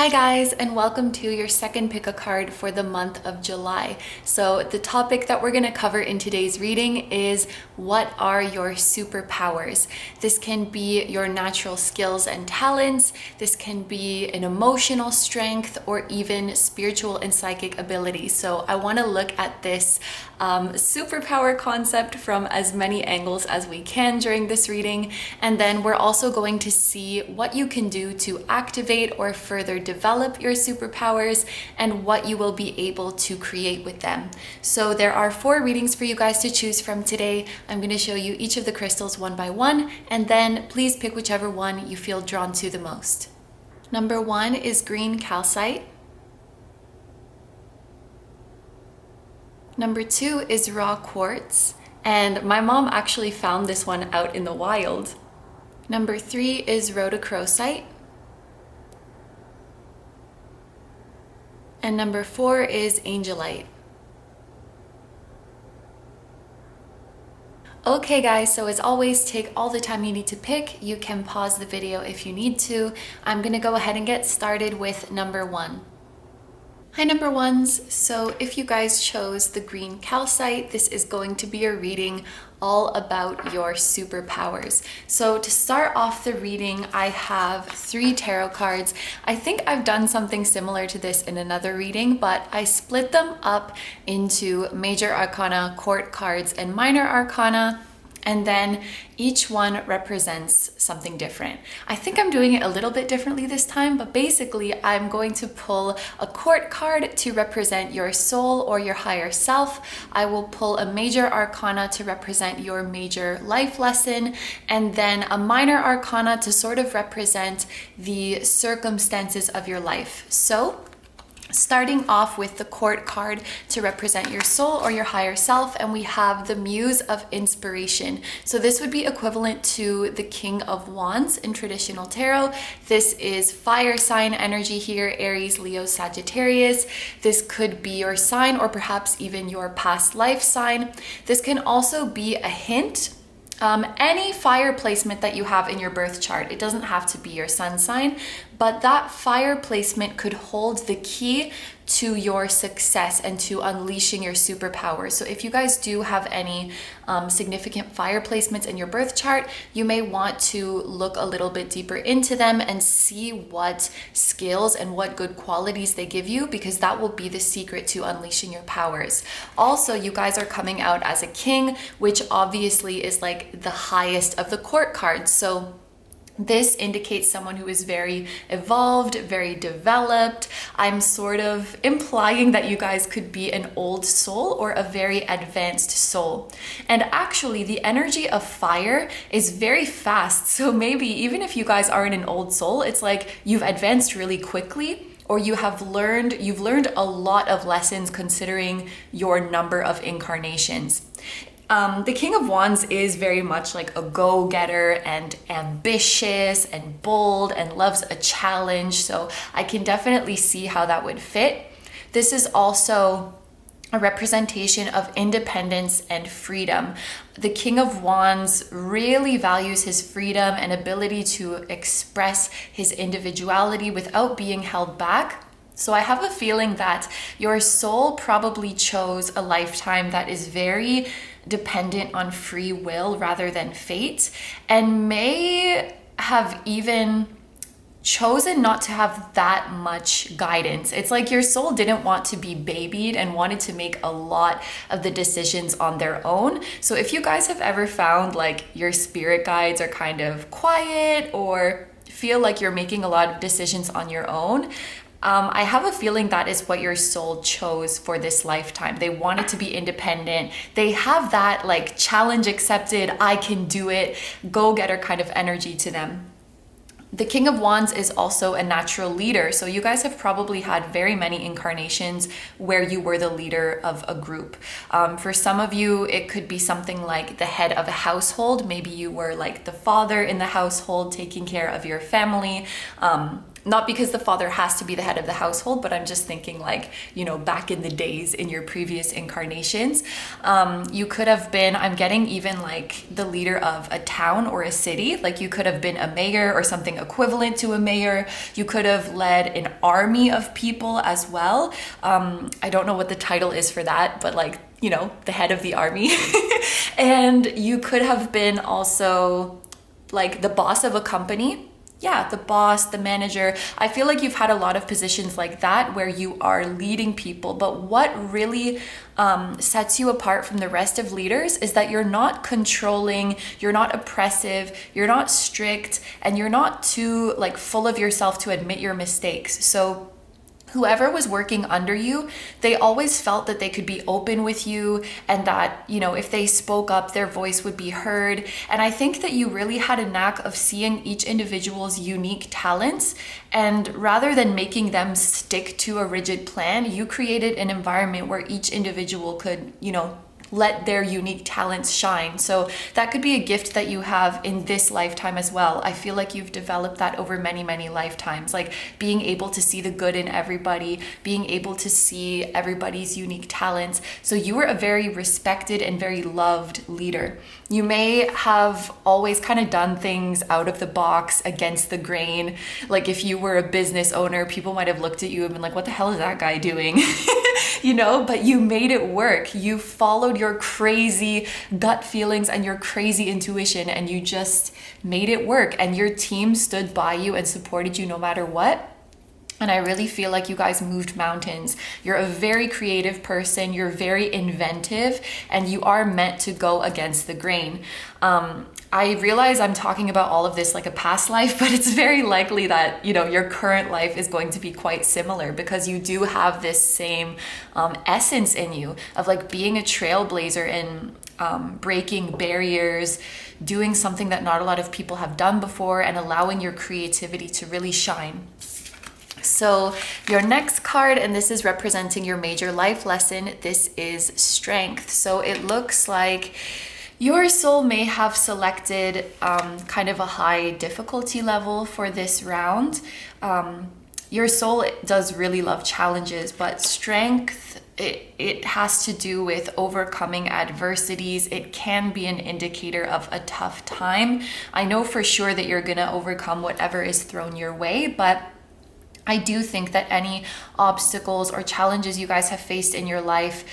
Hi guys, and welcome to your second pick a card for the month of July. So the topic that we're going to cover in today's reading is what are your superpowers? This can be your natural skills and talents. This can be an emotional strength or even spiritual and psychic abilities. So I want to look at this superpower concept from as many angles as we can during this reading. And then we're also going to see what you can do to activate or further develop your superpowers and what you will be able to create with them. So there are 4 readings for you guys to choose from today. I'm going to show you each of the crystals one by one, and then please pick whichever one you feel drawn to the most. Number 1 is green calcite. Number 2 is raw quartz, and my mom actually found this one out in the wild. Number 3 is rhodochrosite. And number 4 is Angelite. Okay guys, so as always, take all the time you need to pick. You can pause the video if you need to. I'm gonna go ahead and get started with number 1. Hi number ones, so if you guys chose the green calcite, this is going to be a reading all about your superpowers. So to start off the reading, I have 3 tarot cards. I think I've done something similar to this in another reading, but I split them up into major arcana, court cards, and minor arcana. And then each one represents something different. I think I'm doing it a little bit differently this time, but basically I'm going to pull a court card to represent your soul or your higher self. I will pull a major arcana to represent your major life lesson, and then a minor arcana to sort of represent the circumstances of your life. So starting off with the court card to represent your soul or your higher self, and we have the muse of inspiration. So this would be equivalent to the King of Wands in traditional tarot. This is fire sign energy here, Aries, Leo, Sagittarius. This could be your sign or perhaps even your past life sign. This can also be a hint. Any fire placement that you have in your birth chart, it doesn't have to be your sun sign, but that fire placement could hold the key to your success and to unleashing your superpowers. So if you guys do have any significant fire placements in your birth chart, you may want to look a little bit deeper into them and see what skills and what good qualities they give you, because that will be the secret to unleashing your powers. Also, you guys are coming out as a king, which obviously is like the highest of the court cards. So this indicates someone who is very evolved, very developed. I'm sort of implying that you guys could be an old soul or a very advanced soul. And actually, the energy of fire is very fast. So maybe even if you guys aren't an old soul, it's like you've advanced really quickly, or you've learned a lot of lessons considering your number of incarnations. The King of Wands is very much like a go-getter and ambitious and bold and loves a challenge. So I can definitely see how that would fit. This is also a representation of independence and freedom. The King of Wands really values his freedom and ability to express his individuality without being held back. So I have a feeling that your soul probably chose a lifetime that is very dependent on free will rather than fate, and may have even chosen not to have that much guidance. It's like your soul didn't want to be babied and wanted to make a lot of the decisions on their own. So if you guys have ever found like your spirit guides are kind of quiet or feel like you're making a lot of decisions on your own, I have a feeling that is what your soul chose for this lifetime. They wanted to be independent. They have that like challenge accepted, I can do it, go-getter kind of energy to them. The King of Wands is also a natural leader. So you guys have probably had very many incarnations where you were the leader of a group. For some of you, it could be something like the head of a household. Maybe you were like the father in the household taking care of your family. Not because the father has to be the head of the household, but I'm just thinking like, you know, back in the days in your previous incarnations, you could have been, I'm getting even like the leader of a town or a city. Like you could have been a mayor or something equivalent to a mayor. You could have led an army of people as well. I don't know what the title is for that, but like, you know, the head of the army. And you could have been also like the boss of a company. Yeah, the boss, the manager. I feel like you've had a lot of positions like that where you are leading people. But what really sets you apart from the rest of leaders is that you're not controlling, you're not oppressive, you're not strict, and you're not too like full of yourself to admit your mistakes. So whoever was working under you, they always felt that they could be open with you and that, you know, if they spoke up, their voice would be heard. And I think that you really had a knack of seeing each individual's unique talents. And rather than making them stick to a rigid plan, you created an environment where each individual could, you know, let their unique talents shine. So that could be a gift that you have in this lifetime as well. I feel like you've developed that over many, many lifetimes, like being able to see the good in everybody, being able to see everybody's unique talents. So you were a very respected and very loved leader. You may have always kind of done things out of the box, against the grain. Like if you were a business owner, people might have looked at you and been like, what the hell is that guy doing? You know, but you made it work. You followed your crazy gut feelings and your crazy intuition, and you just made it work. And your team stood by you and supported you no matter what. And I really feel like you guys moved mountains. You're a very creative person. You're very inventive, and you are meant to go against the grain. I realize I'm talking about all of this like a past life, but it's very likely that, you know, your current life is going to be quite similar, because you do have this same essence in you of like being a trailblazer and breaking barriers, doing something that not a lot of people have done before, and allowing your creativity to really shine. So your next card, and this is representing your major life lesson, this is strength. So it looks like your soul may have selected kind of a high difficulty level for this round. Your soul does really love challenges, but strength, it has to do with overcoming adversities. It can be an indicator of a tough time. I know for sure that you're gonna overcome whatever is thrown your way, but I do think that any obstacles or challenges you guys have faced in your life,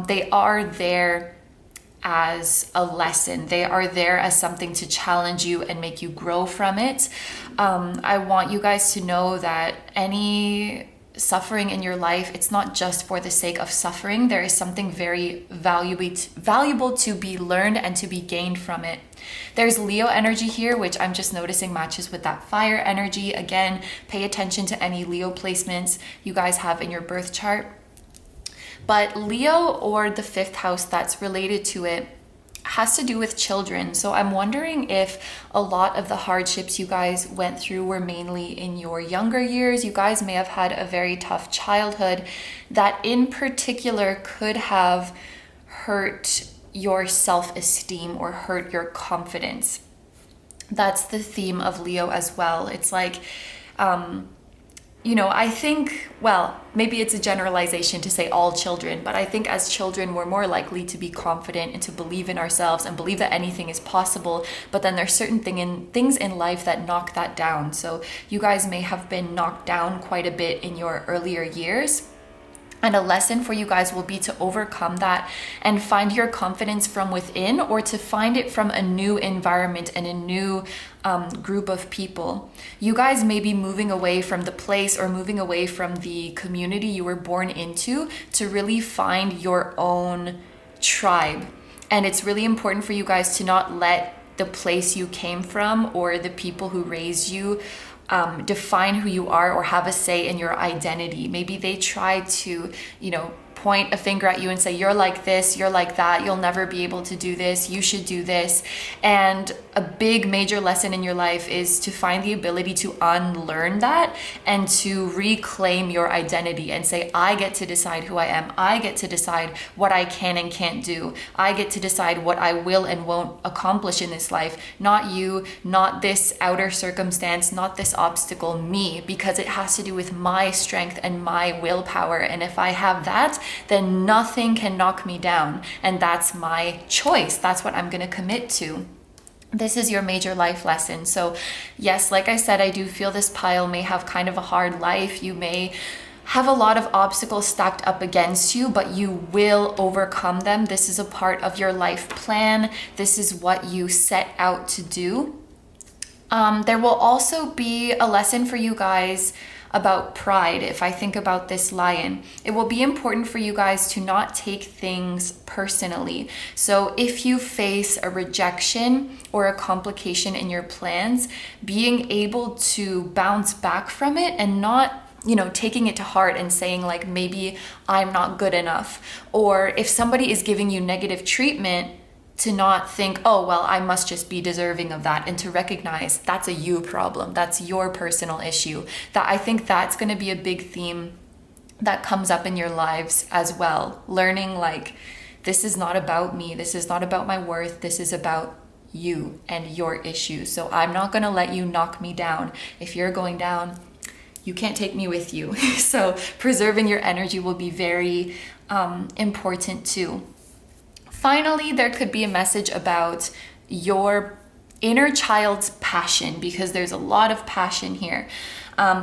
they are there as a lesson. They are there as something to challenge you and make you grow from it. I want you guys to know that any suffering in your life, it's not just for the sake of suffering. There is something very valuable to be learned and to be gained from it. There's Leo energy here, which I'm just noticing matches with that fire energy. Again, pay attention to any Leo placements you guys have in your birth chart. But Leo, or the fifth house that's related to it, has to do with children. So I'm wondering if a lot of the hardships you guys went through were mainly in your younger years. You guys may have had a very tough childhood that in particular could have hurt your self-esteem or hurt your confidence. That's the theme of Leo as well. It's like, you know, I think, well, maybe it's a generalization to say all children, but I think as children, we're more likely to be confident and to believe in ourselves and believe that anything is possible. But then there's certain things in life that knock that down. So you guys may have been knocked down quite a bit in your earlier years. And a lesson for you guys will be to overcome that and find your confidence from within, or to find it from a new environment and a new group of people. You guys may be moving away from the place or moving away from the community you were born into to really find your own tribe. And it's really important for you guys to not let the place you came from or the people who raised you define who you are or have a say in your identity. Maybe they try to, you know, point a finger at you and say, you're like this, you're like that, you'll never be able to do this, you should do this. And a big major lesson in your life is to find the ability to unlearn that and to reclaim your identity and say, I get to decide who I am. I get to decide what I can and can't do. I get to decide what I will and won't accomplish in this life. Not you, not this outer circumstance, not this obstacle, me, because it has to do with my strength and my willpower. And if I have that, then nothing can knock me down. And that's my choice. That's what I'm going to commit to. This is your major life lesson. So yes, like I said, I do feel this pile may have kind of a hard life. You may have a lot of obstacles stacked up against you, but you will overcome them. This is a part of your life plan. This is what you set out to do. There will also be a lesson for you guys about pride. If I think about this lion, it will be important for you guys to not take things personally. So if you face a rejection or a complication in your plans, being able to bounce back from it and not taking it to heart and saying like, maybe I'm not good enough. Or if somebody is giving you negative treatment, to not think, oh, well, I must just be deserving of that, and to recognize that's a you problem. That's your personal issue. That I think that's going to be a big theme that comes up in your lives as well. Learning like, this is not about me. This is not about my worth. This is about you and your issues. So I'm not going to let you knock me down. If you're going down, you can't take me with you. So preserving your energy will be very important too. Finally, there could be a message about your inner child's passion, because there's a lot of passion here.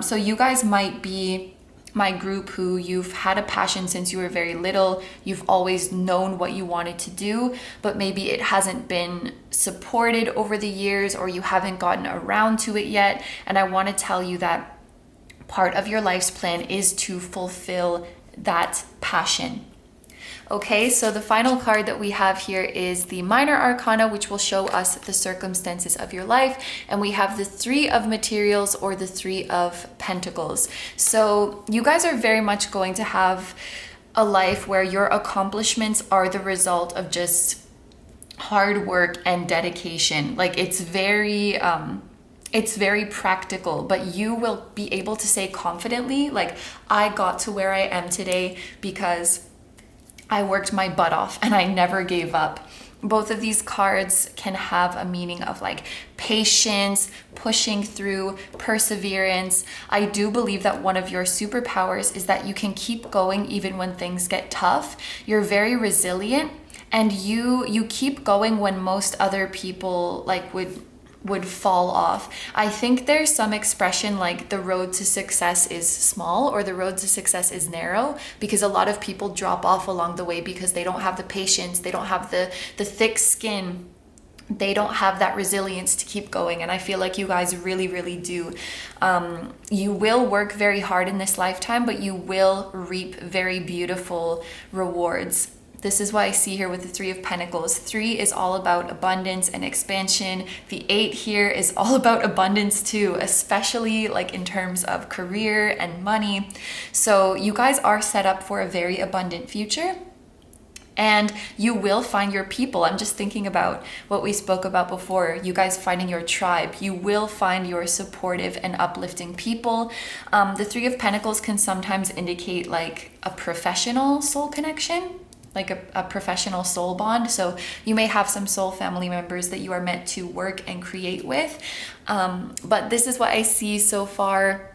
So you guys might be my group who you've had a passion since you were very little. You've always known what you wanted to do, but maybe it hasn't been supported over the years, or you haven't gotten around to it yet. And I want to tell you that part of your life's plan is to fulfill that passion. Okay, so the final card that we have here is the Minor Arcana, which will show us the circumstances of your life. And we have the Three of Materials, or the Three of Pentacles. So you guys are very much going to have a life where your accomplishments are the result of just hard work and dedication. Like it's very practical, but you will be able to say confidently, like, I got to where I am today because I worked my butt off and I never gave up. Both of these cards can have a meaning of like patience, pushing through, perseverance. I do believe that one of your superpowers is that you can keep going even when things get tough. You're very resilient, and you keep going when most other people like would fall off. I think there's some expression like the road to success is small, or the road to success is narrow, because a lot of people drop off along the way because they don't have the patience, they don't have the thick skin, they don't have that resilience to keep going. And I feel like you guys really, really do. You will work very hard in this lifetime, but you will reap very beautiful rewards. This is what I see here with the Three of Pentacles. 3 is all about abundance and expansion. The 8 here is all about abundance too, especially like in terms of career and money. So you guys are set up for a very abundant future. And you will find your people. I'm just thinking about what we spoke about before, you guys finding your tribe. You will find your supportive and uplifting people. The Three of Pentacles can sometimes indicate like a professional soul connection, like a professional soul bond. So you may have some soul family members that you are meant to work and create with. But this is what I see so far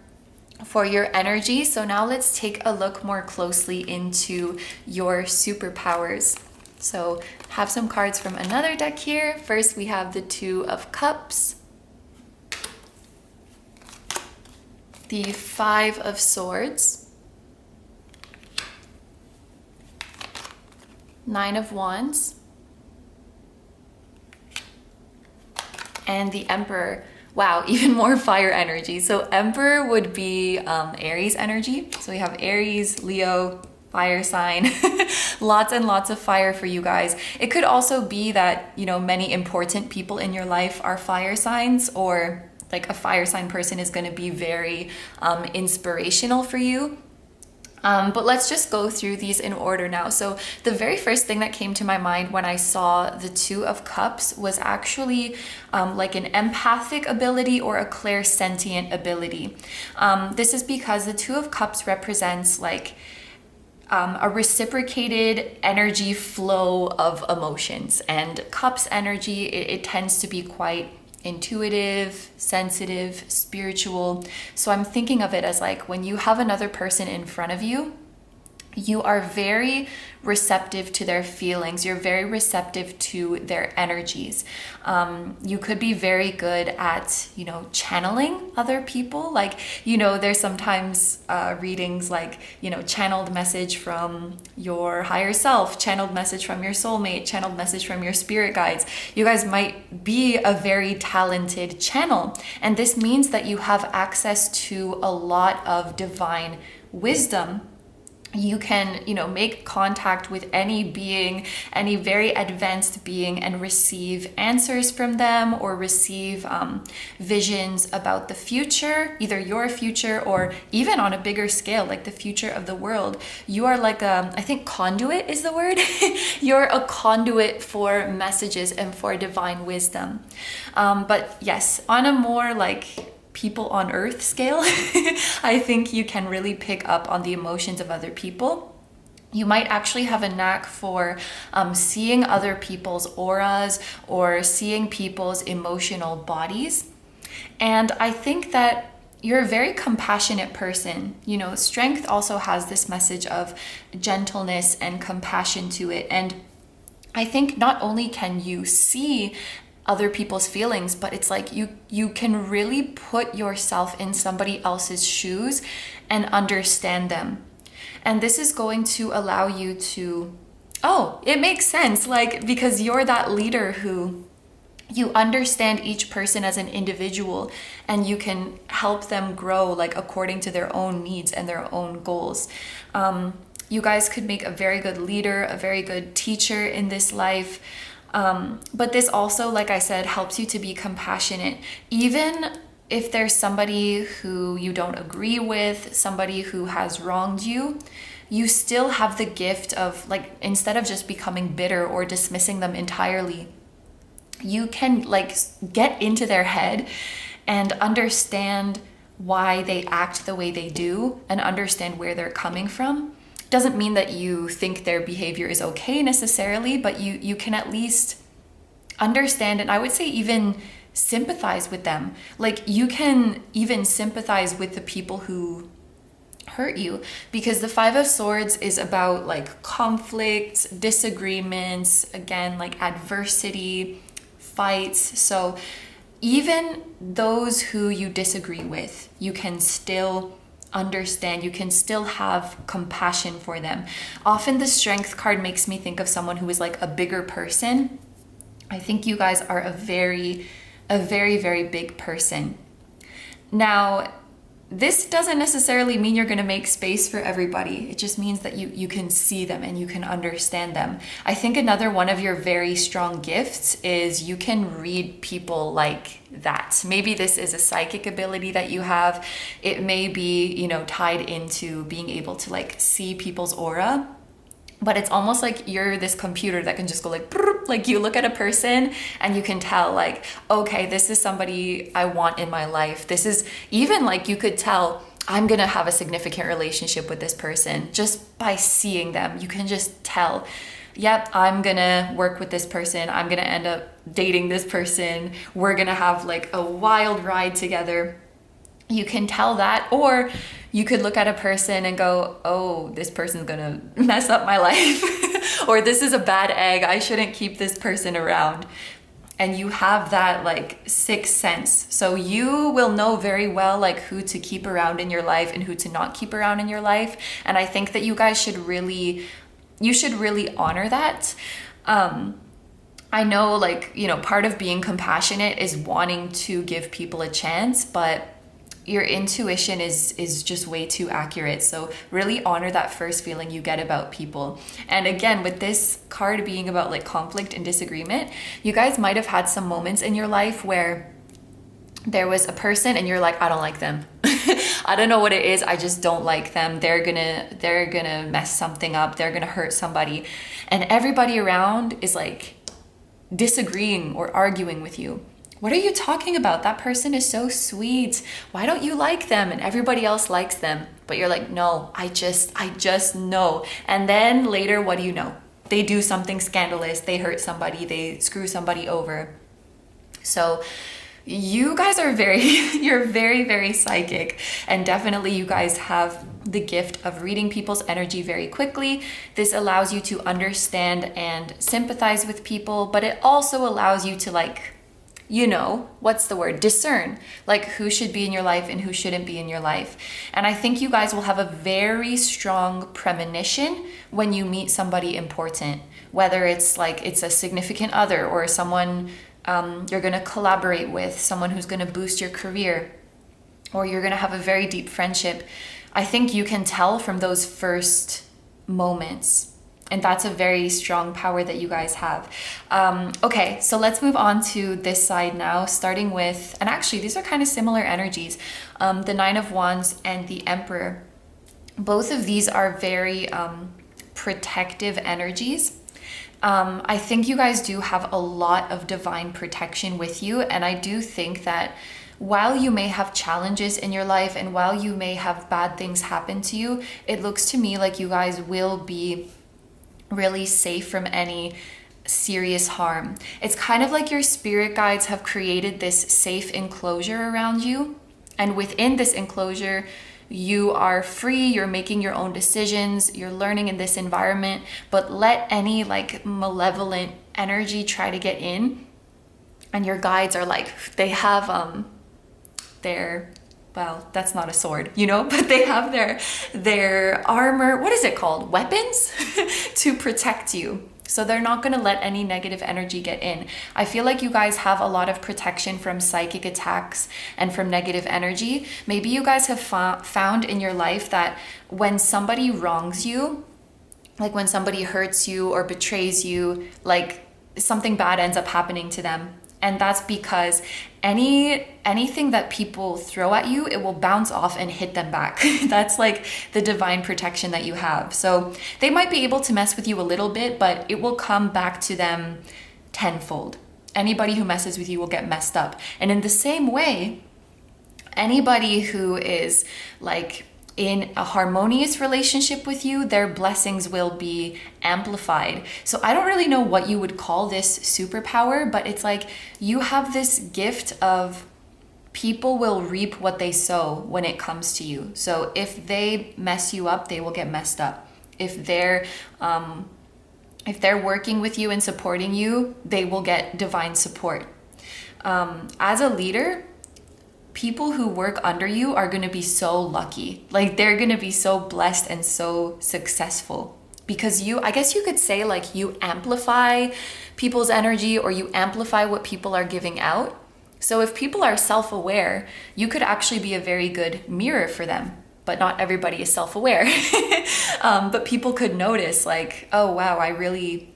for your energy. So now let's take a look more closely into your superpowers. So have some cards from another deck here. First, we have the Two of Cups, the Five of Swords, Nine of Wands, and the Emperor. Wow, even more fire energy. So Emperor would be Aries energy. So we have Aries, Leo, fire sign. Lots and lots of fire for you guys. It could also be that, you know, many important people in your life are fire signs, or like a fire sign person is going to be very inspirational for you. But let's just go through these in order now. So the very first thing that came to my mind when I saw the Two of Cups was actually like an empathic ability or a clairsentient ability. This is because the Two of Cups represents like a reciprocated energy flow of emotions, and cups energy, it tends to be quite intuitive, sensitive, spiritual. So I'm thinking of it as like when you have another person in front of you, you are very receptive to their feelings. You're very receptive to their energies. You could be very good at, channeling other people. Like, there's sometimes readings like, channeled message from your higher self, channeled message from your soulmate, channeled message from your spirit guides. You guys might be a very talented channel. And this means that you have access to a lot of divine wisdom. You can, make contact with any being, any very advanced being, and receive answers from them or receive visions about the future, either your future or even on a bigger scale, like the future of the world. You are like I think conduit is the word. You're a conduit for messages and for divine wisdom. But yes, on a more like people on earth scale, I think you can really pick up on the emotions of other people. You might actually have a knack for seeing other people's auras or seeing people's emotional bodies. And I think that you're a very compassionate person. Strength also has this message of gentleness and compassion to it. And I think not only can you see other people's feelings, but it's like you can really put yourself in somebody else's shoes and understand them. And this is going to allow you to, it makes sense, like, because you're that leader who you understand each person as an individual, and you can help them grow like according to their own needs and their own goals. You guys could make a very good leader, a very good teacher in this life. But this also, like I said, helps you to be compassionate. Even if there's somebody who you don't agree with, somebody who has wronged you, you still have the gift of, like, instead of just becoming bitter or dismissing them entirely, you can like get into their head and understand why they act the way they do and understand where they're coming from. Doesn't mean that you think their behavior is okay necessarily, but you can at least understand, and I would say even sympathize with them. Like, you can even sympathize with the people who hurt you, because the Five of Swords is about like conflict, disagreements, again, like adversity, fights. So even those who you disagree with, you can still understand, you can still have compassion for them. Often the Strength card makes me think of someone who is like a bigger person. I think you guys are a very, very big person. Now, this doesn't necessarily mean you're going to make space for everybody. It just means that you can see them and you can understand them. I think another one of your very strong gifts is you can read people like that. Maybe this is a psychic ability that you have. It may be, tied into being able to like see people's aura. But it's almost like you're this computer that can just go like you look at a person and you can tell like, okay, this is somebody I want in my life. This is even like you could tell I'm going to have a significant relationship with this person just by seeing them. You can just tell, yep, I'm going to work with this person. I'm going to end up dating this person. We're going to have like a wild ride together. You can tell that. Or you could look at a person and go, oh, this person's gonna mess up my life. Or this is a bad egg, I shouldn't keep this person around. And you have that like sixth sense. So you will know very well like who to keep around in your life and who to not keep around in your life. And I think that you guys should really honor that. I know like, part of being compassionate is wanting to give people a chance, but your intuition is just way too accurate. So really honor that first feeling you get about people. And again, with this card being about like conflict and disagreement, you guys might have had some moments in your life where there was a person and you're like, I don't like them. I don't know what it is. I just don't like them. They're gonna mess something up. They're gonna hurt somebody. And everybody around is like disagreeing or arguing with you. What are you talking about? That person is so sweet. Why don't you like them? And everybody else likes them. But you're like, no, I just know. And then later, what do you know? They do something scandalous. They hurt somebody. They screw somebody over. So you guys are you're very, very psychic. And definitely you guys have the gift of reading people's energy very quickly. This allows you to understand and sympathize with people, but it also allows you to like, you know, what's the word? Discern, like who should be in your life and who shouldn't be in your life. And I think you guys will have a very strong premonition when you meet somebody important, whether it's like it's a significant other or someone you're going to collaborate with, someone who's going to boost your career, or you're going to have a very deep friendship. I think you can tell from those first moments. And that's a very strong power that you guys have. Okay, so let's move on to this side now, starting with, and actually these are kind of similar energies, the Nine of Wands and the Emperor. Both of these are very protective energies. I think you guys do have a lot of divine protection with you. And I do think that while you may have challenges in your life and while you may have bad things happen to you, it looks to me like you guys will be really safe from any serious harm. It's kind of like your spirit guides have created this safe enclosure around you. And within this enclosure, you are free, you're making your own decisions, you're learning in this environment, but let any like malevolent energy try to get in. And your guides are like, they have their, well, that's not a sword, you know, but they have their armor, what is it called? Weapons to protect you. So they're not going to let any negative energy get in. I feel like you guys have a lot of protection from psychic attacks and from negative energy. Maybe you guys have found in your life that when somebody wrongs you, like when somebody hurts you or betrays you, like something bad ends up happening to them. And that's because anything that people throw at you, it will bounce off and hit them back. That's like the divine protection that you have. So they might be able to mess with you a little bit, but it will come back to them tenfold. Anybody who messes with you will get messed up. And in the same way, anybody who is like in a harmonious relationship with you, their blessings will be amplified. So I don't really know what you would call this superpower, but it's like you have this gift of people will reap what they sow when it comes to you. So if they mess you up, they will get messed up. If they're working with you and supporting you, they will get divine support. As a leader, people who work under you are going to be so lucky. Like they're going to be so blessed and so successful because I guess you could say like you amplify people's energy or you amplify what people are giving out. So if people are self-aware, you could actually be a very good mirror for them, but not everybody is self-aware. But people could notice like, oh wow, I really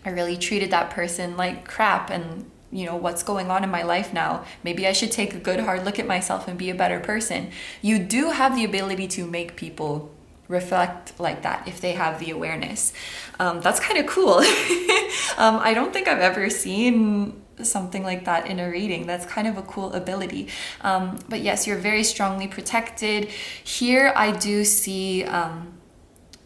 treated that person like crap, and you know, what's going on in my life now? Maybe I should take a good hard look at myself and be a better person. You do have the ability to make people reflect like that if they have the awareness. That's kind of cool. I don't think I've ever seen something like that in a reading. That's kind of a cool ability. But yes, you're very strongly protected. Here I do see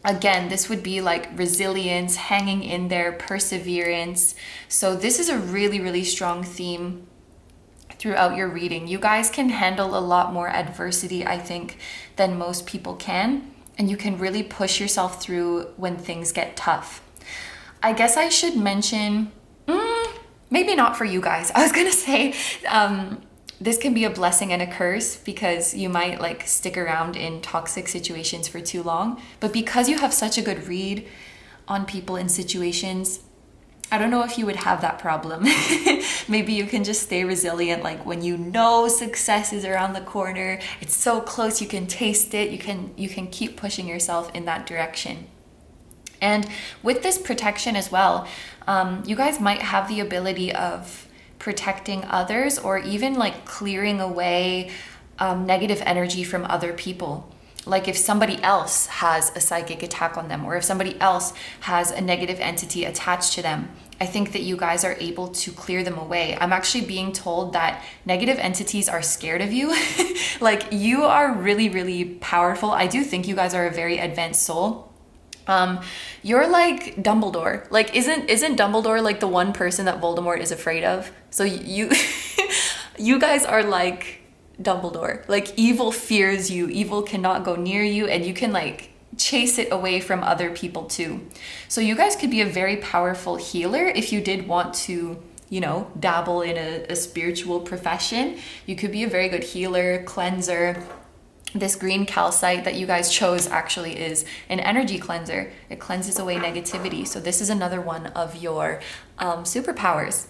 again, this would be like resilience, hanging in there, perseverance. So this is a really, really strong theme throughout your reading. You guys can handle a lot more adversity, I think, than most people can. And you can really push yourself through when things get tough. I guess I should mention, maybe not for you guys. I was gonna say, this can be a blessing and a curse because you might like stick around in toxic situations for too long. But because you have such a good read on people and situations, I don't know if you would have that problem. Maybe you can just stay resilient. Like when you know success is around the corner, it's so close, you can taste it. You can keep pushing yourself in that direction. And with this protection as well, you guys might have the ability of protecting others or even like clearing away negative energy from other people. Like if somebody else has a psychic attack on them, or if somebody else has a negative entity attached to them, I think that you guys are able to clear them away. I'm actually being told that negative entities are scared of you. Like you are really, really powerful. I do think you guys are a very advanced soul. You're like Dumbledore. Like isn't Dumbledore like the one person that Voldemort is afraid of? So you you guys are like Dumbledore. Like evil fears you, evil cannot go near you, and you can like chase it away from other people too. So you guys could be a very powerful healer if you did want to, you know, dabble in a spiritual profession. You could be a very good healer, cleanser. This green calcite that you guys chose actually is an energy cleanser. It cleanses away negativity. So this is another one of your superpowers.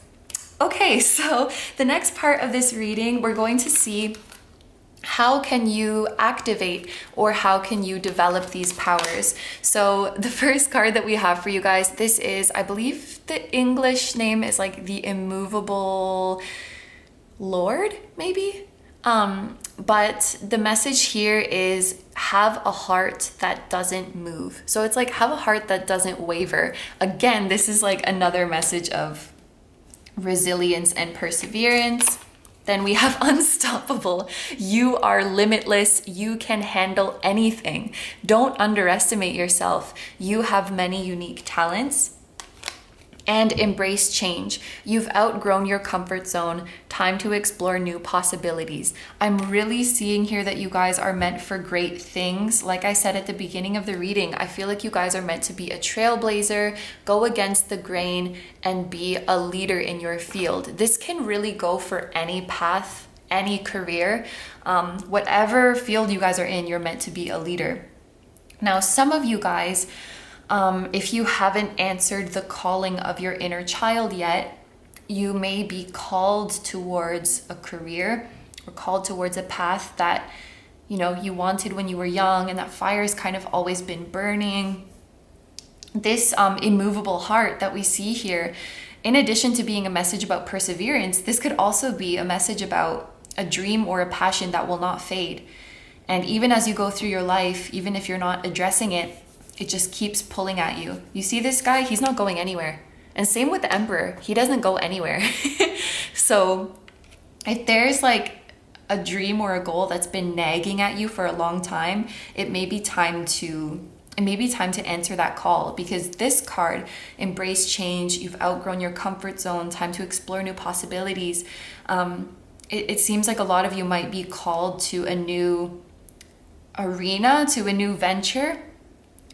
Okay, so the next part of this reading, we're going to see how can you activate or how can you develop these powers. So the first card that we have for you guys, this is, I believe the English name is like the Immovable Lord, maybe? But the message here is have a heart that doesn't move. So it's like have a heart that doesn't waver. Again, this is like another message of resilience and perseverance. Then we have unstoppable. You are limitless. You can handle anything. Don't underestimate yourself. You have many unique talents. And embrace change. You've outgrown your comfort zone. Time to explore new possibilities. I'm really seeing here that you guys are meant for great things. Like I said at the beginning of the reading, I feel like you guys are meant to be a trailblazer, go against the grain, and be a leader in your field. This can really go for any path, any career. Whatever field you guys are in, you're meant to be a leader. Now, some of you guys, if you haven't answered the calling of your inner child yet, you may be called towards a career or called towards a path that, you know, you wanted when you were young, and that fire's kind of always been burning. This immovable heart that we see here, in addition to being a message about perseverance, this could also be a message about a dream or a passion that will not fade. And even as you go through your life, even if you're not addressing it, it just keeps pulling at you. You see this guy, he's not going anywhere. And same with the Emperor, he doesn't go anywhere. So if there's like a dream or a goal that's been nagging at you for a long time, it may be time to answer that call, because this card, embrace change, you've outgrown your comfort zone, time to explore new possibilities. It seems like a lot of you might be called to a new arena, to a new venture,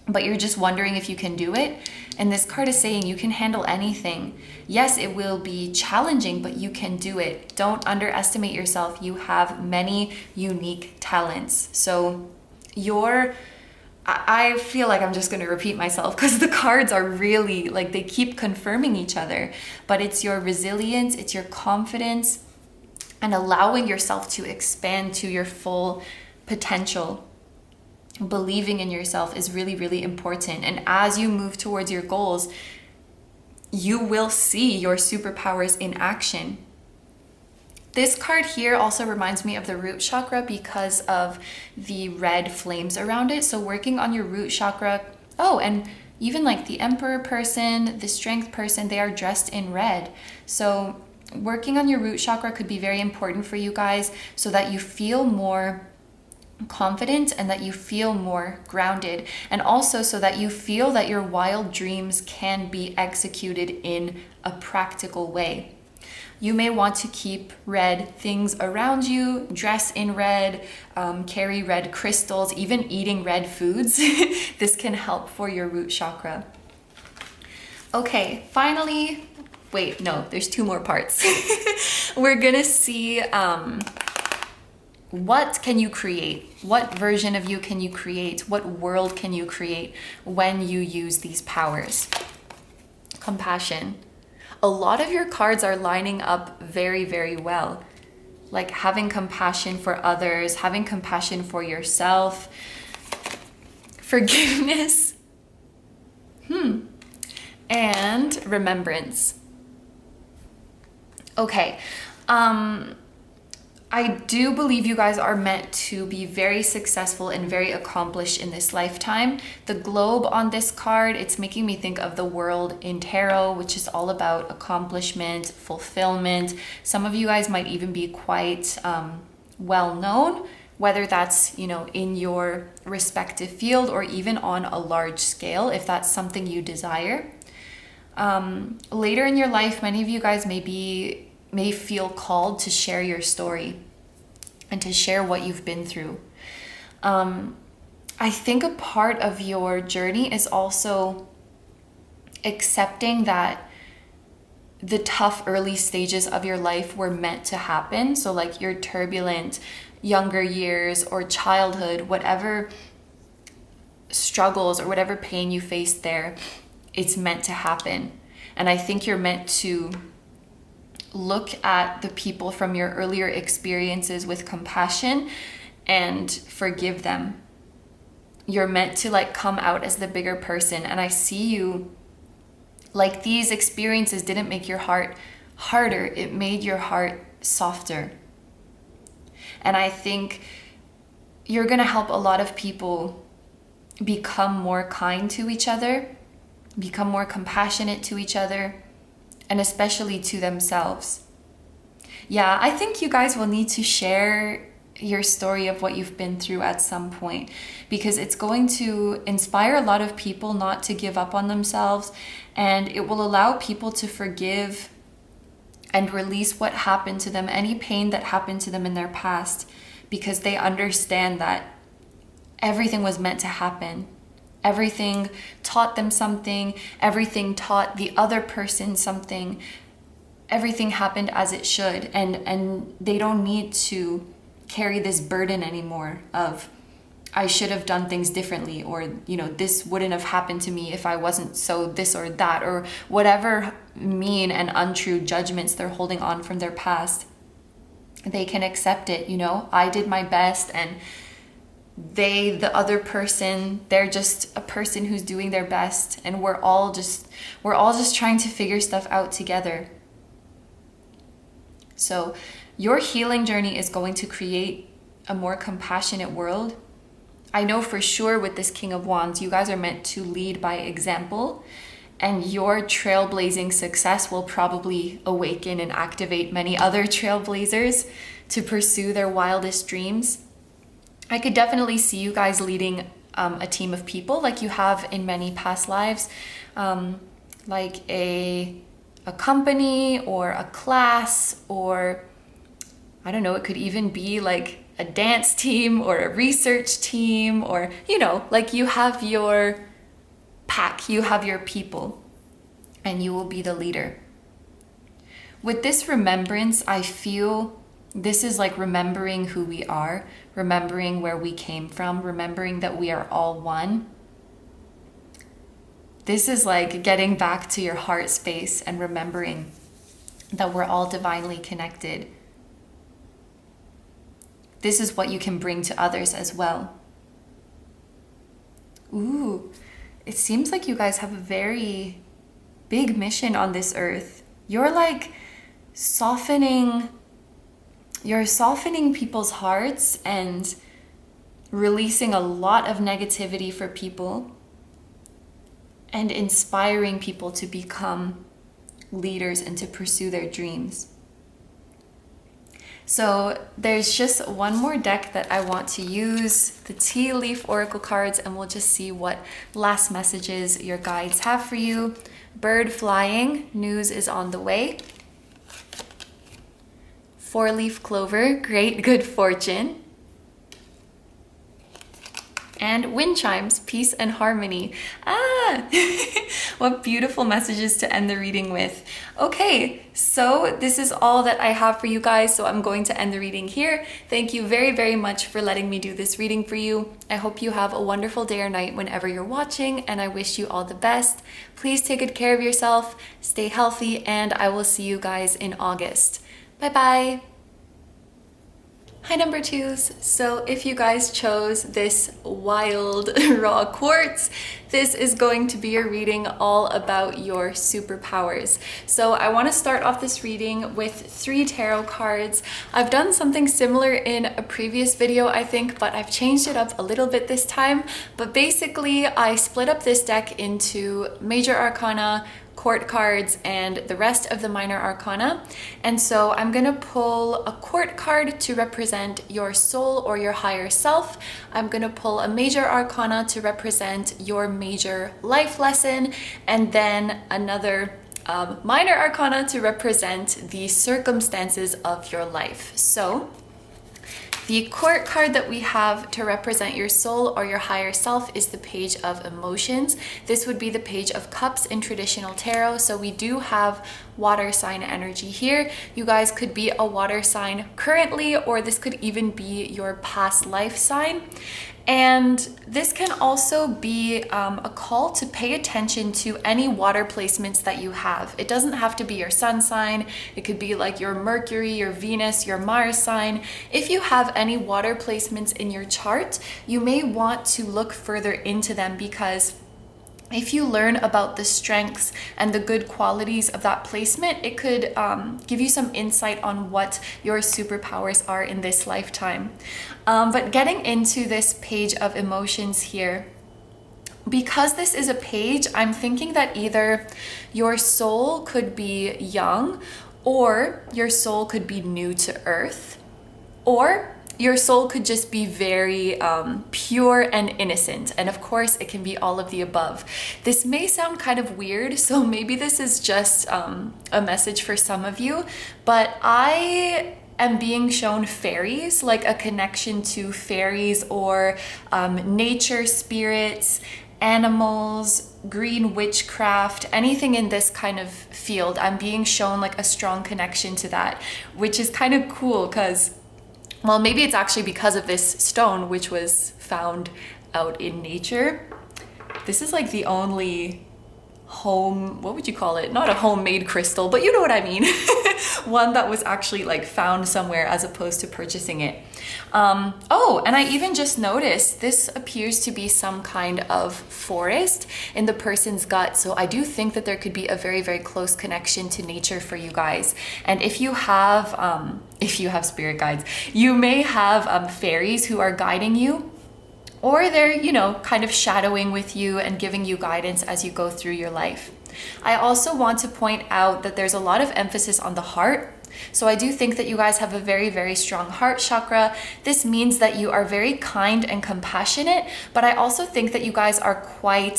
but you're just wondering if you can do it. And this card is saying you can handle anything. Yes, it will be challenging, but you can do it. Don't underestimate yourself. You have many unique talents. So I feel like I'm just going to repeat myself because the cards are really like they keep confirming each other, but it's your resilience, it's your confidence, and allowing yourself to expand to your full potential. Believing in yourself is really, really important. And as you move towards your goals, you will see your superpowers in action. This card here also reminds me of the root chakra because of the red flames around it. So working on your root chakra, and even like the Emperor person, the Strength person, they are dressed in red. So working on your root chakra could be very important for you guys so that you feel more confident and that you feel more grounded, and also so that you feel that your wild dreams can be executed in a practical way. You may want to keep red things around you, dress in red, carry red crystals, even eating red foods. This can help for your root chakra. Okay, finally, wait, no, there's two more parts. We're gonna see what can you create? What version of you can you create? What world can you create when you use these powers? Compassion. A lot of your cards are lining up very, very well. Like having compassion for others, having compassion for yourself, forgiveness, and remembrance. Okay. I do believe you guys are meant to be very successful and very accomplished in this lifetime. The globe on this card, it's making me think of the world in tarot, which is all about accomplishment, fulfillment. Some of you guys might even be quite well known, whether that's, you know, in your respective field or even on a large scale, if that's something you desire. Later in your life, many of you guys may feel called to share your story and to share what you've been through. I think a part of your journey is also accepting that the tough early stages of your life were meant to happen. So like your turbulent younger years or childhood, whatever struggles or whatever pain you faced there, it's meant to happen. And I think you're meant to look at the people from your earlier experiences with compassion and forgive them. You're meant to like come out as the bigger person. And I see you like these experiences didn't make your heart harder, it made your heart softer. And I think you're gonna help a lot of people become more kind to each other, become more compassionate to each other, and especially to themselves. Yeah, I think you guys will need to share your story of what you've been through at some point, because it's going to inspire a lot of people not to give up on themselves, and it will allow people to forgive and release what happened to them, any pain that happened to them in their past, because they understand that everything was meant to happen. Everything taught them something. Everything taught the other person something. Everything happened as it should. And they don't need to carry this burden anymore of, I should have done things differently, or, you know, this wouldn't have happened to me if I wasn't so this or that, or whatever mean and untrue judgments they're holding on from their past. They can accept it, you know, I did my best, and the other person, they're just a person who's doing their best, and we're all just trying to figure stuff out together. So your healing journey is going to create a more compassionate world. I know for sure with this King of Wands, you guys are meant to lead by example, and your trailblazing success will probably awaken and activate many other trailblazers to pursue their wildest dreams. I could definitely see you guys leading a team of people like you have in many past lives, like a company or a class, or I don't know, it could even be like a dance team or a research team, or, you know, like you have your pack, you have your people, and you will be the leader. With this remembrance, I feel this is like remembering who we are, remembering where we came from, remembering that we are all one. This is like getting back to your heart space and remembering that we're all divinely connected. This is what you can bring to others as well. Ooh, it seems like you guys have a very big mission on this earth. You're like softening people's hearts and releasing a lot of negativity for people and inspiring people to become leaders and to pursue their dreams. So there's just one more deck that I want to use, the Tea Leaf Oracle cards, and we'll just see what last messages your guides have for you. Bird flying, news is on the way. 4-leaf clover, great good fortune. And wind chimes, peace and harmony. What beautiful messages to end the reading with. Okay, so this is all that I have for you guys, so I'm going to end the reading here. Thank you very, very much for letting me do this reading for you. I hope you have a wonderful day or night whenever you're watching, and I wish you all the best. Please take good care of yourself, stay healthy, and I will see you guys in August. Bye-bye. Hi number twos. So if you guys chose this wild raw quartz, this is going to be a reading all about your superpowers. So I want to start off this reading with 3 tarot cards. I've done something similar in a previous video, I think, but I've changed it up a little bit this time. But basically, I split up this deck into major arcana, court cards, and the rest of the minor arcana. And so I'm gonna pull a court card to represent your soul or your higher self. I'm gonna pull a major arcana to represent your major life lesson, and then another minor arcana to represent the circumstances of your life. So the court card that we have to represent your soul or your higher self is the Page of Emotions. This would be the Page of Cups in traditional tarot. So we do have water sign energy here. You guys could be a water sign currently, or this could even be your past life sign. And this can also be a call to pay attention to any water placements that you have. It doesn't have to be your sun sign. It could be like your Mercury, your Venus, your Mars sign. If you have any water placements in your chart, you may want to look further into them, because if you learn about the strengths and the good qualities of that placement, it could give you some insight on what your superpowers are in this lifetime. But getting into this Page of Emotions here, because this is a page, I'm thinking that either your soul could be young, or your soul could be new to earth, or your soul could just be very pure and innocent. And of course, it can be all of the above. This may sound kind of weird, so maybe this is just a message for some of you, but I am being shown fairies, like a connection to fairies or nature spirits, animals, green witchcraft, anything in this kind of field. I'm being shown like a strong connection to that, which is kind of cool, because well, maybe it's actually because of this stone, which was found out in nature. This is like the only what would you call it? Not a homemade crystal, but you know what I mean. One that was actually like found somewhere as opposed to purchasing it. Oh, and I even just noticed this appears to be some kind of forest in the person's gut. So I do think that there could be a very, very close connection to nature for you guys. And if you have spirit guides, you may have fairies who are guiding you, or they're, you know, kind of shadowing with you and giving you guidance as you go through your life. I also want to point out that there's a lot of emphasis on the heart. So I do think that you guys have a very, very strong heart chakra. This means that you are very kind and compassionate, but I also think that you guys are quite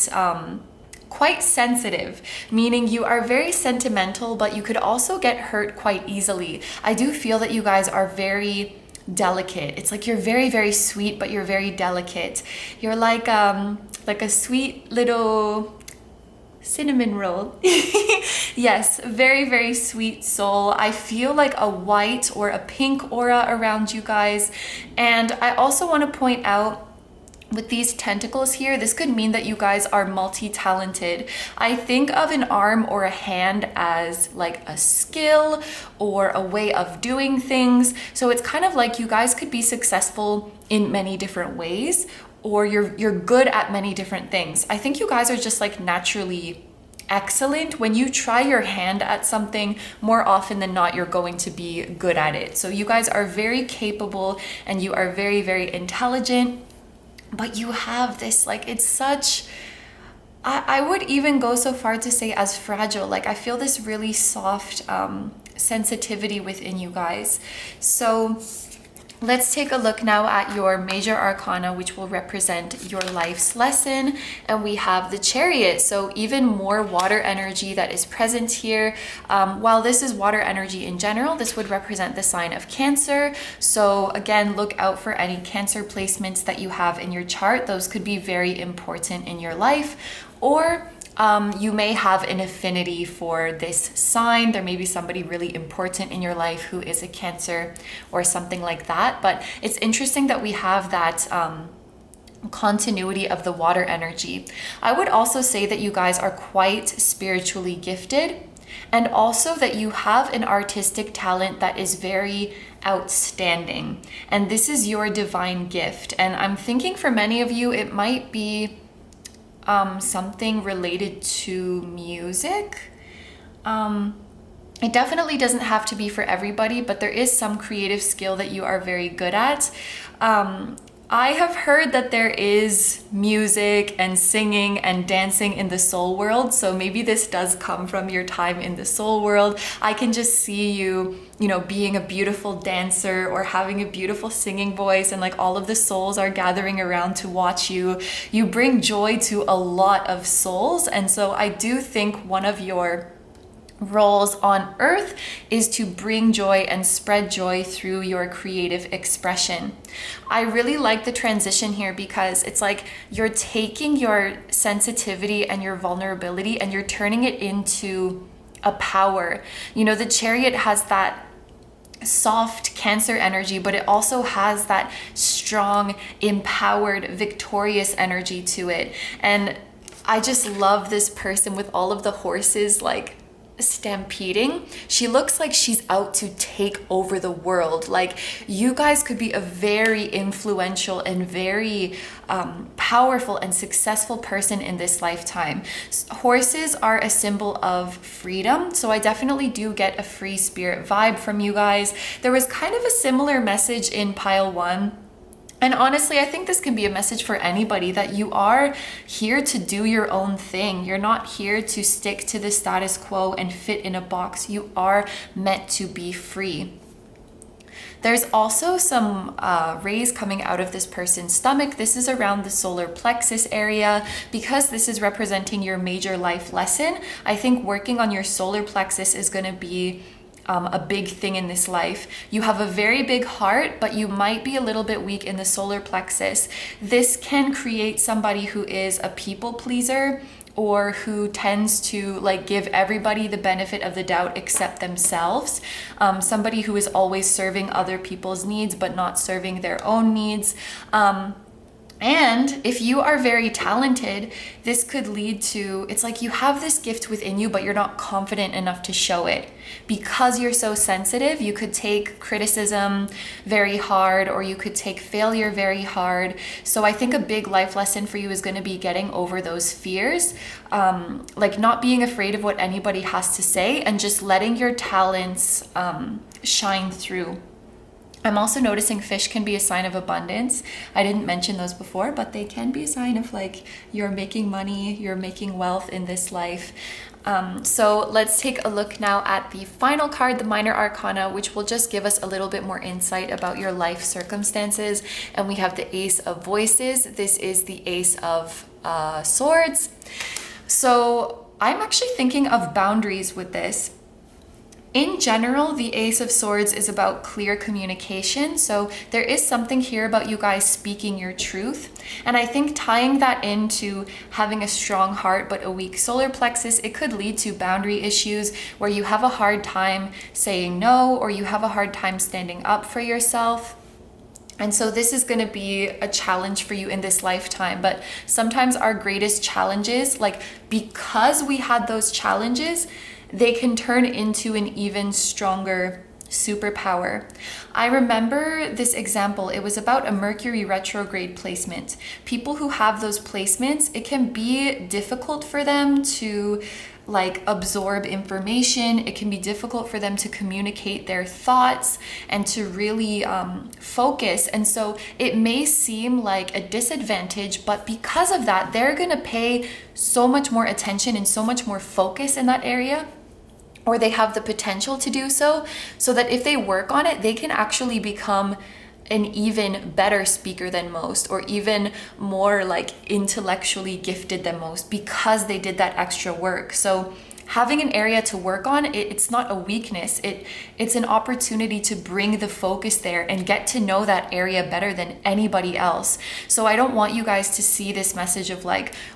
sensitive, meaning you are very sentimental, but you could also get hurt quite easily. I do feel that you guys are very delicate. It's like you're very, very sweet, but you're very delicate. You're like a sweet little cinnamon roll. Yes, very, very sweet soul. I feel like a white or a pink aura around you guys. And I also want to point out, with these tentacles here, this could mean that you guys are multi-talented. I think of an arm or a hand as like a skill or a way of doing things. So it's kind of like you guys could be successful in many different ways, or you're good at many different things. I think you guys are just like naturally excellent. When you try your hand at something, more often than not, you're going to be good at it. So you guys are very capable and you are very, very intelligent. But you have this, like, it's such, I would even go so far to say as fragile. Like, I feel this really soft sensitivity within you guys. So let's take a look now at your major arcana, which will represent your life's lesson. And we have the Chariot, so even more water energy that is present here. While this is water energy in general, this would represent the sign of Cancer. So again, look out for any Cancer placements that you have in your chart. Those could be very important in your life. Or you may have an affinity for this sign. There may be somebody really important in your life who is a Cancer or something like that. But it's interesting that we have that continuity of the water energy. I would also say that you guys are quite spiritually gifted. and also that you have an artistic talent that is very outstanding. And this is your divine gift. And I'm thinking for many of you, it might be something related to music. It definitely doesn't have to be for everybody, but there is some creative skill that you are very good at. I have heard that there is music and singing and dancing in the soul world, so maybe this does come from your time in the soul world. I can just see you, being a beautiful dancer or having a beautiful singing voice, and like all of the souls are gathering around to watch you. You bring joy to a lot of souls, and so I do think one of your roles on earth is to bring joy and spread joy through your creative expression. I really like the transition here because it's like you're taking your sensitivity and your vulnerability and you're turning it into a power. The Chariot has that soft Cancer energy, but it also has that strong, empowered, victorious energy to it. And I just love this person with all of the horses like stampeding. She looks like she's out to take over the world. Like, you guys could be a very influential and very powerful and successful person in this lifetime. Horses are a symbol of freedom, so I definitely do get a free spirit vibe from you guys. There was kind of a similar message in pile 1. And honestly, I think this can be a message for anybody, that you are here to do your own thing. You're not here to stick to the status quo and fit in a box. You are meant to be free. There's also some rays coming out of this person's stomach. This is around the solar plexus area. Because this is representing your major life lesson, I think working on your solar plexus is going to be a big thing in this life. You have a very big heart, but you might be a little bit weak in the solar plexus. This can create somebody who is a people pleaser, or who tends to give everybody the benefit of the doubt except themselves. Somebody who is always serving other people's needs but not serving their own needs. And if you are very talented, this could lead to, it's like you have this gift within you, but you're not confident enough to show it. Because you're so sensitive, you could take criticism very hard, or you could take failure very hard. So I think a big life lesson for you is going to be getting over those fears, not being afraid of what anybody has to say, and just letting your talents shine through. I'm also noticing fish can be a sign of abundance. I didn't mention those before, but they can be a sign of you're making money, you're making wealth in this life. So let's take a look now at the final card, the Minor Arcana, which will just give us a little bit more insight about your life circumstances. And we have the Ace of Voices. This is the Ace of Swords. So I'm actually thinking of boundaries with this. In general, the Ace of Swords is about clear communication. So there is something here about you guys speaking your truth. And I think tying that into having a strong heart but a weak solar plexus, it could lead to boundary issues where you have a hard time saying no, or you have a hard time standing up for yourself. And so this is going to be a challenge for you in this lifetime. But sometimes our greatest challenges, because we had those challenges, they can turn into an even stronger superpower. I remember this example. It was about a Mercury retrograde placement. People who have those placements, it can be difficult for them to absorb information. It can be difficult for them to communicate their thoughts and to really focus. And so it may seem like a disadvantage, but because of that, they're going to pay so much more attention and so much more focus in that area, or they have the potential to do so that if they work on it, they can actually become an even better speaker than most, or even more intellectually gifted than most, because they did that extra work. So having an area to work on, it's not a weakness. It's an opportunity to bring the focus there and get to know that area better than anybody else. So I don't want you guys to see this message of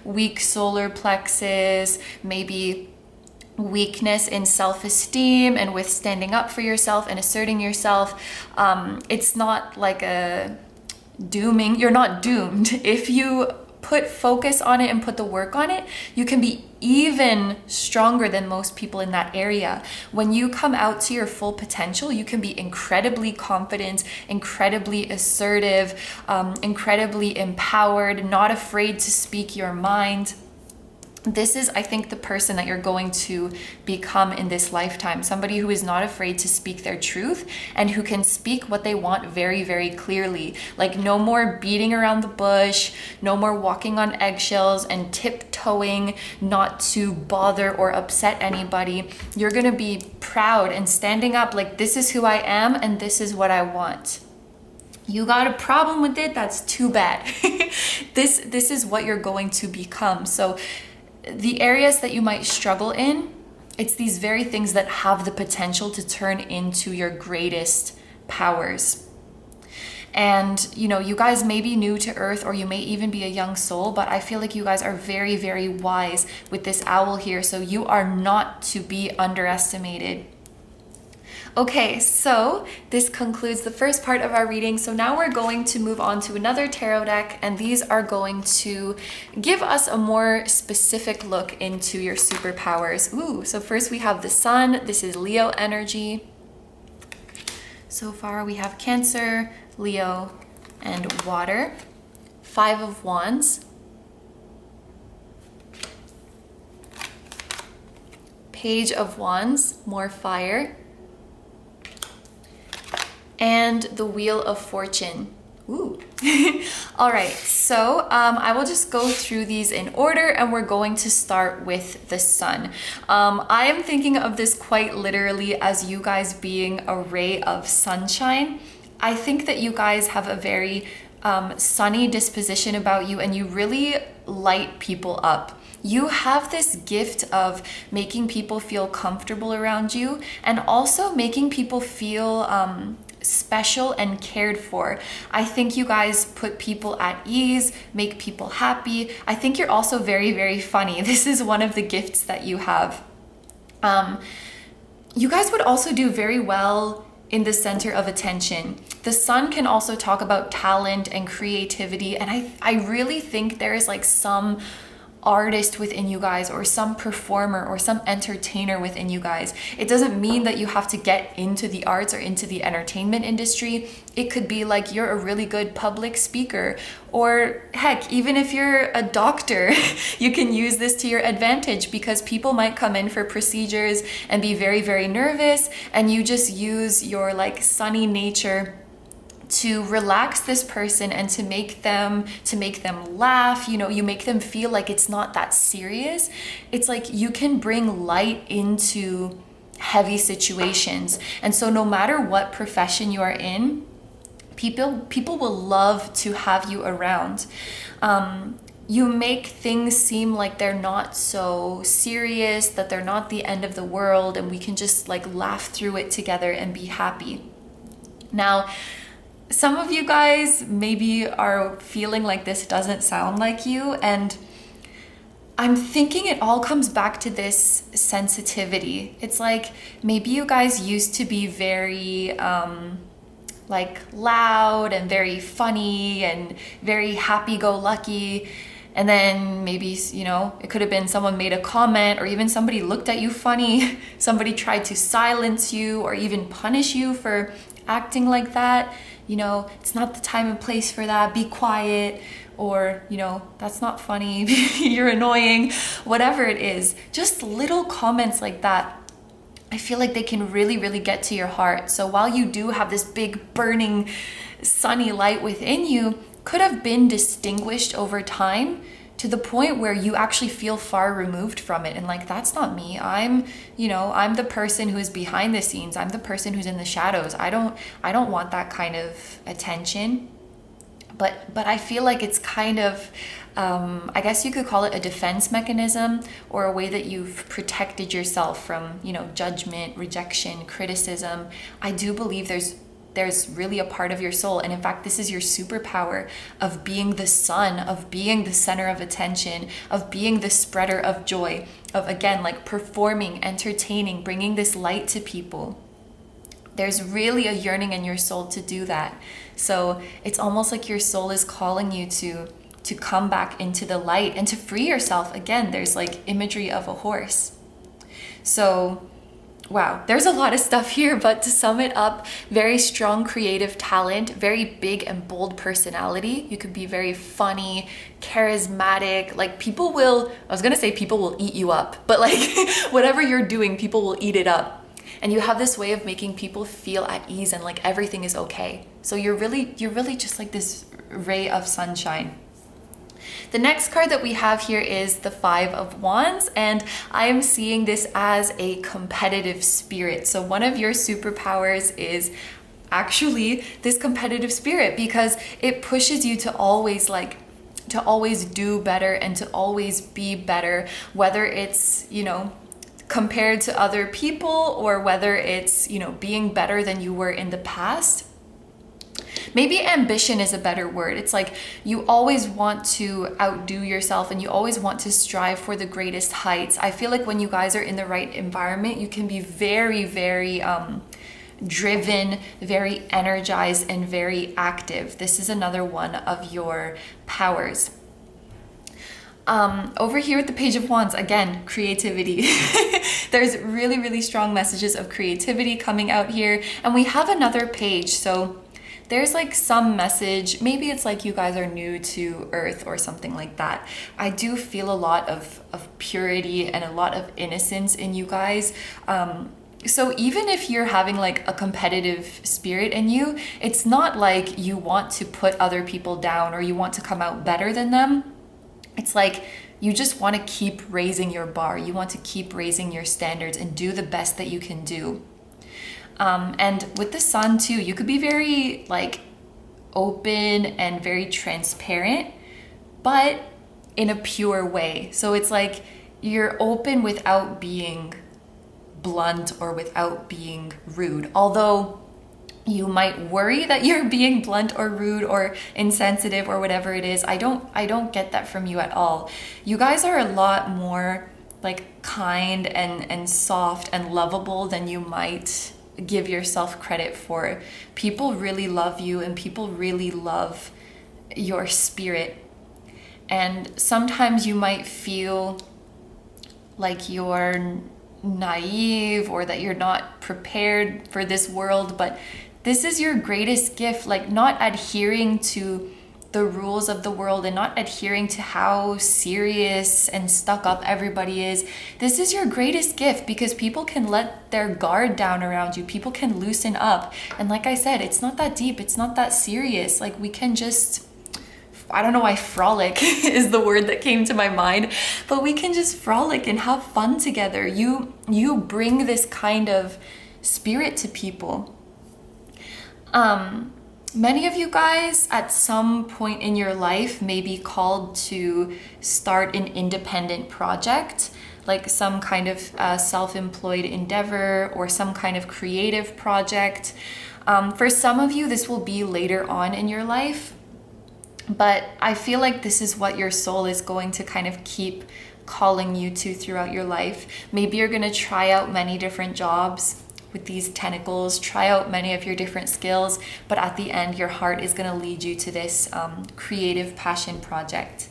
weak solar plexus, maybe weakness in self-esteem and with standing up for yourself and asserting yourself. It's not a dooming. You're not doomed. If you put focus on it and put the work on it, you can be even stronger than most people in that area. When you come out to your full potential, you can be incredibly confident, incredibly assertive, incredibly empowered, not afraid to speak your mind. This is, I think, the person that you're going to become in this lifetime. Somebody who is not afraid to speak their truth and who can speak what they want very, very clearly. Like, no more beating around the bush, no more walking on eggshells and tiptoeing not to bother or upset anybody. You're gonna be proud and standing up like, this is who I am and this is what I want. You got a problem with it? That's too bad. This is what you're going to become. So the areas that you might struggle in, it's these very things that have the potential to turn into your greatest powers. And, you know, you guys may be new to Earth, or you may even be a young soul, but I feel like you guys are very, very wise with this owl here. So you are not to be underestimated. Okay, so this concludes the first part of our reading. So now we're going to move on to another tarot deck, and these are going to give us a more specific look into your superpowers. Ooh, so first we have the Sun. This is Leo energy. So far we have Cancer, Leo, and water. 5 of Wands. Page of Wands, more fire. And the Wheel of Fortune. Ooh. All right, so I will just go through these in order, and we're going to start with the Sun. I am thinking of this quite literally as you guys being a ray of sunshine. I think that you guys have a very sunny disposition about you, and you really light people up. You have this gift of making people feel comfortable around you, and also making people feel special and cared for. I think you guys put people at ease, make people happy. I think you're also very, very funny. This is one of the gifts that you have. You guys would also do very well in the center of attention. The Sun can also talk about talent and creativity, and I really think there is like some artist within you guys, or some performer or some entertainer within you guys. It doesn't mean that you have to get into the arts or into the entertainment industry. It could be like you're a really good public speaker, or heck, even if you're a doctor, you can use this to your advantage, because people might come in for procedures and be very, very nervous, and you just use your like sunny nature to relax this person and to make them laugh. You know, you make them feel like it's not that serious. It's like you can bring light into heavy situations. And so no matter what profession you are in, people will love to have you around. You make things seem like they're not so serious, that they're not the end of the world, and we can just like laugh through it together and be happy. Now, some of you guys maybe are feeling like this doesn't sound like you, and I'm thinking it all comes back to this sensitivity. It's like maybe you guys used to be very like loud and very funny and very happy-go-lucky, and then maybe, you know, it could have been someone made a comment, or even somebody looked at you funny, somebody tried to silence you or even punish you for acting like that. You know, it's not the time and place for that, be quiet, or, you know, that's not funny, you're annoying, whatever it is. Just little comments like that, I feel like they can really, really get to your heart. So while you do have this big burning sunny light within you, could have been distinguished over time to the point where you actually feel far removed from it, and like, that's not me. I'm the person who is behind the scenes. I'm the person who's in the shadows. I don't want that kind of attention. But I feel like it's kind of I guess you could call it a defense mechanism, or a way that you've protected yourself from, you know, judgment, rejection, criticism. I do believe there's really a part of your soul, and in fact, this is your superpower of being the sun, of being the center of attention, of being the spreader of joy, of, again, like performing, entertaining, bringing this light to people. There's really a yearning in your soul to do that. So it's almost like your soul is calling you to to come back into the light and to free yourself. Again, there's like imagery of a horse. So wow, there's a lot of stuff here, but to sum it up, very strong creative talent, very big and bold personality. You could be very funny, charismatic, like people will, I was gonna say people will eat you up, but like whatever you're doing, people will eat it up. And you have this way of making people feel at ease and like everything is okay. So you're really just like this ray of sunshine. The next card that we have here is the Five of Wands, and I am seeing this as a competitive spirit. So one of your superpowers is actually this competitive spirit, because it pushes you to always do better and to always be better, whether it's, you know, compared to other people or whether it's, you know, being better than you were in the past. Maybe ambition is a better word. It's like you always want to outdo yourself and you always want to strive for the greatest heights. I feel like when you guys are in the right environment, you can be very, very driven, very energized, and very active. This is another one of your powers. Over here with the Page of Wands, again, creativity. There's really, really strong messages of creativity coming out here. And we have another page. So there's like some message, maybe it's like you guys are new to Earth or something like that. I do feel a lot of purity and a lot of innocence in you guys. So even if you're having like a competitive spirit in you, it's not like you want to put other people down or you want to come out better than them. It's like you just want to keep raising your bar. You want to keep raising your standards and do the best that you can do. And with the Sun too, you could be very like open and very transparent, but in a pure way. So it's like you're open without being blunt or without being rude. Although you might worry that you're being blunt or rude or insensitive or whatever it is. I don't get that from you at all. You guys are a lot more like kind and soft and lovable than you might give yourself credit for. People really love you and people really love your spirit. And sometimes you might feel like you're naive or that you're not prepared for this world, but this is your greatest gift, like not adhering to the rules of the world and not adhering to how serious and stuck up everybody is. This is your greatest gift because people can let their guard down around you. People can loosen up. And like I said, it's not that deep. It's not that serious. Like we can just, I don't know why frolic is the word that came to my mind, but we can just frolic and have fun together. You bring this kind of spirit to people. Many of you guys at some point in your life may be called to start an independent project, like some kind of self-employed endeavor or some kind of creative project. For some of you, this will be later on in your life, but I feel like this is what your soul is going to kind of keep calling you to throughout your life. Maybe you're going to try out many different jobs with these tentacles, try out many of your different skills, but at the end, your heart is gonna lead you to this creative passion project.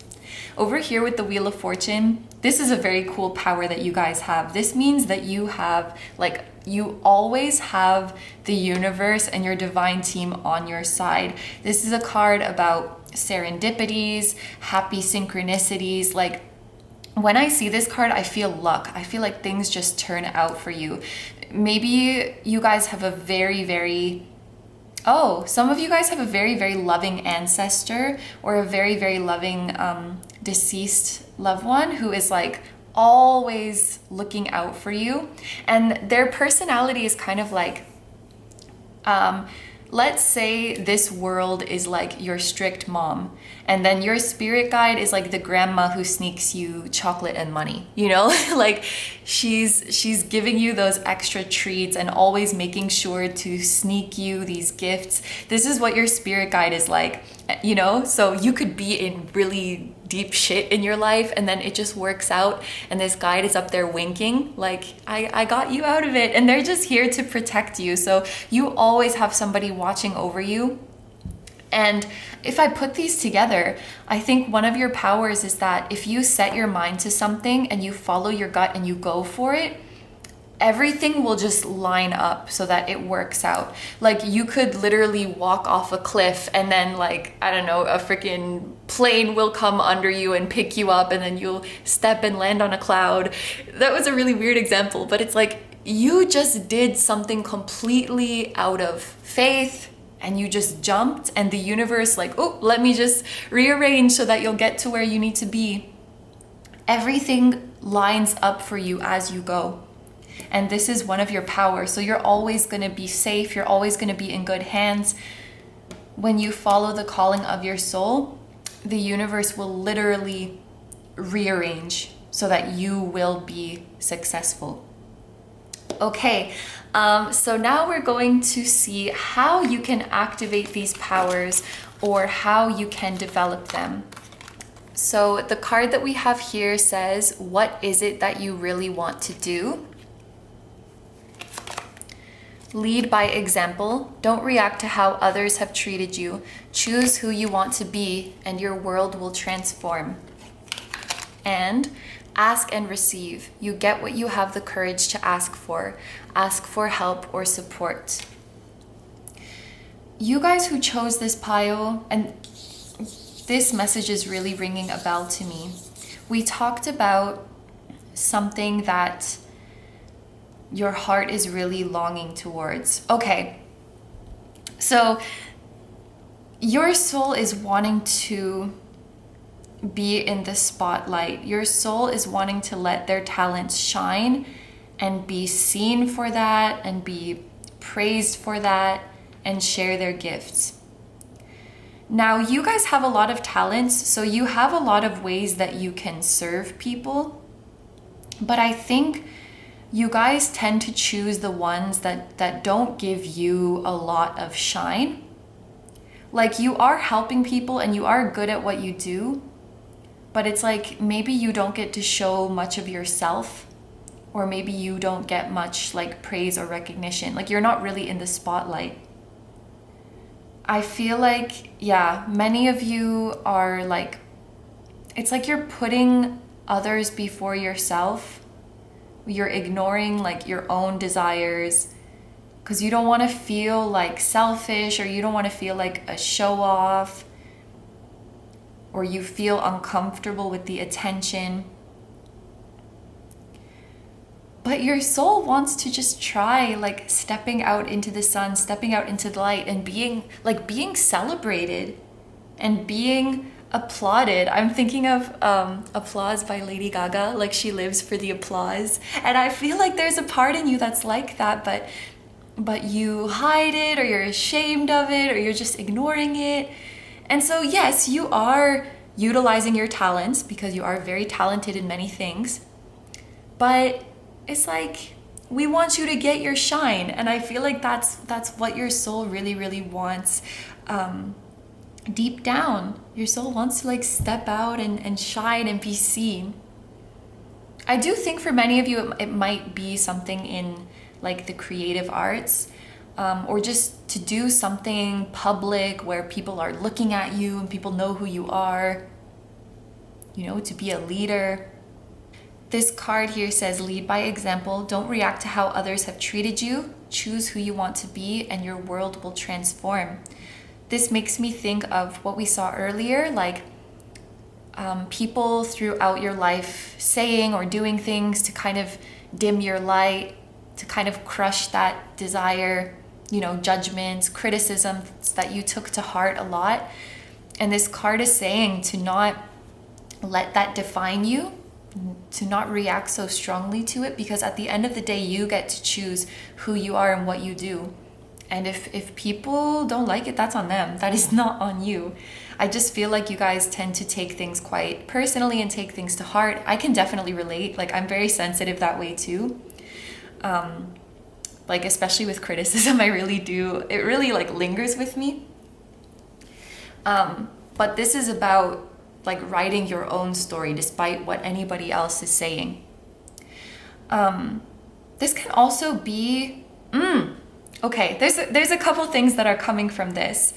Over here with the Wheel of Fortune, this is a very cool power that you guys have. This means that you have, like, you always have the universe and your divine team on your side. This is a card about serendipities, happy synchronicities. Like, when I see this card, I feel luck. I feel like things just turn out for you. Maybe you guys have a some of you guys have a very, very loving ancestor or a very, very loving deceased loved one who is like always looking out for you. And their personality is kind of like, let's say this world is like your strict mom, and then your spirit guide is like the grandma who sneaks you chocolate and money, you know? Like she's giving you those extra treats and always making sure to sneak you these gifts. This is what your spirit guide is like, you know? So you could be in really deep shit in your life and then it just works out and this guide is up there winking like I got you out of it, and they're just here to protect you. So you always have somebody watching over you. And if I put these together, I think one of your powers is that if you set your mind to something and you follow your gut and you go for it, everything will just line up so that it works out. Like you could literally walk off a cliff and then like, I don't know, a freaking plane will come under you and pick you up and then you'll step and land on a cloud. That was a really weird example, but it's like you just did something completely out of faith and you just jumped and the universe like, oh, let me just rearrange so that you'll get to where you need to be. Everything lines up for you as you go. And this is one of your powers. So you're always going to be safe. You're always going to be in good hands. When you follow the calling of your soul, the universe will literally rearrange so that you will be successful. Okay, so now we're going to see how you can activate these powers or how you can develop them. So the card that we have here says, what is it that you really want to do? Lead by example. Don't react to how others have treated you. Choose who you want to be and your world will transform. And ask and receive. You get what you have the courage to ask for. Ask for help or support. You guys who chose this pile, and this message is really ringing a bell to me. We talked about something that your heart is really longing towards. Okay, so your soul is wanting to be in the spotlight. Your soul is wanting to let their talents shine and be seen for that and be praised for that and share their gifts. Now, you guys have a lot of talents, so you have a lot of ways that you can serve people, but I think you guys tend to choose the ones that don't give you a lot of shine. Like you are helping people and you are good at what you do, but it's like maybe you don't get to show much of yourself, or maybe you don't get much like praise or recognition. Like you're not really in the spotlight. I feel like, yeah, many of you are like, it's like you're putting others before yourself. You're ignoring like your own desires because you don't want to feel like selfish, or you don't want to feel like a show off, or you feel uncomfortable with the attention. But your soul wants to just try like stepping out into the sun, stepping out into the light and being celebrated and being applauded. I'm thinking of Applause by Lady Gaga, like she lives for the applause. And I feel like there's a part in you that's like that, but you hide it, or you're ashamed of it, or you're just ignoring it. And so yes, you are utilizing your talents because you are very talented in many things, but it's like we want you to get your shine. And I feel like that's what your soul really, really wants. Deep down, your soul wants to like step out and shine and be seen. I do think for many of you, it might be something in like the creative arts, or just to do something public where people are looking at you and people know who you are, you know, to be a leader. This card here says, lead by example. Don't react to how others have treated you. Choose who you want to be and your world will transform. This makes me think of what we saw earlier, like people throughout your life saying or doing things to kind of dim your light, to kind of crush that desire, you know, judgments, criticisms that you took to heart a lot. And this card is saying to not let that define you, to not react so strongly to it, because at the end of the day, you get to choose who you are and what you do. And if people don't like it, that's on them. That is not on you. I just feel like you guys tend to take things quite personally and take things to heart. I can definitely relate. Like I'm very sensitive that way too. Like especially with criticism, I really do. It really like lingers with me. But this is about like writing your own story despite what anybody else is saying. This can also be, okay, there's a couple things that are coming from this.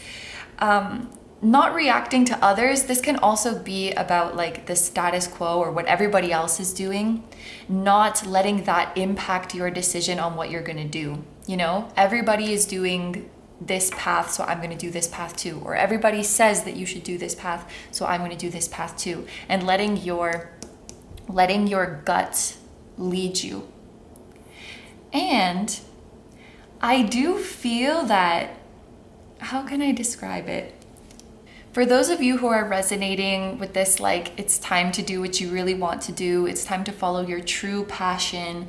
Not reacting to others. This can also be about like the status quo or what everybody else is doing, not letting that impact your decision on what you're gonna do. You know, everybody is doing this path, so I'm gonna do this path too. Or everybody says that you should do this path, so I'm gonna do this path too. And letting your gut lead you. And I do feel that, how can I describe it? For those of you who are resonating with this, like it's time to do what you really want to do, it's time to follow your true passion.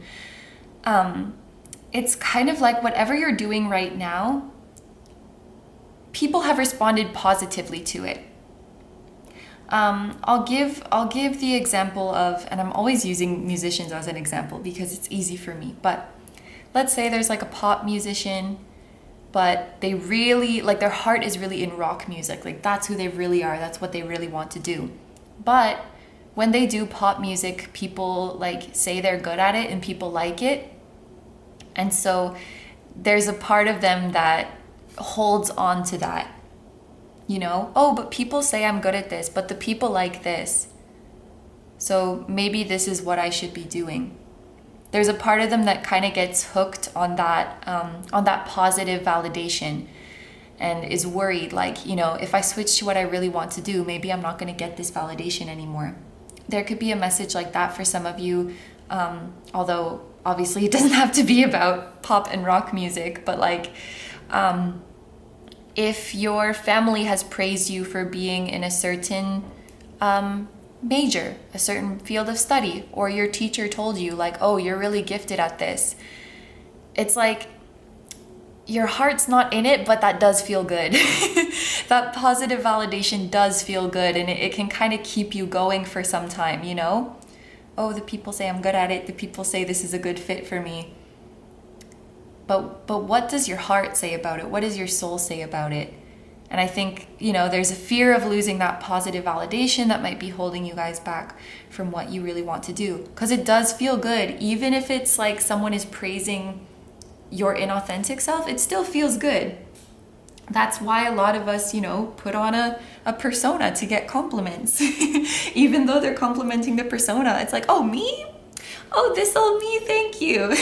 It's kind of like whatever you're doing right now, people have responded positively to it. I'll give the example of, and I'm always using musicians as an example because it's easy for me, but let's say there's like a pop musician, but they really, like their heart is really in rock music. Like that's who they really are. That's what they really want to do. But when they do pop music, people like say they're good at it and people like it. And so there's a part of them that holds on to that, you know? Oh, but people say I'm good at this, but the people like this. So maybe this is what I should be doing. There's a part of them that kind of gets hooked on that positive validation and is worried, like, you know, if I switch to what I really want to do, maybe I'm not going to get this validation anymore. There could be a message like that for some of you, although obviously it doesn't have to be about pop and rock music, but like, if your family has praised you for being in a certain major, a certain field of study, or your teacher told you like, oh, you're really gifted at this. It's like your heart's not in it, but that does feel good. That positive validation does feel good, and it can kind of keep you going for some time, you know? Oh, the people say I'm good at it. The people say this is a good fit for me. But what does your heart say about it? What does your soul say about it? And I think, you know, there's a fear of losing that positive validation that might be holding you guys back from what you really want to do. Because it does feel good. Even if it's like someone is praising your inauthentic self, it still feels good. That's why a lot of us, you know, put on a persona to get compliments. Even though they're complimenting the persona, it's like, oh, me? Oh, this old me, thank you.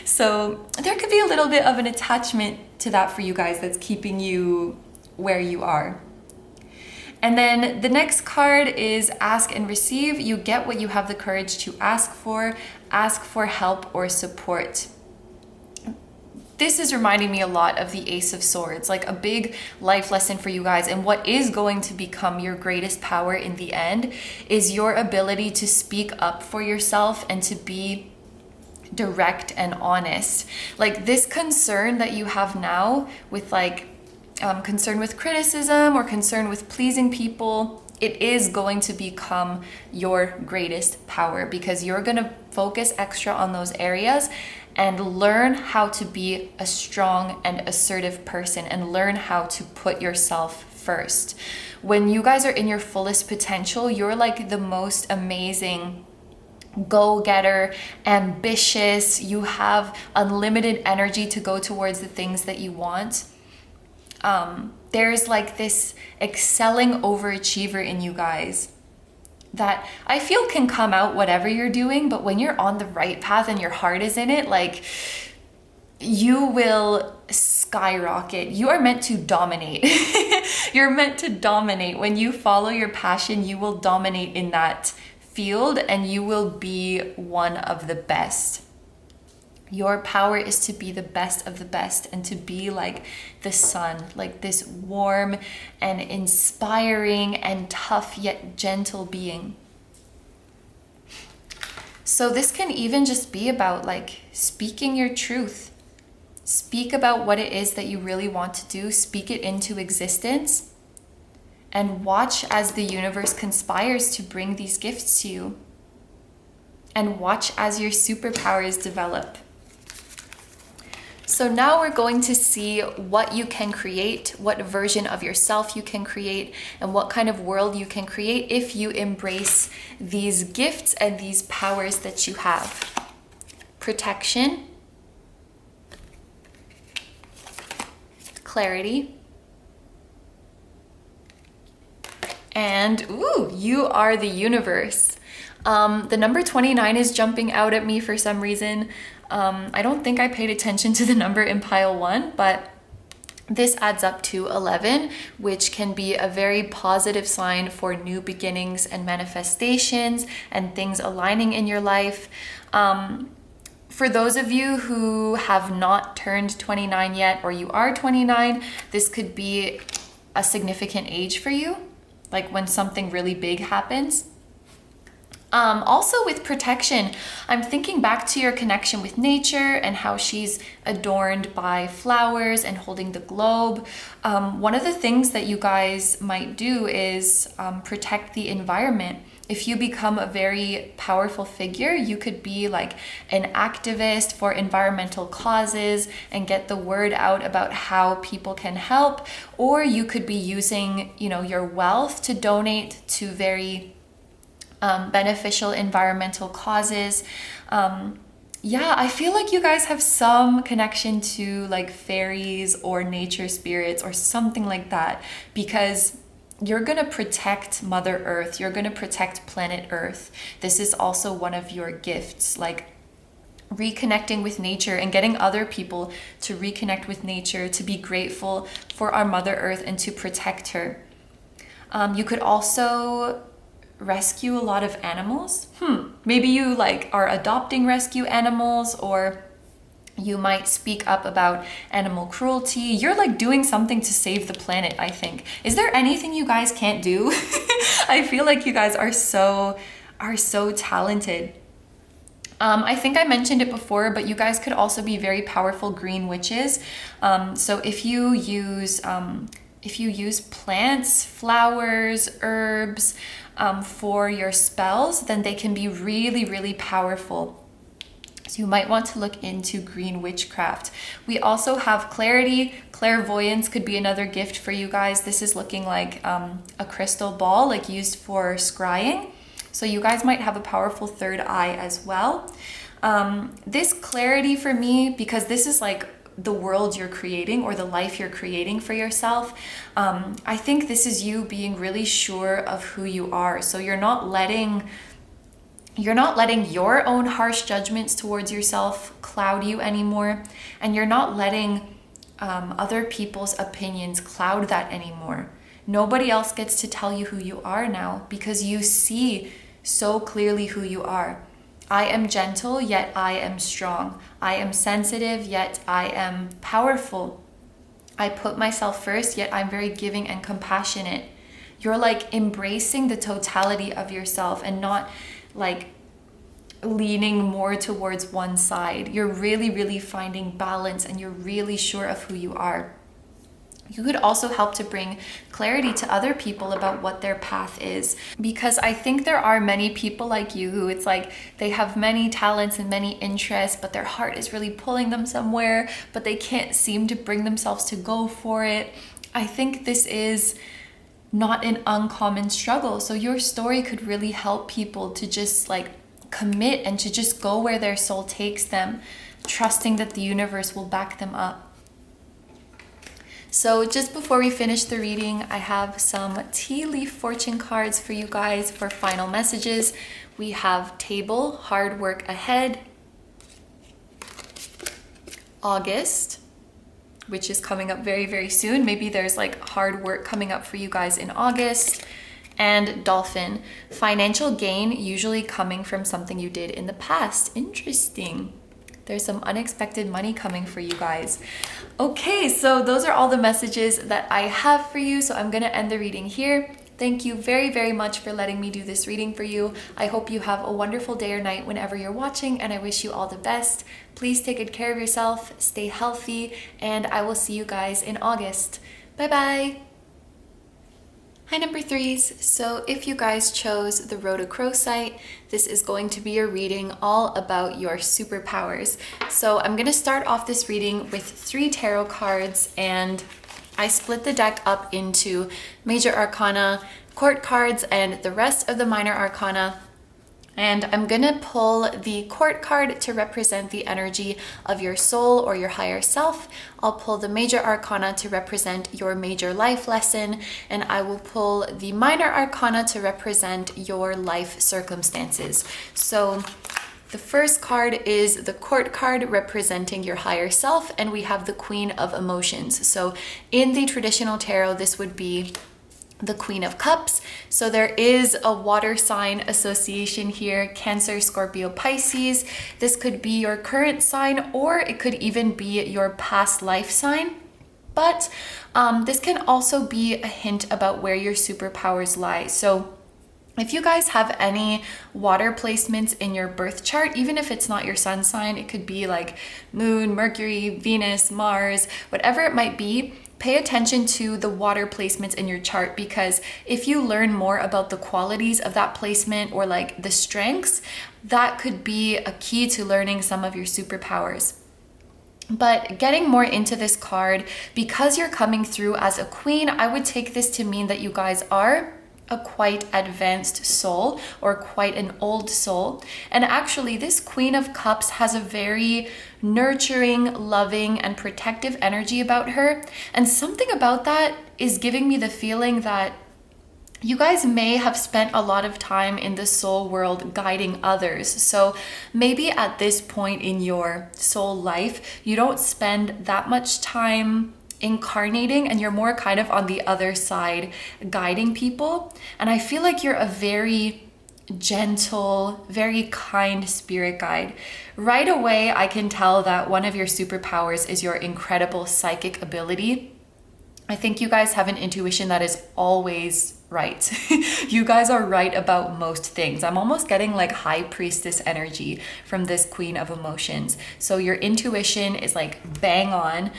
So there could be a little bit of an attachment to that for you guys that's keeping you where you are. And then the next card is ask and receive. You get what you have the courage to ask for help or support. This is reminding me a lot of the Ace of Swords, like a big life lesson for you guys. And what is going to become your greatest power in the end is your ability to speak up for yourself and to be direct and honest. Like this concern that you have now with like concern with criticism or concern with pleasing people, it is going to become your greatest power because you're going to focus extra on those areas and learn how to be a strong and assertive person and learn how to put yourself first. When you guys are in your fullest potential, you're like the most amazing go-getter, ambitious, you have unlimited energy to go towards the things that you want. There's like this excelling overachiever in you guys that I feel can come out whatever you're doing, but when you're on the right path and your heart is in it, like you will skyrocket. You are meant to dominate. You're meant to dominate. When you follow your passion, you will dominate in that field and you will be one of the best. Your power is to be the best of the best and to be like the sun, like this warm and inspiring and tough yet gentle being. So this can even just be about like speaking your truth. Speak about what it is that you really want to do. Speak it into existence and watch as the universe conspires to bring these gifts to you. And watch as your superpowers develop. So now we're going to see what you can create, what version of yourself you can create, and what kind of world you can create if you embrace these gifts and these powers that you have. Protection, clarity, And ooh, you are the universe. The number 29 is jumping out at me for some reason. I don't think I paid attention to the number in pile 1, but this adds up to 11, which can be a very positive sign for new beginnings and manifestations and things aligning in your life. For those of you who have not turned 29 yet, or you are 29, this could be a significant age for you, like when something really big happens. Also with protection, I'm thinking back to your connection with nature and how she's adorned by flowers and holding the globe. One of the things that you guys might do is protect the environment. If you become a very powerful figure, you could be like an activist for environmental causes and get the word out about how people can help, or you could be using, your wealth to donate to very beneficial environmental causes. I feel like you guys have some connection to like fairies or nature spirits or something like that, because you're going to protect Mother Earth. You're going to protect planet Earth. This is also one of your gifts, like reconnecting with nature and getting other people to reconnect with nature, to be grateful for our Mother Earth and to protect her. You could also rescue a lot of animals. Maybe you are adopting rescue animals, or you might speak up about animal cruelty. You're doing something to save the planet, I think. Is there anything you guys can't do? I feel like you guys are so talented. I think I mentioned it before, but you guys could also be very powerful green witches. So if you use plants, flowers, herbs, for your spells, then they can be really, really powerful. So you might want to look into green witchcraft. We also have clarity. Clairvoyance could be another gift for you guys. This is looking like a crystal ball, used for scrying. So you guys might have a powerful third eye as well. This clarity for me, because this is the world you're creating or the life you're creating for yourself. I think this is you being really sure of who you are. So you're not letting your own harsh judgments towards yourself cloud you anymore. And you're not letting other people's opinions cloud that anymore. Nobody else gets to tell you who you are now, because you see so clearly who you are. I am gentle, yet I am strong. I am sensitive, yet I am powerful. I put myself first, yet I'm very giving and compassionate. You're embracing the totality of yourself and not leaning more towards one side. You're really, really finding balance, and you're really sure of who you are. You could also help to bring clarity to other people about what their path is, because I think there are many people like you who it's they have many talents and many interests, but their heart is really pulling them somewhere, but they can't seem to bring themselves to go for it. I think this is not an uncommon struggle. So your story could really help people to just commit and to just go where their soul takes them, trusting that the universe will back them up. So just before we finish the reading, I have some tea leaf fortune cards for you guys for final messages. We have Table, Hard Work Ahead, August, which is coming up very, very soon. Maybe there's hard work coming up for you guys in August. And Dolphin, financial gain usually coming from something you did in the past. Interesting. There's some unexpected money coming for you guys. Okay, so those are all the messages that I have for you. So I'm gonna end the reading here. Thank you very, very much for letting me do this reading for you. I hope you have a wonderful day or night whenever you're watching, and I wish you all the best. Please take good care of yourself, stay healthy, and I will see you guys in August. Bye-bye. Hi number 3s, so if you guys chose the Rhodochrosite, this is going to be your reading all about your superpowers. So I'm going to start off this reading with 3 tarot cards, and I split the deck up into Major Arcana, Court cards, and the rest of the Minor Arcana. And I'm gonna pull the court card to represent the energy of your soul or your higher self. I'll pull the major arcana to represent your major life lesson, and I will pull the minor arcana to represent your life circumstances. So the first card is the court card representing your higher self, and we have the Queen of Emotions. So in the traditional tarot, this would be the Queen of Cups. So there is a water sign association here, Cancer, Scorpio, Pisces. This could be your current sign, or it could even be your past life sign. But this can also be a hint about where your superpowers lie. So if you guys have any water placements in your birth chart, even if it's not your sun sign, it could be like Moon, Mercury, Venus, Mars, whatever it might be, pay attention to the water placements in your chart, because if you learn more about the qualities of that placement or like the strengths, that could be a key to learning some of your superpowers. But getting more into this card, because you're coming through as a queen, I would take this to mean that you guys are a quite advanced soul or quite an old soul. And actually, this Queen of Cups has a very nurturing, loving, and protective energy about her. And something about that is giving me the feeling that you guys may have spent a lot of time in the soul world guiding others. So maybe at this point in your soul life, you don't spend that much time incarnating, and you're more kind of on the other side guiding people. And I feel like you're a very gentle, very kind spirit guide. Right away, I can tell that one of your superpowers is your incredible psychic ability. I think you guys have an intuition that is always right. You guys are right about most things. I'm almost getting like high priestess energy from this Queen of Emotions. So your intuition is like bang on.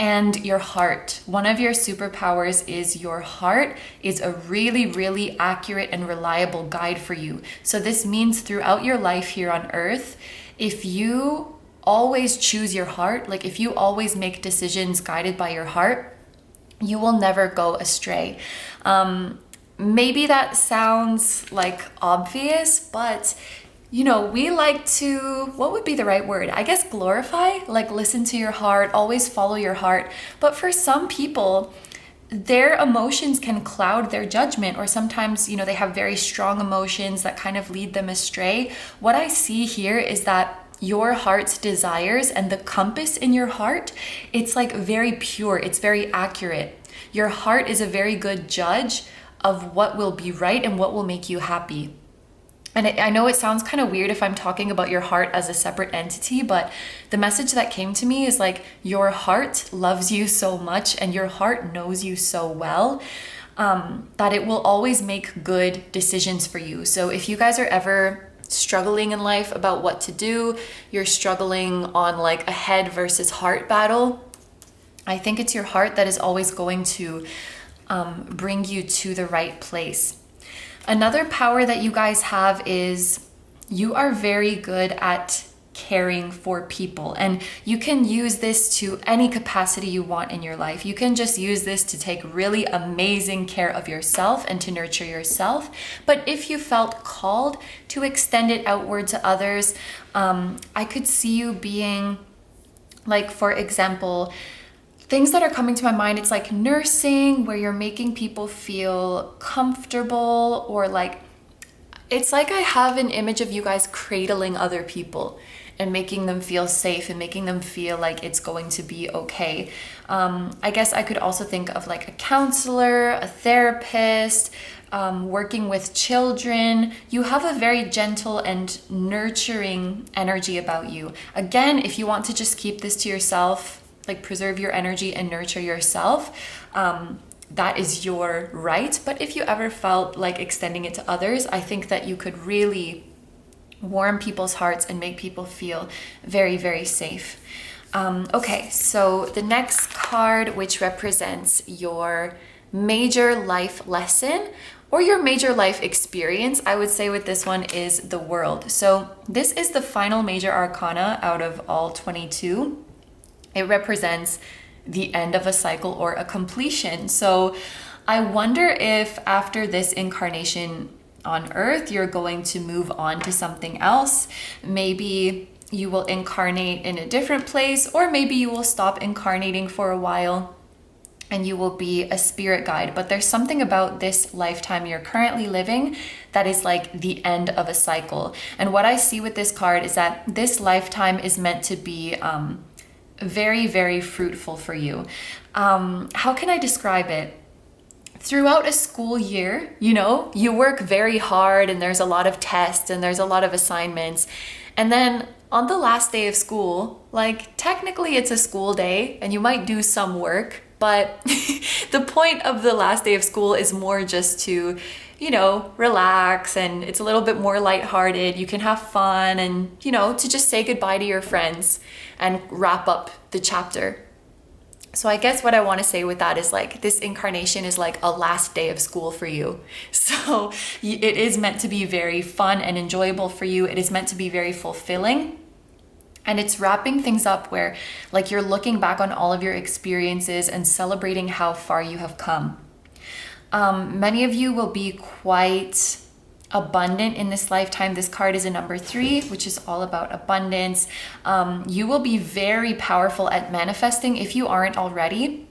And your heart. One of your superpowers is your heart is a really, really accurate and reliable guide for you. So this means throughout your life here on earth, if you always choose your heart, like if you always make decisions guided by your heart, you will never go astray. Maybe that sounds like obvious, but you know, we like to, what would be the right word? I guess glorify, like listen to your heart, always follow your heart. But for some people, their emotions can cloud their judgment, or sometimes, you know, they have very strong emotions that kind of lead them astray. What I see here is that your heart's desires and the compass in your heart, it's like very pure, it's very accurate. Your heart is a very good judge of what will be right and what will make you happy. And I know it sounds kind of weird if I'm talking about your heart as a separate entity, but the message that came to me is like your heart loves you so much and your heart knows you so well that it will always make good decisions for you. So if you guys are ever struggling in life about what to do, you're struggling on like a head versus heart battle, I think it's your heart that is always going to bring you to the right place. Another power that you guys have is you are very good at caring for people, and you can use this to any capacity you want in your life. You can just use this to take really amazing care of yourself and to nurture yourself. But if you felt called to extend it outward to others, I could see you being like, for example, things that are coming to my mind, it's like nursing, where you're making people feel comfortable, or like, it's like I have an image of you guys cradling other people and making them feel safe and making them feel like it's going to be okay. I guess I could also think of like a counselor, a therapist, working with children. You have a very gentle and nurturing energy about you. Again, if you want to just keep this to yourself, like preserve your energy and nurture yourself, that is your right. But if you ever felt like extending it to others, I think that you could really warm people's hearts and make people feel very, very safe. Okay, so the next card, which represents your major life lesson or your major life experience, I would say with this one, is the World. So this is the final major arcana out of all 22. It represents the end of a cycle or a completion. So I wonder if after this incarnation, on earth, you're going to move on to something else. Maybe you will incarnate in a different place, or maybe you will stop incarnating for a while and you will be a spirit guide. But there's something about this lifetime you're currently living that is like the end of a cycle. And what I see with this card is that this lifetime is meant to be very, very fruitful for you. How can I describe it? Throughout a school year, you know, you work very hard and there's a lot of tests and there's a lot of assignments. And then on the last day of school, like technically it's a school day and you might do some work, but the point of the last day of school is more just to, you know, relax, and it's a little bit more lighthearted. You can have fun and, you know, to just say goodbye to your friends and wrap up the chapter. So I guess what I want to say with that is like this incarnation is like a last day of school for you. So it is meant to be very fun and enjoyable for you. It is meant to be very fulfilling. And it's wrapping things up where like you're looking back on all of your experiences and celebrating how far you have come. Many of you will be quite abundant in this lifetime. This card is a number 3, which is all about abundance. You will be very powerful at manifesting if you aren't already.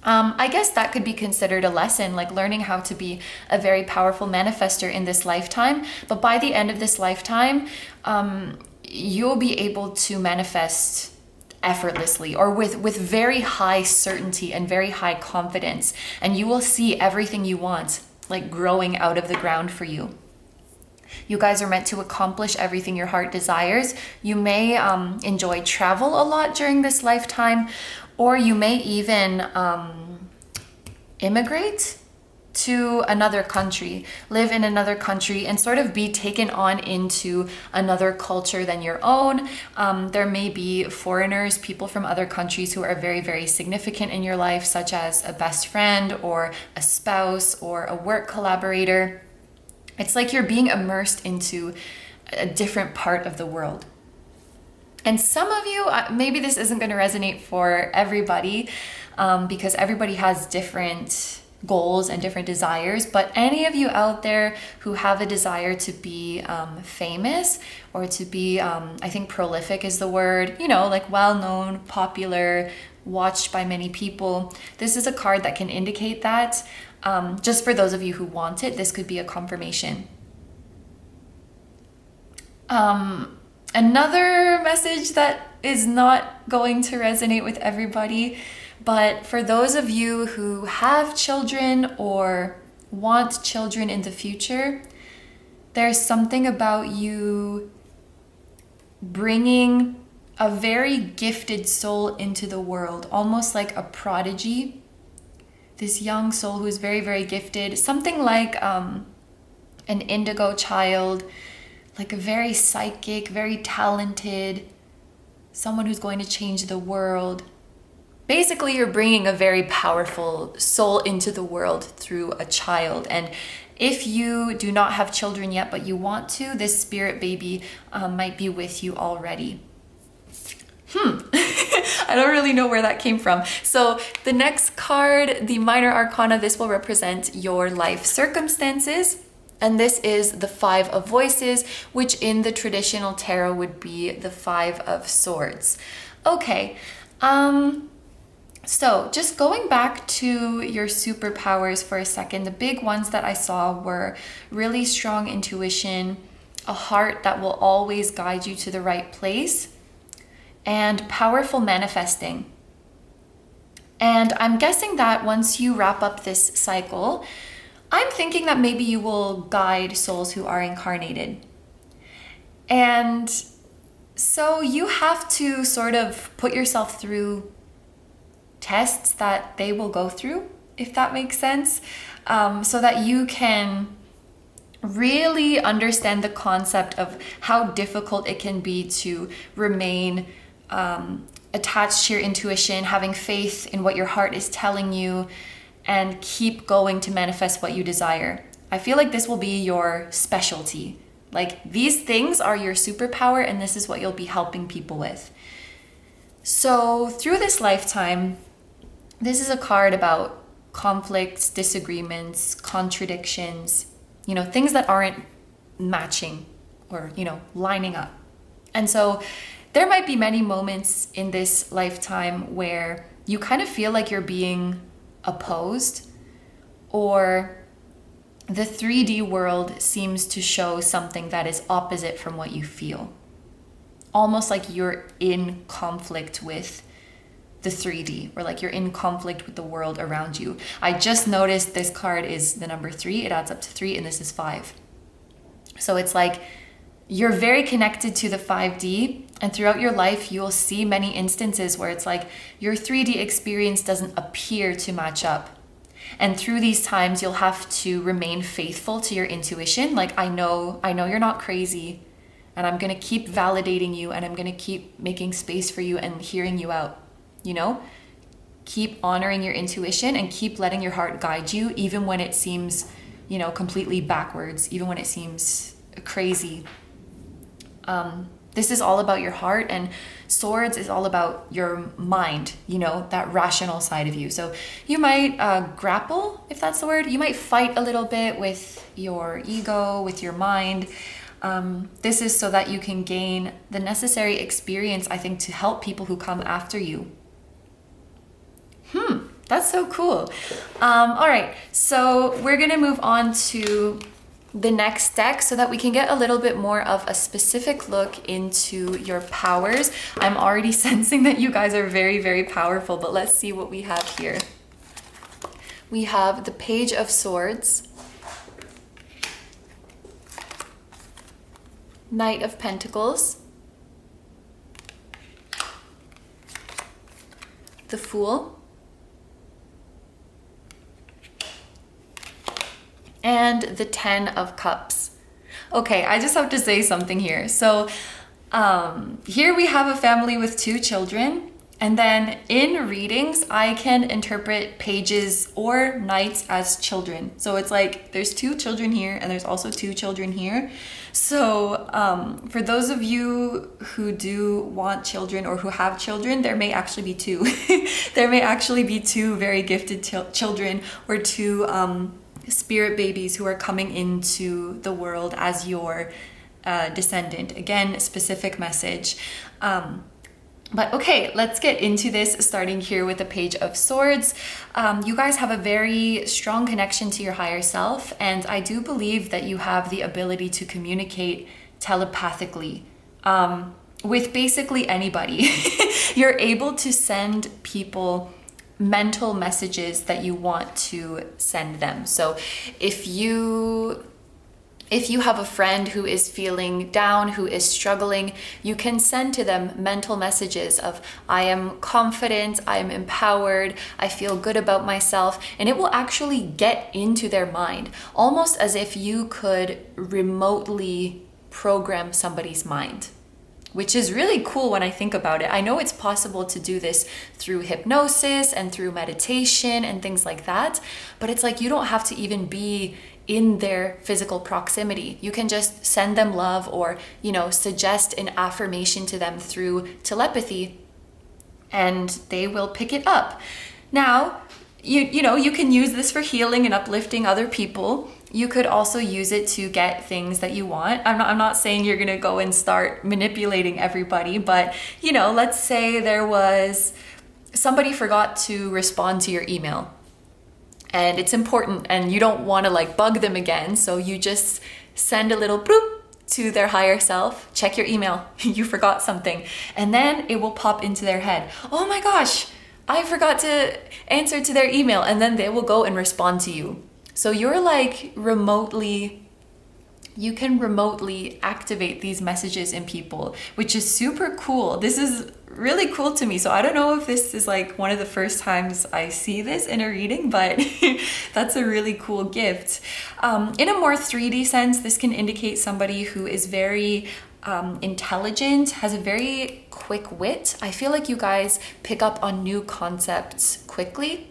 I guess that could be considered a lesson, like learning how to be a very powerful manifester in this lifetime. But by the end of this lifetime, you'll be able to manifest effortlessly or with very high certainty and very high confidence. And you will see everything you want like growing out of the ground for you. You guys are meant to accomplish everything your heart desires. You may enjoy travel a lot during this lifetime, or you may even immigrate to another country, live in another country and sort of be taken on into another culture than your own. There may be foreigners, people from other countries who are very, very significant in your life, such as a best friend or a spouse or a work collaborator. It's like you're being immersed into a different part of the world. And some of you, maybe this isn't going to resonate for everybody because everybody has different goals and different desires, but any of you out there who have a desire to be famous or to be, I think prolific is the word, you know, like well-known, popular, watched by many people, this is a card that can indicate that. Just for those of you who want it, this could be a confirmation. Another message that is not going to resonate with everybody, but for those of you who have children or want children in the future, there's something about you bringing a very gifted soul into the world, almost like a prodigy. This young soul who's very, very gifted, something like an indigo child, like a very psychic, very talented, someone who's going to change the world. Basically, you're bringing a very powerful soul into the world through a child. And if you do not have children yet, but you want to, this spirit baby might be with you already. I don't really know where that came from. So the next card, the Minor Arcana, this will represent your life circumstances. And this is the 5 of Voices, which in the traditional tarot would be the 5 of Swords. Okay. So just going back to your superpowers for a second, the big ones that I saw were really strong intuition, a heart that will always guide you to the right place, and powerful manifesting. And I'm guessing that once you wrap up this cycle, I'm thinking that maybe you will guide souls who are incarnated. And so you have to sort of put yourself through tests that they will go through, if that makes sense, so that you can really understand the concept of how difficult it can be to remain attached to your intuition, having faith in what your heart is telling you, and keep going to manifest what you desire. I feel like this will be your specialty. Like these things are your superpower, and this is what you'll be helping people with. So through this lifetime, this is a card about conflicts, disagreements, contradictions, you know, things that aren't matching or, you know, lining up. And so there might be many moments in this lifetime where you kind of feel like you're being opposed, or the 3D world seems to show something that is opposite from what you feel. Almost like you're in conflict with the 3D, or like you're in conflict with the world around you. I just noticed this card is the number 3. It adds up to 3, and this is 5. So it's like you're very connected to the 5D, and throughout your life, you'll see many instances where it's like your 3D experience doesn't appear to match up. And through these times, you'll have to remain faithful to your intuition. Like, I know you're not crazy, and I'm going to keep validating you, and I'm going to keep making space for you and hearing you out, you know? Keep honoring your intuition and keep letting your heart guide you, even when it seems, you know, completely backwards, even when it seems crazy. This is all about your heart, and swords is all about your mind, you know, that rational side of you. So you might grapple, if that's the word. You might fight a little bit with your ego, with your mind. This is so that you can gain the necessary experience, I think, to help people who come after you. That's so cool. All right, so we're gonna move on to the next deck so that we can get a little bit more of a specific look into your powers. I'm already sensing that you guys are very, very powerful, but let's see what we have here. We have the Page of Swords, Knight of Pentacles, the Fool, and the 10 of Cups. Okay, I just have to say something here. So here we have a family with 2 children, and then in readings, I can interpret pages or knights as children. So it's like there's 2 children here, and there's also 2 children here. So for those of you who do want children or who have children, there may actually be 2. There may actually be 2 very gifted children, or 2 spirit babies who are coming into the world as your descendant. Again, specific message. But okay, let's get into this, starting here with the Page of Swords. You guys have a very strong connection to your higher self, and I do believe that you have the ability to communicate telepathically with basically anybody. You're able to send people mental messages that you want to send them. So if you have a friend who is feeling down, who is struggling, you can send to them mental messages of, I am confident, I am empowered, I feel good about myself, and it will actually get into their mind, almost as if you could remotely program somebody's mind, which is really cool when I think about it. I know it's possible to do this through hypnosis and through meditation and things like that, but it's like you don't have to even be in their physical proximity. You can just send them love, or, you know, suggest an affirmation to them through telepathy, and they will pick it up. Now, you know, you can use this for healing and uplifting other people. You could also use it to get things that you want. I'm not saying you're gonna go and start manipulating everybody, but, you know, let's say there was somebody forgot to respond to your email, and it's important, and you don't want to like bug them again, so you just send a little bloop to their higher self, check your email, you forgot something, and then it will pop into their head, oh my gosh, I forgot to answer to their email, and then they will go and respond to you. So you're like you can remotely activate these messages in people, which is super cool. This is really cool to me. So I don't know if this is like one of the first times I see this in a reading, but that's a really cool gift. In a more 3D sense, this can indicate somebody who is very intelligent, has a very quick wit. I feel like you guys pick up on new concepts quickly,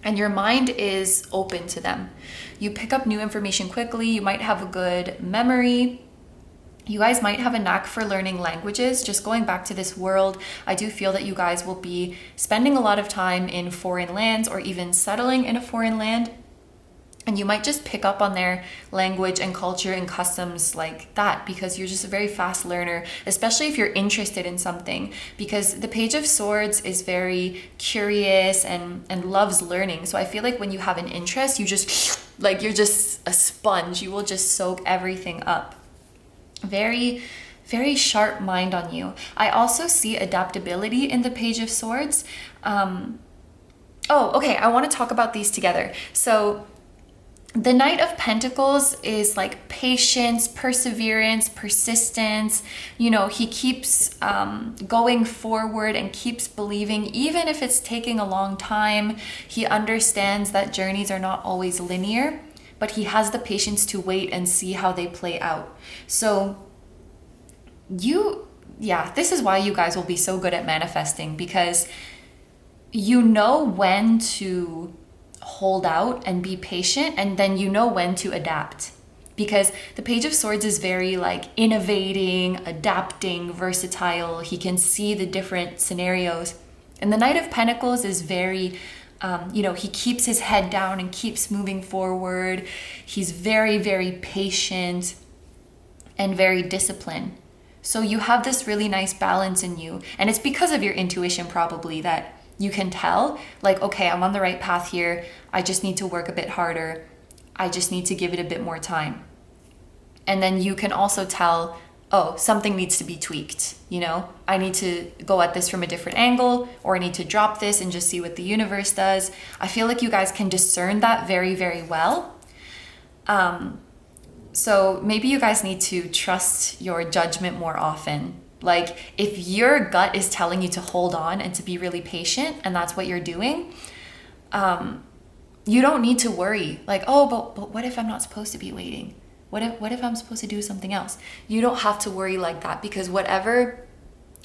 and your mind is open to them. You pick up new information quickly. You might have a good memory. You guys might have a knack for learning languages. Just going back to this world, I do feel that you guys will be spending a lot of time in foreign lands, or even settling in a foreign land. And you might just pick up on their language and culture and customs like that because you're just a very fast learner, especially if you're interested in something, because the Page of Swords is very curious and loves learning. So I feel like when you have an interest, you just like, you're just a sponge. You will just soak everything up. Very, very sharp mind on you. I also see adaptability in the Page of Swords. Oh, okay. I want to talk about these together. So the Knight of Pentacles is like patience, perseverance, persistence. You know, he keeps going forward and keeps believing, even if it's taking a long time. He understands that journeys are not always linear, but he has the patience to wait and see how they play out. So this is why you guys will be so good at manifesting, because you know when to hold out and be patient, and then you know when to adapt, because the Page of Swords is very like innovating, adapting, versatile. He can see the different scenarios. And the Knight of Pentacles is very he keeps his head down and keeps moving forward. He's very, very patient and very disciplined. So you have this really nice balance in you, and it's because of your intuition probably that you can tell, like, okay, I'm on the right path here. I just need to work a bit harder. I just need to give it a bit more time. And then you can also tell, oh, something needs to be tweaked. You know, I need to go at this from a different angle, or I need to drop this and just see what the universe does. I feel like you guys can discern that very, very well. So maybe you guys need to trust your judgment more often. Like, if your gut is telling you to hold on and to be really patient, and that's what you're doing, you don't need to worry. Like, oh, but what if I'm not supposed to be waiting? What if I'm supposed to do something else? You don't have to worry like that, because whatever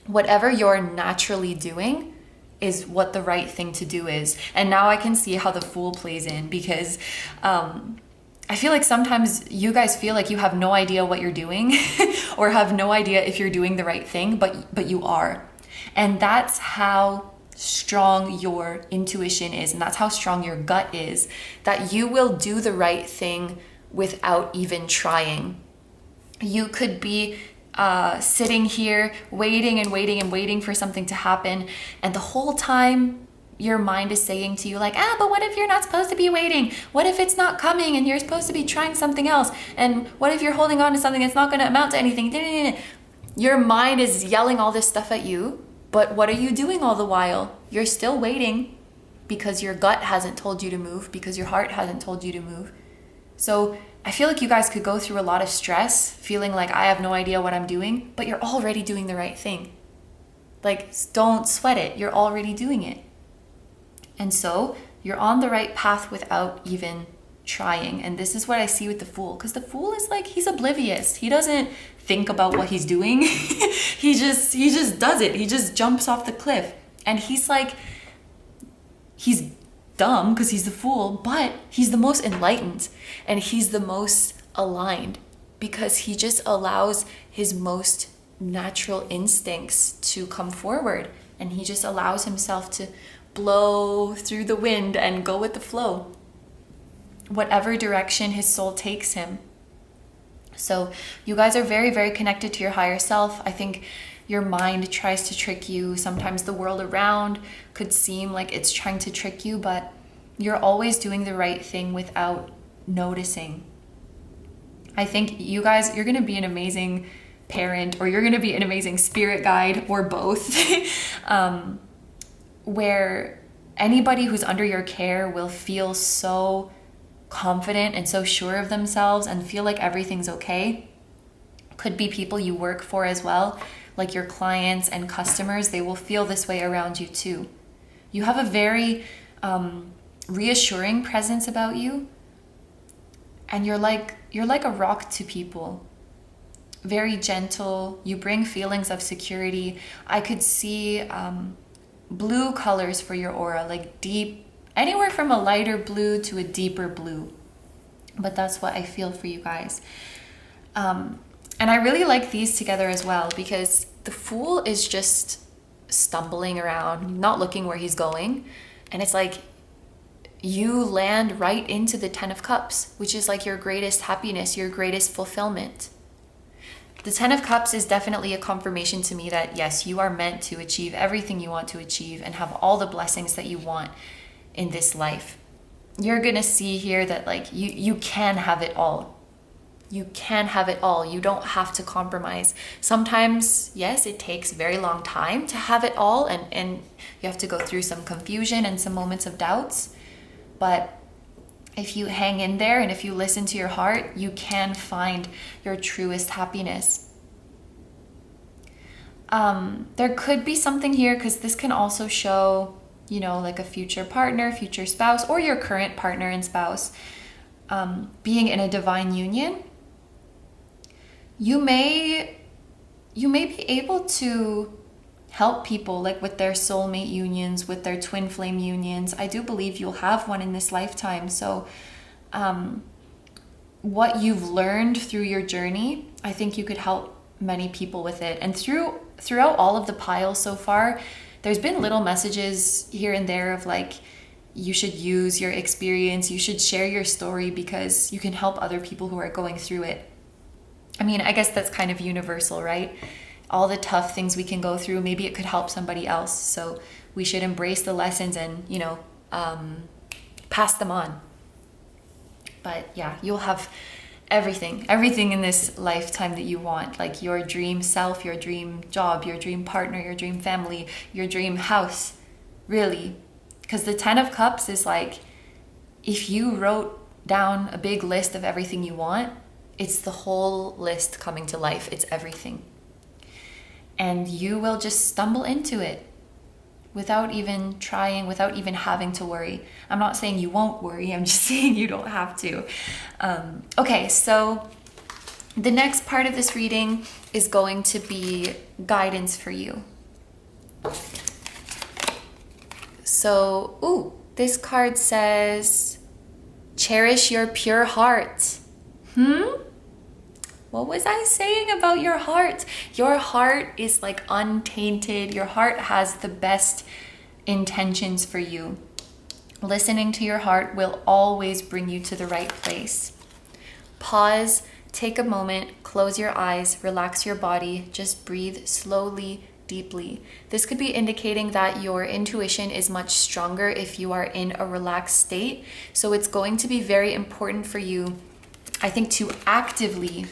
you're naturally doing is what the right thing to do is. And now I can see how the Fool plays in, because I feel like sometimes you guys feel like you have no idea what you're doing or have no idea if you're doing the right thing, but you are. And that's how strong your intuition is, and that's how strong your gut is, that you will do the right thing without even trying. You could be sitting here waiting and waiting and waiting for something to happen, and the whole time your mind is saying to you like, but what if you're not supposed to be waiting? What if it's not coming and you're supposed to be trying something else? And what if you're holding on to something that's not going to amount to anything? Your mind is yelling all this stuff at you, but what are you doing all the while? You're still waiting, because your gut hasn't told you to move, because your heart hasn't told you to move. So I feel like you guys could go through a lot of stress, feeling like, I have no idea what I'm doing, but you're already doing the right thing. Like, don't sweat it. You're already doing it. And so you're on the right path without even trying. And this is what I see with the Fool, because the Fool is like, he's oblivious. He doesn't think about what he's doing. he just does it. He just jumps off the cliff. And he's like, he's dumb because he's the Fool, but he's the most enlightened, and he's the most aligned, because he just allows his most natural instincts to come forward, and he just allows himself to blow through the wind and go with the flow, whatever direction his soul takes him. So you guys are very, very connected to your higher self. I think your mind tries to trick you. Sometimes the world around could seem like it's trying to trick you, but you're always doing the right thing without noticing. I think you guys, you're going to be an amazing parent, or you're going to be an amazing spirit guide, or both. Where anybody who's under your care will feel so confident and so sure of themselves and feel like everything's okay. Could be people you work for as well, like your clients and customers. They will feel this way around you too. You have a very reassuring presence about you, and you're like a rock to people. Very gentle. You bring feelings of security. I could see blue colors for your aura, like deep, anywhere from a lighter blue to a deeper blue. But that's what I feel for you guys. And I really like these together as well, because the Fool is just stumbling around, not looking where he's going. And it's like, you land right into the 10 of Cups, which is like your greatest happiness, your greatest fulfillment. The 10 of Cups is definitely a confirmation to me that yes, you are meant to achieve everything you want to achieve and have all the blessings that you want in this life. You're gonna see here that like you can have it all. You can have it all. You don't have to compromise. Sometimes, yes, it takes a very long time to have it all, and you have to go through some confusion and some moments of doubts. But if you hang in there and if you listen to your heart, you can find your truest happiness. There could be something here, because this can also show, you know, like a future partner, future spouse, or your current partner and spouse being in a divine union. You may be able to help people like with their soulmate unions, with their twin flame unions. I do believe you'll have one in this lifetime. So what you've learned through your journey, I think you could help many people with it. And throughout all of the piles so far, there's been little messages here and there of like, you should use your experience, you should share your story, because you can help other people who are going through it. I mean, I guess that's kind of universal, right? All the tough things we can go through, maybe it could help somebody else. So we should embrace the lessons and, you know, pass them on. But yeah, you'll have everything in this lifetime that you want, like your dream self, your dream job, your dream partner, your dream family, your dream house, really. Because the 10 of Cups is like, if you wrote down a big list of everything you want, it's the whole list coming to life. It's everything. And you will just stumble into it without even trying, without even having to worry. I'm not saying you won't worry. I'm just saying you don't have to. Okay, so the next part of this reading is going to be guidance for you. So, this card says, cherish your pure heart. What was I saying about your heart? Your heart is like untainted. Your heart has the best intentions for you. Listening to your heart will always bring you to the right place. Pause, take a moment, close your eyes, relax your body, just breathe slowly, deeply. This could be indicating that your intuition is much stronger if you are in a relaxed state. So it's going to be very important for you, I think, to actively,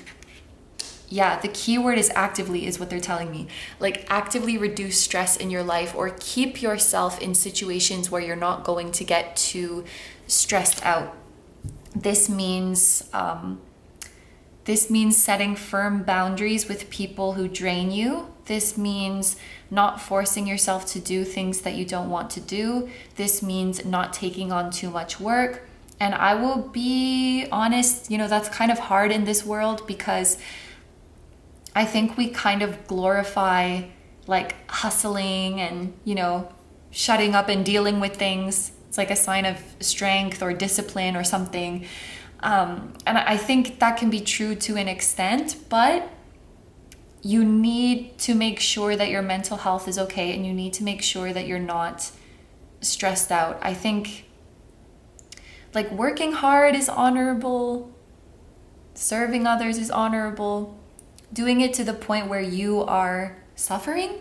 the key word is actively, is what they're telling me. Like actively reduce stress in your life, or keep yourself in situations where you're not going to get too stressed out. This means setting firm boundaries with people who drain you. This means not forcing yourself to do things that you don't want to do. This means not taking on too much work. And I will be honest, that's kind of hard in this world, because I think we kind of glorify like hustling and, shutting up and dealing with things. It's like a sign of strength or discipline or something. And I think that can be true to an extent, but you need to make sure that your mental health is okay, and you need to make sure that you're not stressed out. I think like working hard is honorable, serving others is honorable, doing it to the point where you are suffering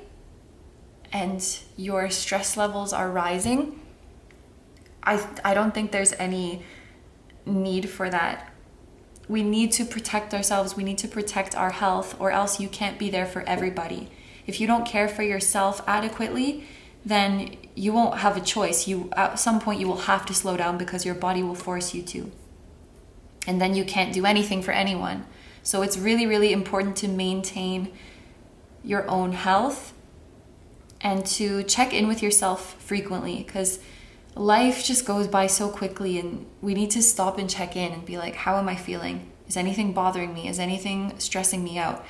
and your stress levels are rising, I don't think there's any need for that. We need to protect ourselves. We need to protect our health, or else you can't be there for everybody. If you don't care for yourself adequately, then you won't have a choice. At some point you will have to slow down, because your body will force you to. And then you can't do anything for anyone. So it's really, really important to maintain your own health and to check in with yourself frequently, because life just goes by so quickly, and we need to stop and check in and be like, how am I feeling? Is anything bothering me? Is anything stressing me out?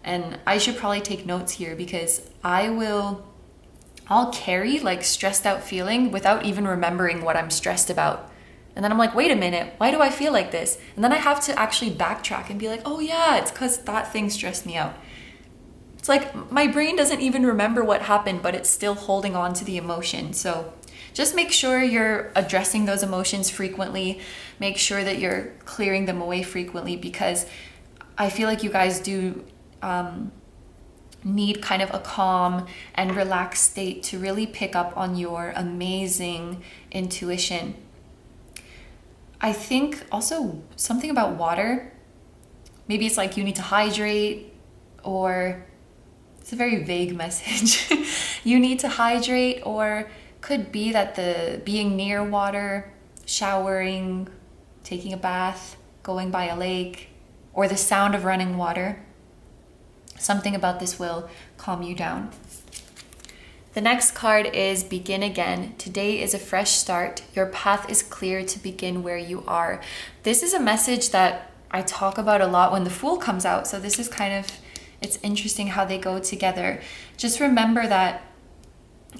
And I should probably take notes here, because I'll carry like stressed out feeling without even remembering what I'm stressed about. And then I'm like, wait a minute, why do I feel like this? And then I have to actually backtrack and be like, oh yeah, it's because that thing stressed me out. It's like my brain doesn't even remember what happened, but it's still holding on to the emotion. So just make sure you're addressing those emotions frequently. Make sure that you're clearing them away frequently, because I feel like you guys do need kind of a calm and relaxed state to really pick up on your amazing intuition. I think also something about water. Maybe it's like you need to hydrate, or it's a very vague message. You need to hydrate, or could be that the being near water, showering, taking a bath, going by a lake, or the sound of running water. Something about this will calm you down. The next card is Begin Again. Today is a fresh start. Your path is clear to begin where you are. This is a message that I talk about a lot when the Fool comes out. So this is kind of, it's interesting how they go together. Just remember that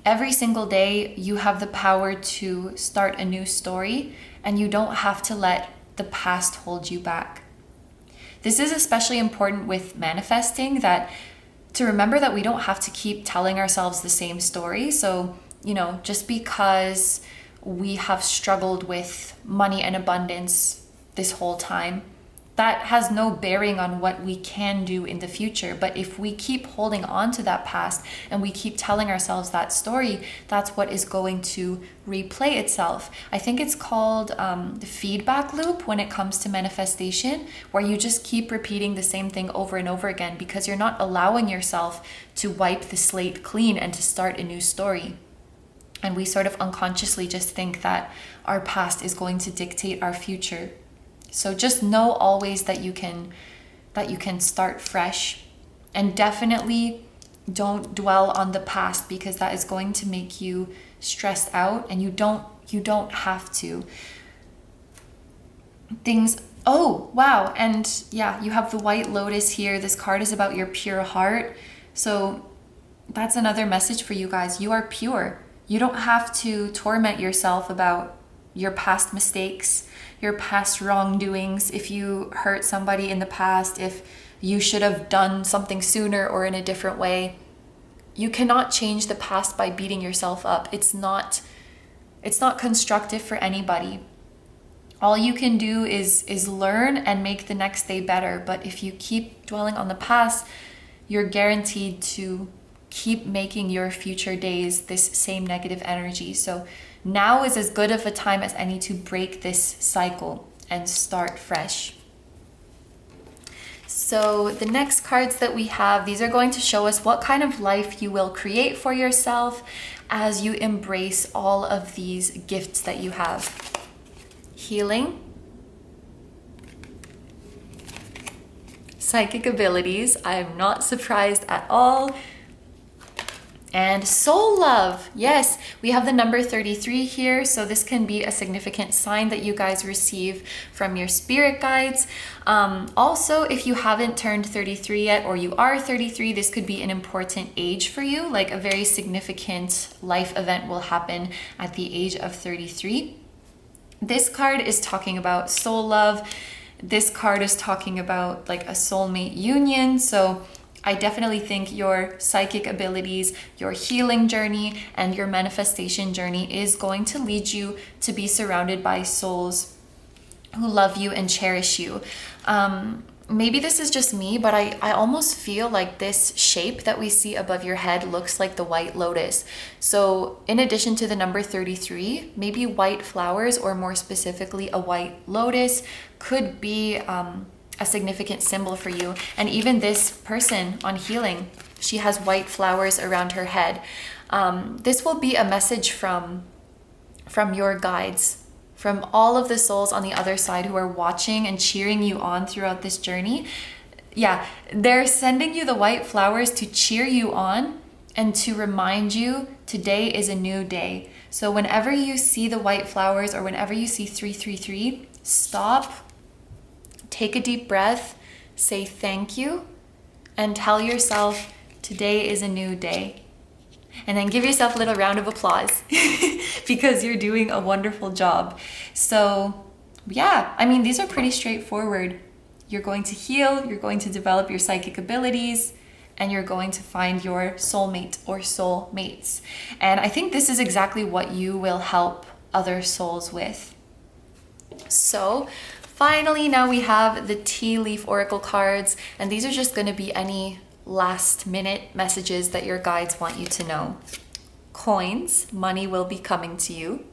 every single day you have the power to start a new story, and you don't have to let the past hold you back. This is especially important with manifesting, that to remember that we don't have to keep telling ourselves the same story. So, just because we have struggled with money and abundance this whole time, that has no bearing on what we can do in the future. But if we keep holding on to that past and we keep telling ourselves that story, that's what is going to replay itself. I think it's called the feedback loop when it comes to manifestation, where you just keep repeating the same thing over and over again, because you're not allowing yourself to wipe the slate clean and to start a new story. And we sort of unconsciously just think that our past is going to dictate our future. So just know always that you can start fresh, and definitely don't dwell on the past, because that is going to make you stressed out, and you don't have to. Oh, wow. And yeah, you have the White Lotus here. This card is about your pure heart. So that's another message for you guys. You are pure. You don't have to torment yourself about your past mistakes, your past wrongdoings, if you hurt somebody in the past, if you should have done something sooner or in a different way. You cannot change the past by beating yourself up. It's not constructive for anybody. All you can do is learn and make the next day better. But if you keep dwelling on the past, you're guaranteed to keep making your future days this same negative energy. So now is as good of a time as any to break this cycle and start fresh. So the next cards that we have, these are going to show us what kind of life you will create for yourself as you embrace all of these gifts that you have. Healing, psychic abilities, I'm not surprised at all. And soul love. Yes, we have the number 33 here. So this can be a significant sign that you guys receive from your spirit guides. Also, if you haven't turned 33 yet, or you are 33, this could be an important age for you. Like a very significant life event will happen at the age of 33. This card is talking about soul love. This card is talking about like a soulmate union. So I definitely think your psychic abilities, your healing journey, and your manifestation journey is going to lead you to be surrounded by souls who love you and cherish you. Maybe this is just me, but I almost feel like this shape that we see above your head looks like the White Lotus. So in addition to the number 33, maybe white flowers, or more specifically a white lotus, could be a significant symbol for you. And even this person on healing, she has white flowers around her head. This will be a message from your guides, from all of the souls on the other side who are watching and cheering you on throughout this journey. Yeah, they're sending you the white flowers to cheer you on and to remind you today is a new day. So whenever you see the white flowers, or whenever you see 333, stop, take a deep breath, say thank you, and tell yourself today is a new day. And then give yourself a little round of applause because you're doing a wonderful job. So yeah, I mean, these are pretty straightforward. You're going to heal, you're going to develop your psychic abilities, and you're going to find your soulmate or soul mates. And I think this is exactly what you will help other souls with. So finally, now we have the tea leaf oracle cards, and these are just going to be any last minute messages that your guides want you to know. Coins, money will be coming to you.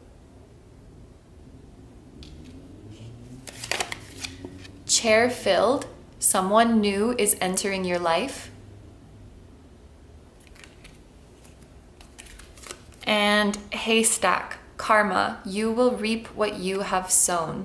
Chair filled, someone new is entering your life. And haystack, karma, you will reap what you have sown.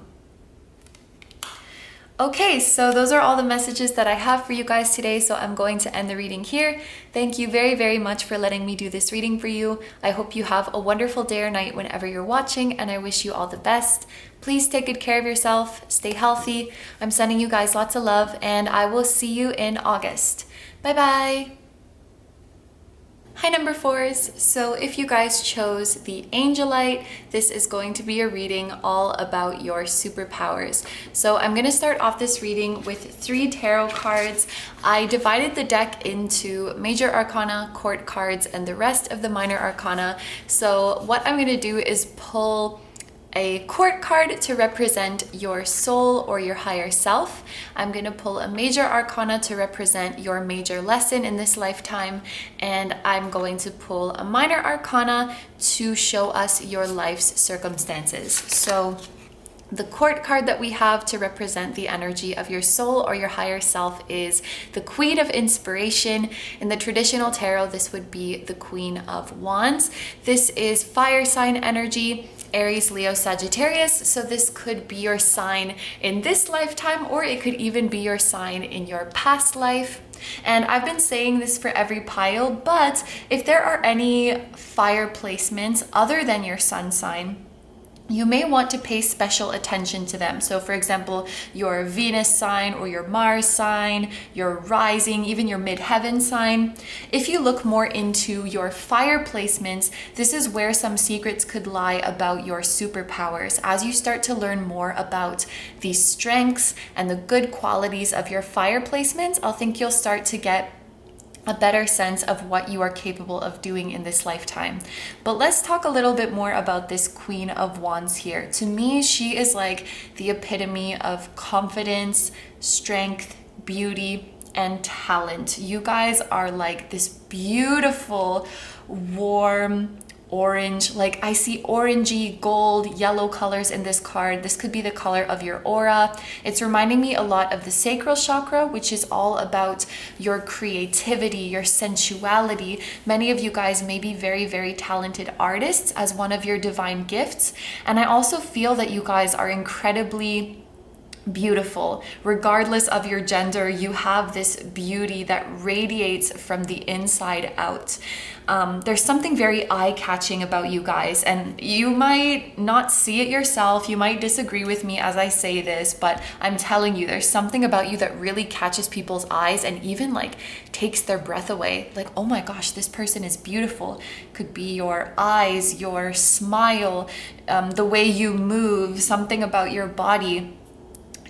Okay, so those are all the messages that I have for you guys today, so I'm going to end the reading here. Thank you very, very much for letting me do this reading for you. I hope you have a wonderful day or night whenever you're watching, and I wish you all the best. Please take good care of yourself, stay healthy. I'm sending you guys lots of love, and I will see you in August. Bye-bye. Hi number 4s, so if you guys chose the Angelite, this is going to be a reading all about your superpowers. So I'm going to start off this reading with 3 tarot cards. I divided the deck into major arcana, court cards, and the rest of the minor arcana. So what I'm going to do is pull a court card to represent your soul or your higher self. I'm going to pull a major arcana to represent your major lesson in this lifetime, and I'm going to pull a minor arcana to show us your life's circumstances. So the court card that we have to represent the energy of your soul or your higher self is the Queen of Inspiration. In the traditional tarot, this would be the Queen of Wands. This is fire sign energy, Aries, Leo, Sagittarius. So this could be your sign in this lifetime, or it could even be your sign in your past life. And I've been saying this for every pile, but if there are any fire placements other than your sun sign, you may want to pay special attention to them. So for example, your Venus sign or your Mars sign, your rising, even your midheaven sign. If you look more into your fire placements, this is where some secrets could lie about your superpowers. As you start to learn more about the strengths and the good qualities of your fire placements, I think you'll start to get a better sense of what you are capable of doing in this lifetime. But let's talk a little bit more about this Queen of Wands here. To me, she is like the epitome of confidence, strength, beauty, and talent. You guys are like this beautiful, warm, orange, like I see orangey, gold, yellow colors in this card. This could be the color of your aura. It's reminding me a lot of the sacral chakra, which is all about your creativity, your sensuality. Many of you guys may be very, very talented artists as one of your divine gifts. And I also feel that you guys are incredibly beautiful. Regardless of your gender, you have this beauty that radiates from the inside out. There's something very eye-catching about you guys, and you might not see it yourself. You might disagree with me as I say this, but I'm telling you, there's something about you that really catches people's eyes and even like takes their breath away. Like, oh my gosh, this person is beautiful. Could be your eyes, your smile, the way you move, something about your body.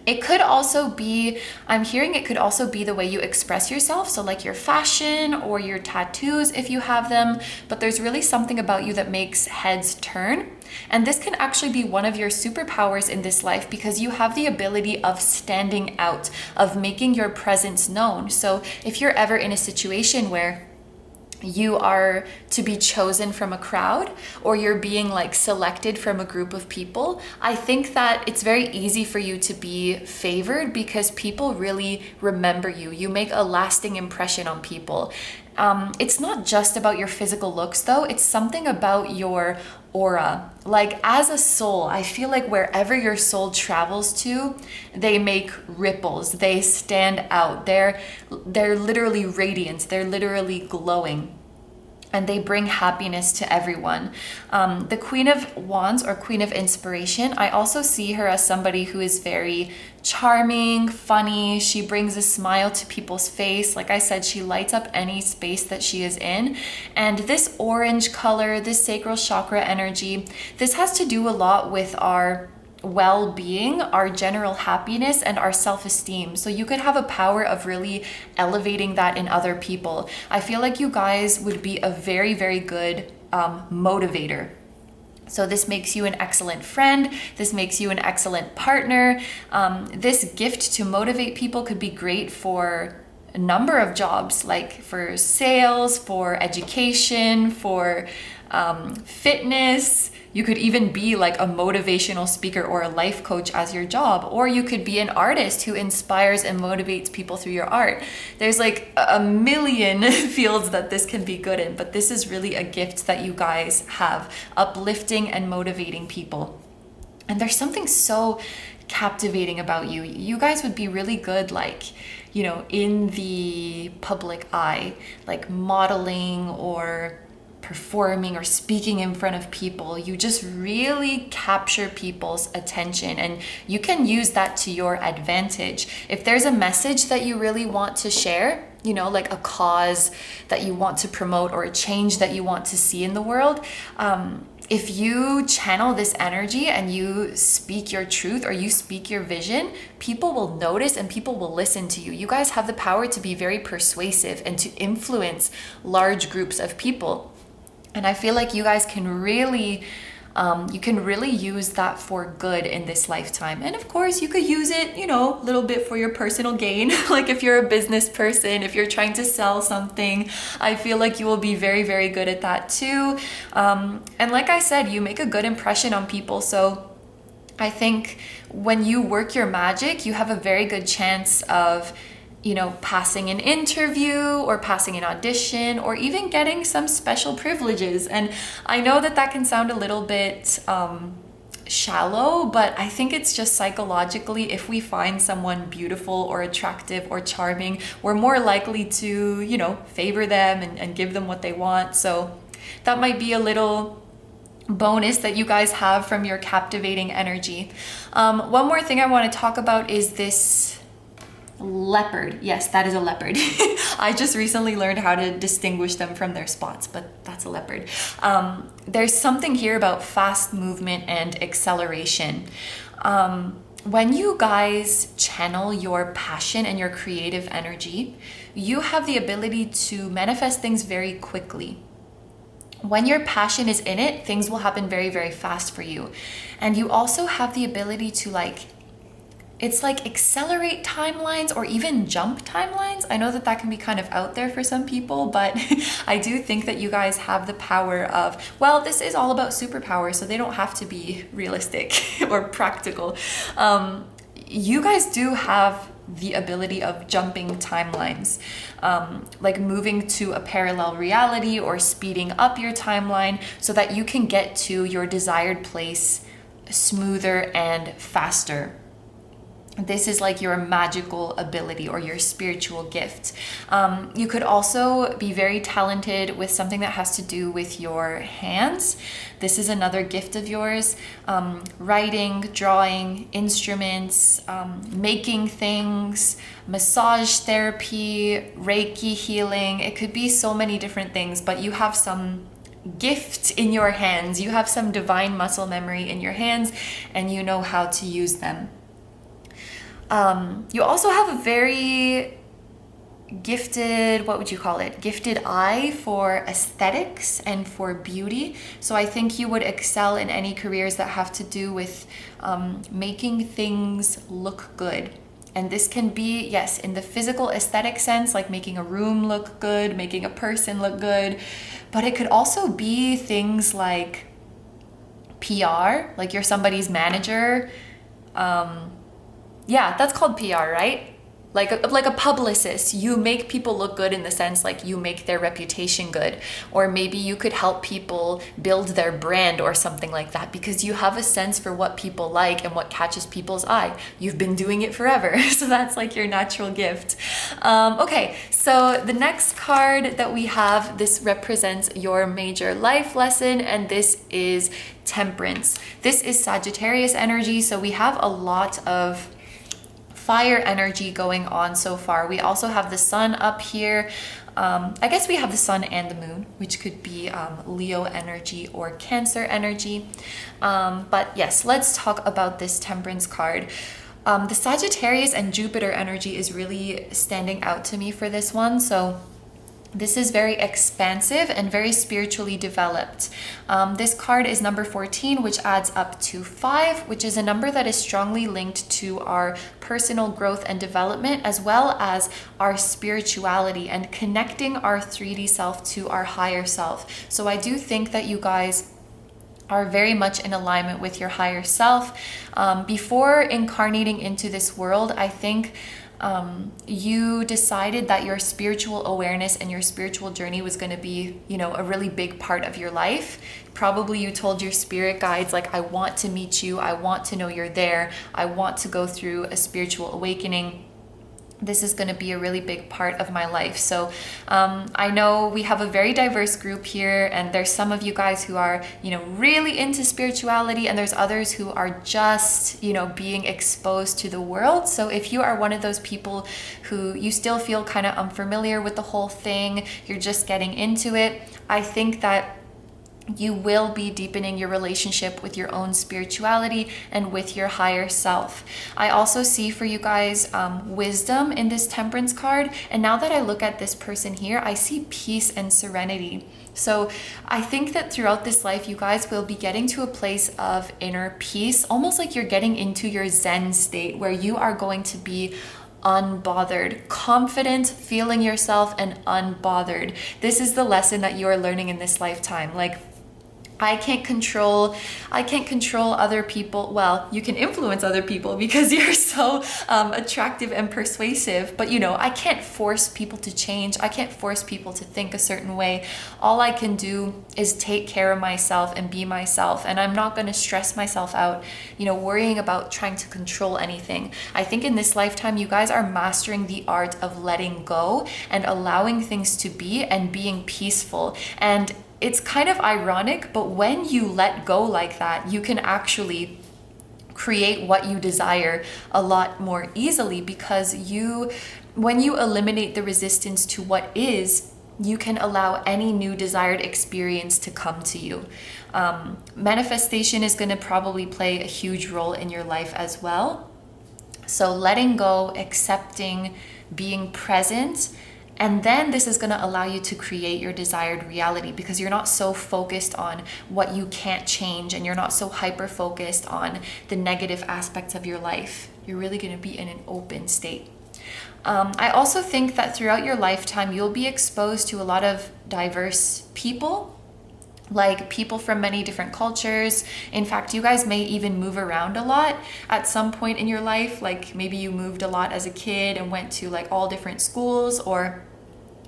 It could also be, I'm hearing it could also be the way you express yourself. So like your fashion or your tattoos if you have them, but there's really something about you that makes heads turn. And this can actually be one of your superpowers in this life because you have the ability of standing out, of making your presence known. So if you're ever in a situation where you are to be chosen from a crowd, or you're being like selected from a group of people, I think that it's very easy for you to be favored because people really remember you. You make a lasting impression on people. It's not just about your physical looks though, it's something about your aura. Like as a soul, I feel like wherever your soul travels to, they make ripples, they stand out, they're literally radiant, they're literally glowing. And they bring happiness to everyone. The Queen of Wands or Queen of Inspiration, I also see her as somebody who is very charming, funny. She brings a smile to people's face. Like I said, she lights up any space that she is in. And this orange color, this sacral chakra energy, this has to do a lot with our well-being, our general happiness, and our self-esteem. So you could have a power of really elevating that in other people. I feel like you guys would be a very, very good motivator. So this makes you an excellent friend. This makes you an excellent partner. This gift to motivate people could be great for a number of jobs, like for sales, for education, for fitness. You could even be like a motivational speaker or a life coach as your job, or you could be an artist who inspires and motivates people through your art. There's like a million fields that this can be good in, but this is really a gift that you guys have, uplifting and motivating people. And there's something so captivating about you. You guys would be really good, like, you know, in the public eye, like modeling or performing or speaking in front of people. You just really capture people's attention, and you can use that to your advantage. If there's a message that you really want to share, you know, like a cause that you want to promote or a change that you want to see in the world, if you channel this energy and you speak your truth or you speak your vision, people will notice and people will listen to you. You guys have the power to be very persuasive and to influence large groups of people. And I feel like you guys can really, use that for good in this lifetime. And of course, you could use it, you know, a little bit for your personal gain. Like if you're a business person, if you're trying to sell something, I feel like you will be very, very good at that too. And like I said, you make a good impression on people. So I think when you work your magic, you have a very good chance of, you know, passing an interview or passing an audition or even getting some special privileges. And I know that that can sound a little bit shallow, but I think it's just psychologically, if we find someone beautiful or attractive or charming, we're more likely to, you know, favor them and give them what they want. So that might be a little bonus that you guys have from your captivating energy. One more thing I want to talk about is this leopard. Yes, that is a leopard. I just recently learned how to distinguish them from their spots, but that's a leopard. There's something here about fast movement and acceleration. When you guys channel your passion and your creative energy, you have the ability to manifest things very quickly. When your passion is in it, things will happen very, very fast for you. And you also have the ability to it's like accelerate timelines or even jump timelines. I know that that can be kind of out there for some people, but I do think that you guys have the power of, well, this is all about superpowers, so they don't have to be realistic or practical. You guys do have the ability of jumping timelines, like moving to a parallel reality or speeding up your timeline so that you can get to your desired place smoother and faster. This is like your magical ability or your spiritual gift. You could also be very talented with something that has to do with your hands. This is another gift of yours. Writing, drawing, instruments, making things, massage therapy, Reiki healing. It could be so many different things, but you have some gift in your hands. You have some divine muscle memory in your hands and you know how to use them. You also have a very gifted, what would you call it? Gifted eye for aesthetics and for beauty. So I think you would excel in any careers that have to do with making things look good. And this can be, yes, in the physical aesthetic sense, like making a room look good, making a person look good. But it could also be things like PR, like you're somebody's manager. Yeah, that's called PR, right? Like a publicist. You make people look good in the sense like you make their reputation good. Or maybe you could help people build their brand or something like that because you have a sense for what people like and what catches people's eye. You've been doing it forever. So that's like your natural gift. Okay, so the next card that we have, this represents your major life lesson, and this is Temperance. This is Sagittarius energy, so we have a lot of fire energy going on so far. We also have the sun up here. I guess we have the sun and the moon, which could be Leo energy or Cancer energy. But yes, let's talk about this Temperance card. The Sagittarius and Jupiter energy is really standing out to me for this one. So this is very expansive and very spiritually developed. This card is number 14, which adds up to 5, which is a number that is strongly linked to our personal growth and development, as well as our spirituality and connecting our 3D self to our higher self. So I do think that you guys are very much in alignment with your higher self. Before incarnating into this world, I think you decided that your spiritual awareness and your spiritual journey was going to be, a really big part of your life. Probably you told your spirit guides, like, I want to meet you. I want to know you're there. I want to go through a spiritual awakening. This is going to be a really big part of my life. So I know we have a very diverse group here, and there's some of you guys who are, really into spirituality, and there's others who are just, being exposed to the world. So if you are one of those people who you still feel kind of unfamiliar with the whole thing, you're just getting into it, I think that you will be deepening your relationship with your own spirituality and with your higher self. I also see for you guys wisdom in this Temperance card. And now that I look at this person here, I see peace and serenity. So I think that throughout this life, you guys will be getting to a place of inner peace, almost like you're getting into your Zen state where you are going to be unbothered, confident, feeling yourself, and unbothered. This is the lesson that you are learning in this lifetime. Like, I can't control other people. Well, you can influence other people because you're so attractive and persuasive, but I can't force people to change. I can't force people to think a certain way. All I can do is take care of myself and be myself, and I'm not going to stress myself out, worrying about trying to control anything. I think in this lifetime, you guys are mastering the art of letting go and allowing things to be and being peaceful. And it's kind of ironic, but when you let go like that, you can actually create what you desire a lot more easily, because when you eliminate the resistance to what is, you can allow any new desired experience to come to you. Manifestation is going to probably play a huge role in your life as well. So letting go, accepting, being present. And then this is going to allow you to create your desired reality, because you're not so focused on what you can't change, and you're not so hyper focused on the negative aspects of your life. You're really going to be in an open state. I also think that throughout your lifetime, you'll be exposed to a lot of diverse people, like people from many different cultures. In fact, you guys may even move around a lot at some point in your life. Like maybe you moved a lot as a kid and went to like all different schools, or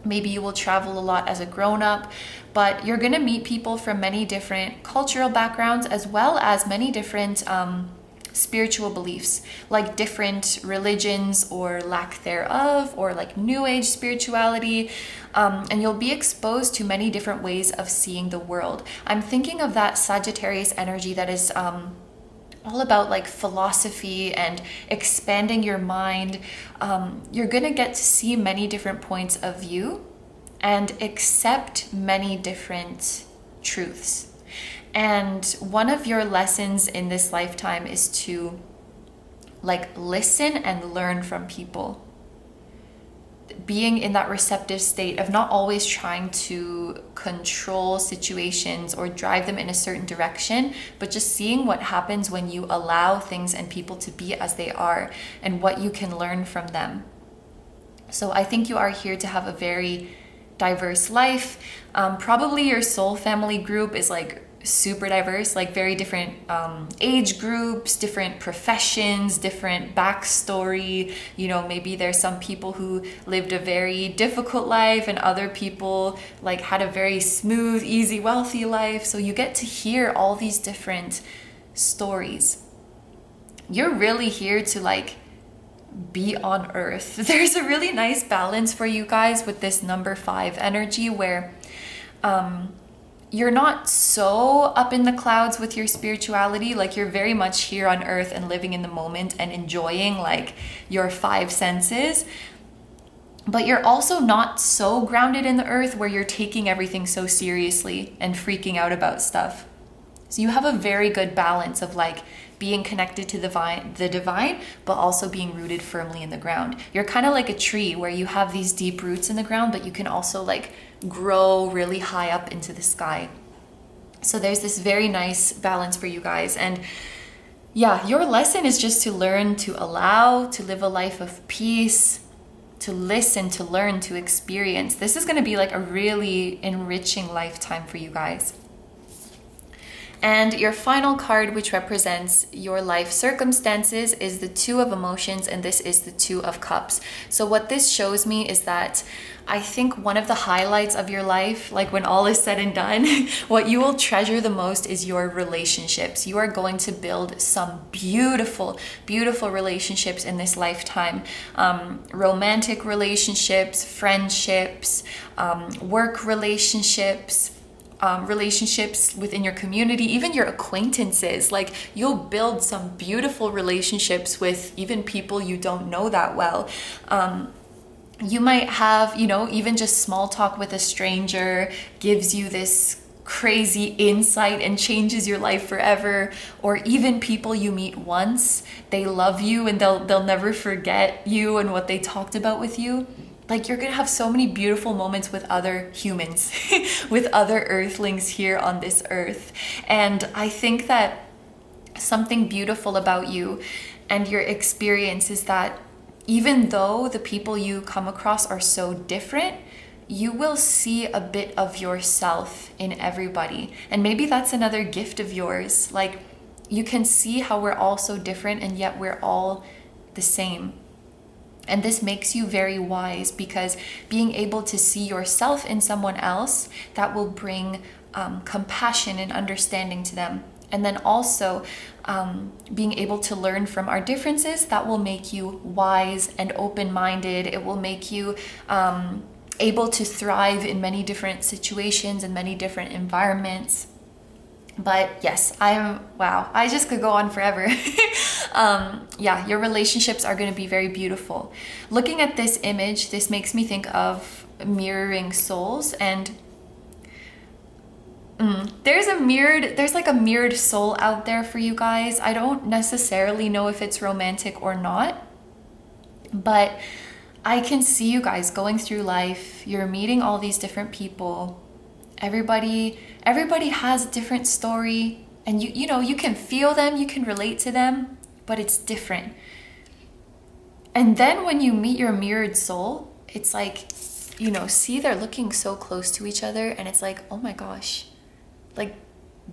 maybe you will travel a lot as a grown-up. But you're going to meet people from many different cultural backgrounds, as well as many different spiritual beliefs, like different religions or lack thereof, or like new age spirituality. And you'll be exposed to many different ways of seeing the world. I'm thinking of that Sagittarius energy that is all about like philosophy and expanding your mind. You're gonna get to see many different points of view and accept many different truths. And one of your lessons in this lifetime is to like listen and learn from people. Being in that receptive state of not always trying to control situations or drive them in a certain direction, but just seeing what happens when you allow things and people to be as they are, and what you can learn from them. So I think you are here to have a very diverse life. Probably your soul family group is like super diverse, like very different age groups, different professions, different backstory. Maybe there's some people who lived a very difficult life, and other people like had a very smooth, easy, wealthy life. So you get to hear all these different stories. You're really here to like be on earth. There's a really nice balance for you guys with this number 5 energy, where you're not so up in the clouds with your spirituality. Like you're very much here on earth and living in the moment and enjoying like your 5 senses. but you're also not so grounded in the earth where you're taking everything so seriously and freaking out about stuff. So you have a very good balance of like being connected to the divine, but also being rooted firmly in the ground. You're kind of like a tree where you have these deep roots in the ground, but you can also like grow really high up into the sky. So there's this very nice balance for you guys. And yeah, your lesson is just to learn to allow, to live a life of peace, to listen, to learn, to experience. This is going to be like a really enriching lifetime for you guys. And your final card, which represents your life circumstances, is the Two of Emotions, and this is the Two of Cups. So what this shows me is that I think one of the highlights of your life, like when all is said and done, what you will treasure the most is your relationships. You are going to build some beautiful, beautiful relationships in this lifetime. Romantic relationships, friendships, work relationships, relationships within your community, even your acquaintances. Like you'll build some beautiful relationships with even people you don't know that well. You might have, you know, even just small talk with a stranger gives you this crazy insight and changes your life forever. Or even people you meet once, they love you and they'll never forget you and what they talked about with you. Like you're gonna have so many beautiful moments with other humans, with other earthlings here on this earth. And I think that something beautiful about you and your experience is that even though the people you come across are so different, you will see a bit of yourself in everybody. And maybe that's another gift of yours. Like you can see how we're all so different and yet we're all the same. And this makes you very wise, because being able to see yourself in someone else, that will bring compassion and understanding to them. And then also being able to learn from our differences, that will make you wise and open-minded. It will make you able to thrive in many different situations and many different environments. But yes, wow, I just could go on forever. Yeah, your relationships are going to be very beautiful. Looking at this image, this makes me think of mirroring souls, and there's like a mirrored soul out there for you guys. I don't necessarily know if it's romantic or not, but I can see you guys going through life. You're meeting all these different people. Everybody has a different story, and you know, you can feel them, you can relate to them, but it's different. And then when you meet your mirrored soul, it's like, you know, see, they're looking so close to each other, and it's like, oh my gosh, like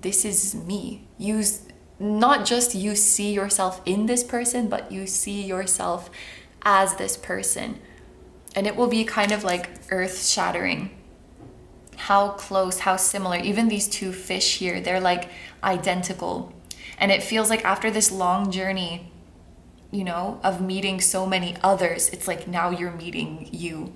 this is me. Not just you see yourself in this person, but you see yourself as this person. And it will be kind of like earth-shattering. How close, how similar. Even these two fish here, they're like identical. And it feels like after this long journey, you know, of meeting so many others, it's like now you're meeting you.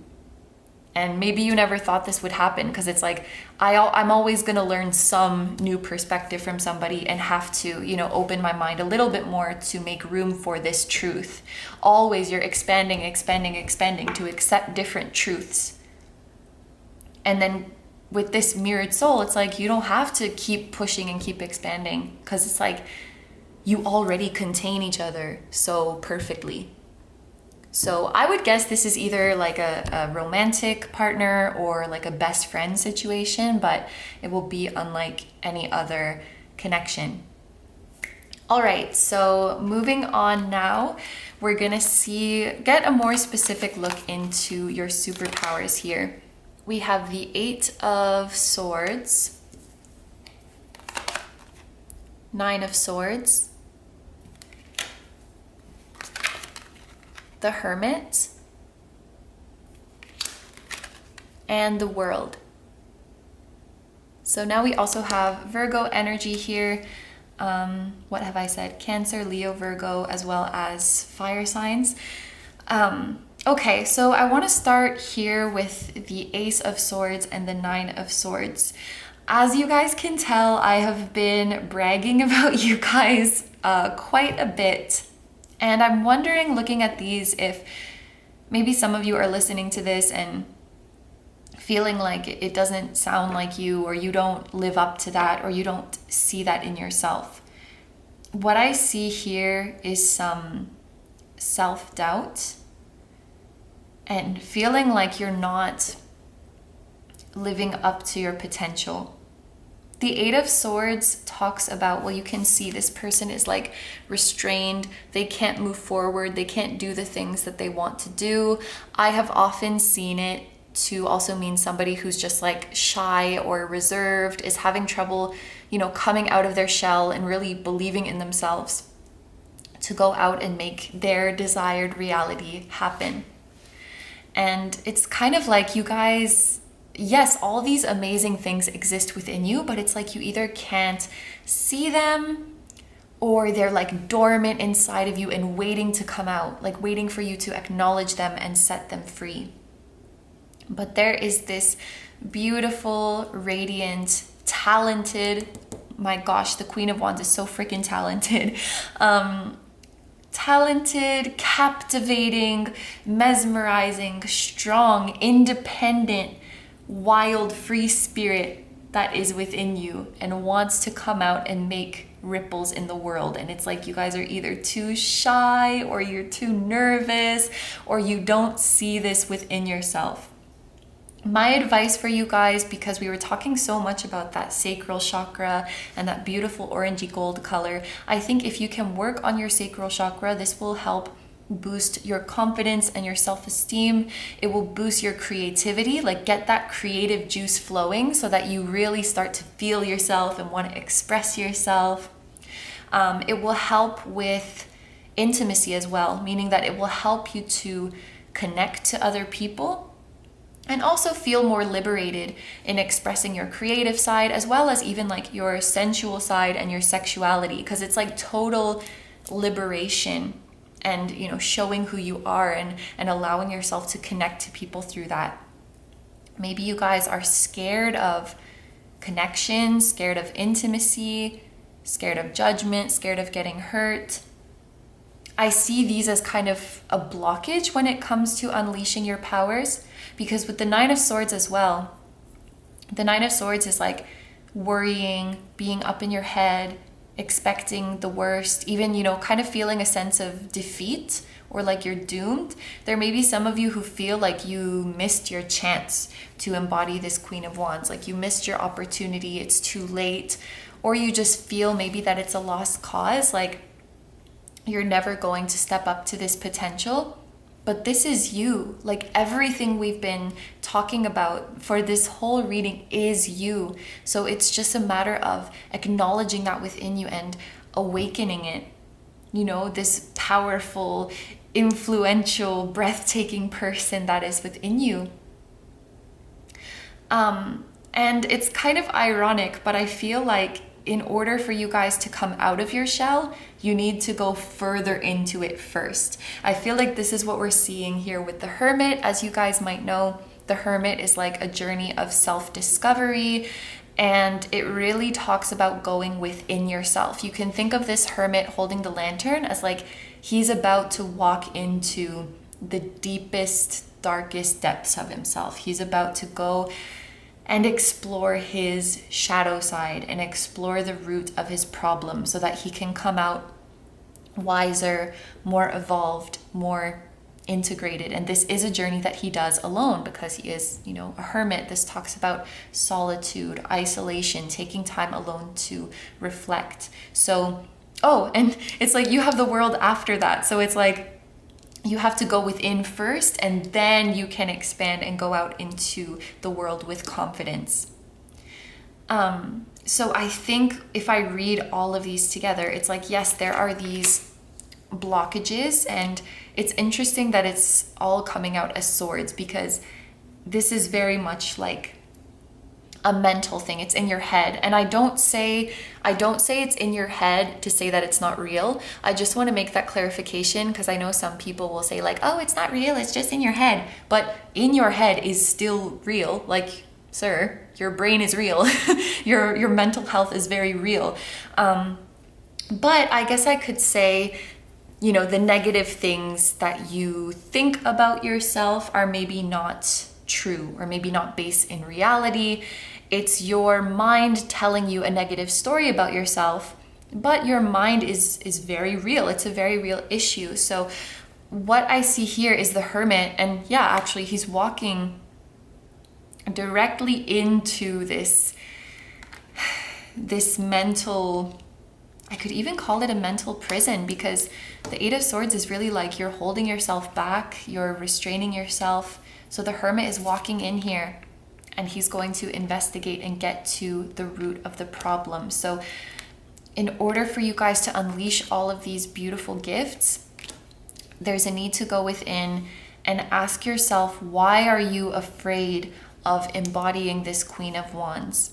And maybe you never thought this would happen, because it's like I'm always going to learn some new perspective from somebody and have to, you know, open my mind a little bit more to make room for this truth. Always you're expanding to accept different truths. And then with this mirrored soul, it's like you don't have to keep pushing and keep expanding, because it's like you already contain each other so perfectly. So I would guess this is either like a romantic partner or like a best friend situation, but it will be unlike any other connection. All right, so moving on now, we're gonna get a more specific look into your superpowers here. We have the Eight of Swords, Nine of Swords, the Hermit, and the World. So now we also have Virgo energy here. What have I said? Cancer, Leo, Virgo, as well as fire signs. Okay, so I want to start here with the Ace of Swords and the Nine of Swords. As you guys can tell, I have been bragging about you guys quite a bit. And I'm wondering, looking at these, if Maybe some of you are listening to this and feeling like it doesn't sound like you, or you don't live up to that, or you don't see that in yourself. What I see here is some self-doubt and feeling like you're not living up to your potential. The Eight of Swords talks about, well, you can see this person is like restrained. They can't move forward. They can't do the things that they want to do. I have often seen it to also mean somebody who's just like shy or reserved, is having trouble, coming out of their shell and really believing in themselves to go out and make their desired reality happen. And it's kind of like, you guys, yes, all these amazing things exist within you, but it's like you either can't see them, or they're like dormant inside of you and waiting to come out, like waiting for you to acknowledge them and set them free. But there is this beautiful, radiant, talented, my gosh, the Queen of Wands is so freaking talented. Talented, captivating, mesmerizing, strong, independent, wild, free spirit that is within you and wants to come out and make ripples in the world. And it's like you guys are either too shy, or you're too nervous, or you don't see this within yourself. My advice for you guys, because we were talking so much about that sacral chakra and that beautiful orangey gold color, I think if you can work on your sacral chakra, this will help boost your confidence and your self-esteem. It will boost your creativity, like get that creative juice flowing so that you really start to feel yourself and want to express yourself. It will help with intimacy as well, meaning that it will help you to connect to other people and also feel more liberated in expressing your creative side, as well as even like your sensual side and your sexuality, because it's like total liberation and, showing who you are and allowing yourself to connect to people through that. Maybe you guys are scared of connection, scared of intimacy, scared of judgment, scared of getting hurt. I see these as kind of a blockage when it comes to unleashing your powers, because with the Nine of Swords as well, the Nine of Swords is like worrying, being up in your head, expecting the worst, even, kind of feeling a sense of defeat or like you're doomed. There may be some of you who feel like you missed your chance to embody this Queen of Wands, like you missed your opportunity, it's too late, or you just feel maybe that it's a lost cause, like you're never going to step up to this potential. But this is you. Like everything we've been talking about for this whole reading is you. So it's just a matter of acknowledging that within you and awakening it. This powerful, influential, breathtaking person that is within you. And it's kind of ironic, but I feel like in order for you guys to come out of your shell, you need to go further into it first. I feel like this is what we're seeing here with the Hermit. As you guys might know, the Hermit is like a journey of self-discovery, and it really talks about going within yourself. You can think of this Hermit holding the lantern as like he's about to walk into the deepest, darkest depths of himself. He's about to go and explore his shadow side and explore the root of his problem so that he can come out wiser, more evolved, more integrated. And this is a journey that he does alone because he is, a hermit. This talks about solitude, isolation, taking time alone to reflect. So, and it's like you have the world after that. So it's like you have to go within first, and then you can expand and go out into the world with confidence. So I think if I read all of these together, it's like, yes, there are these blockages, and it's interesting that it's all coming out as swords, because this is very much like a mental thing. It's in your head. And I don't say it's in your head to say that it's not real. I just want to make that clarification, because I know some people will say like, oh, it's not real, it's just in your head. But in your head is still real. Like, sir, your brain is real. Your mental health is very real. But I guess I could say you know, the negative things that you think about yourself are maybe not true or maybe not based in reality. It's your mind telling you a negative story about yourself, but your mind is very real. It's a very real issue. So what I see here is the Hermit, and yeah, actually he's walking directly into this mental, I could even call it a mental prison, because the Eight of Swords is really like you're holding yourself back, you're restraining yourself. So the Hermit is walking in here and he's going to investigate and get to the root of the problem. So in order for you guys to unleash all of these beautiful gifts, there's a need to go within and ask yourself, why are you afraid of embodying this Queen of Wands?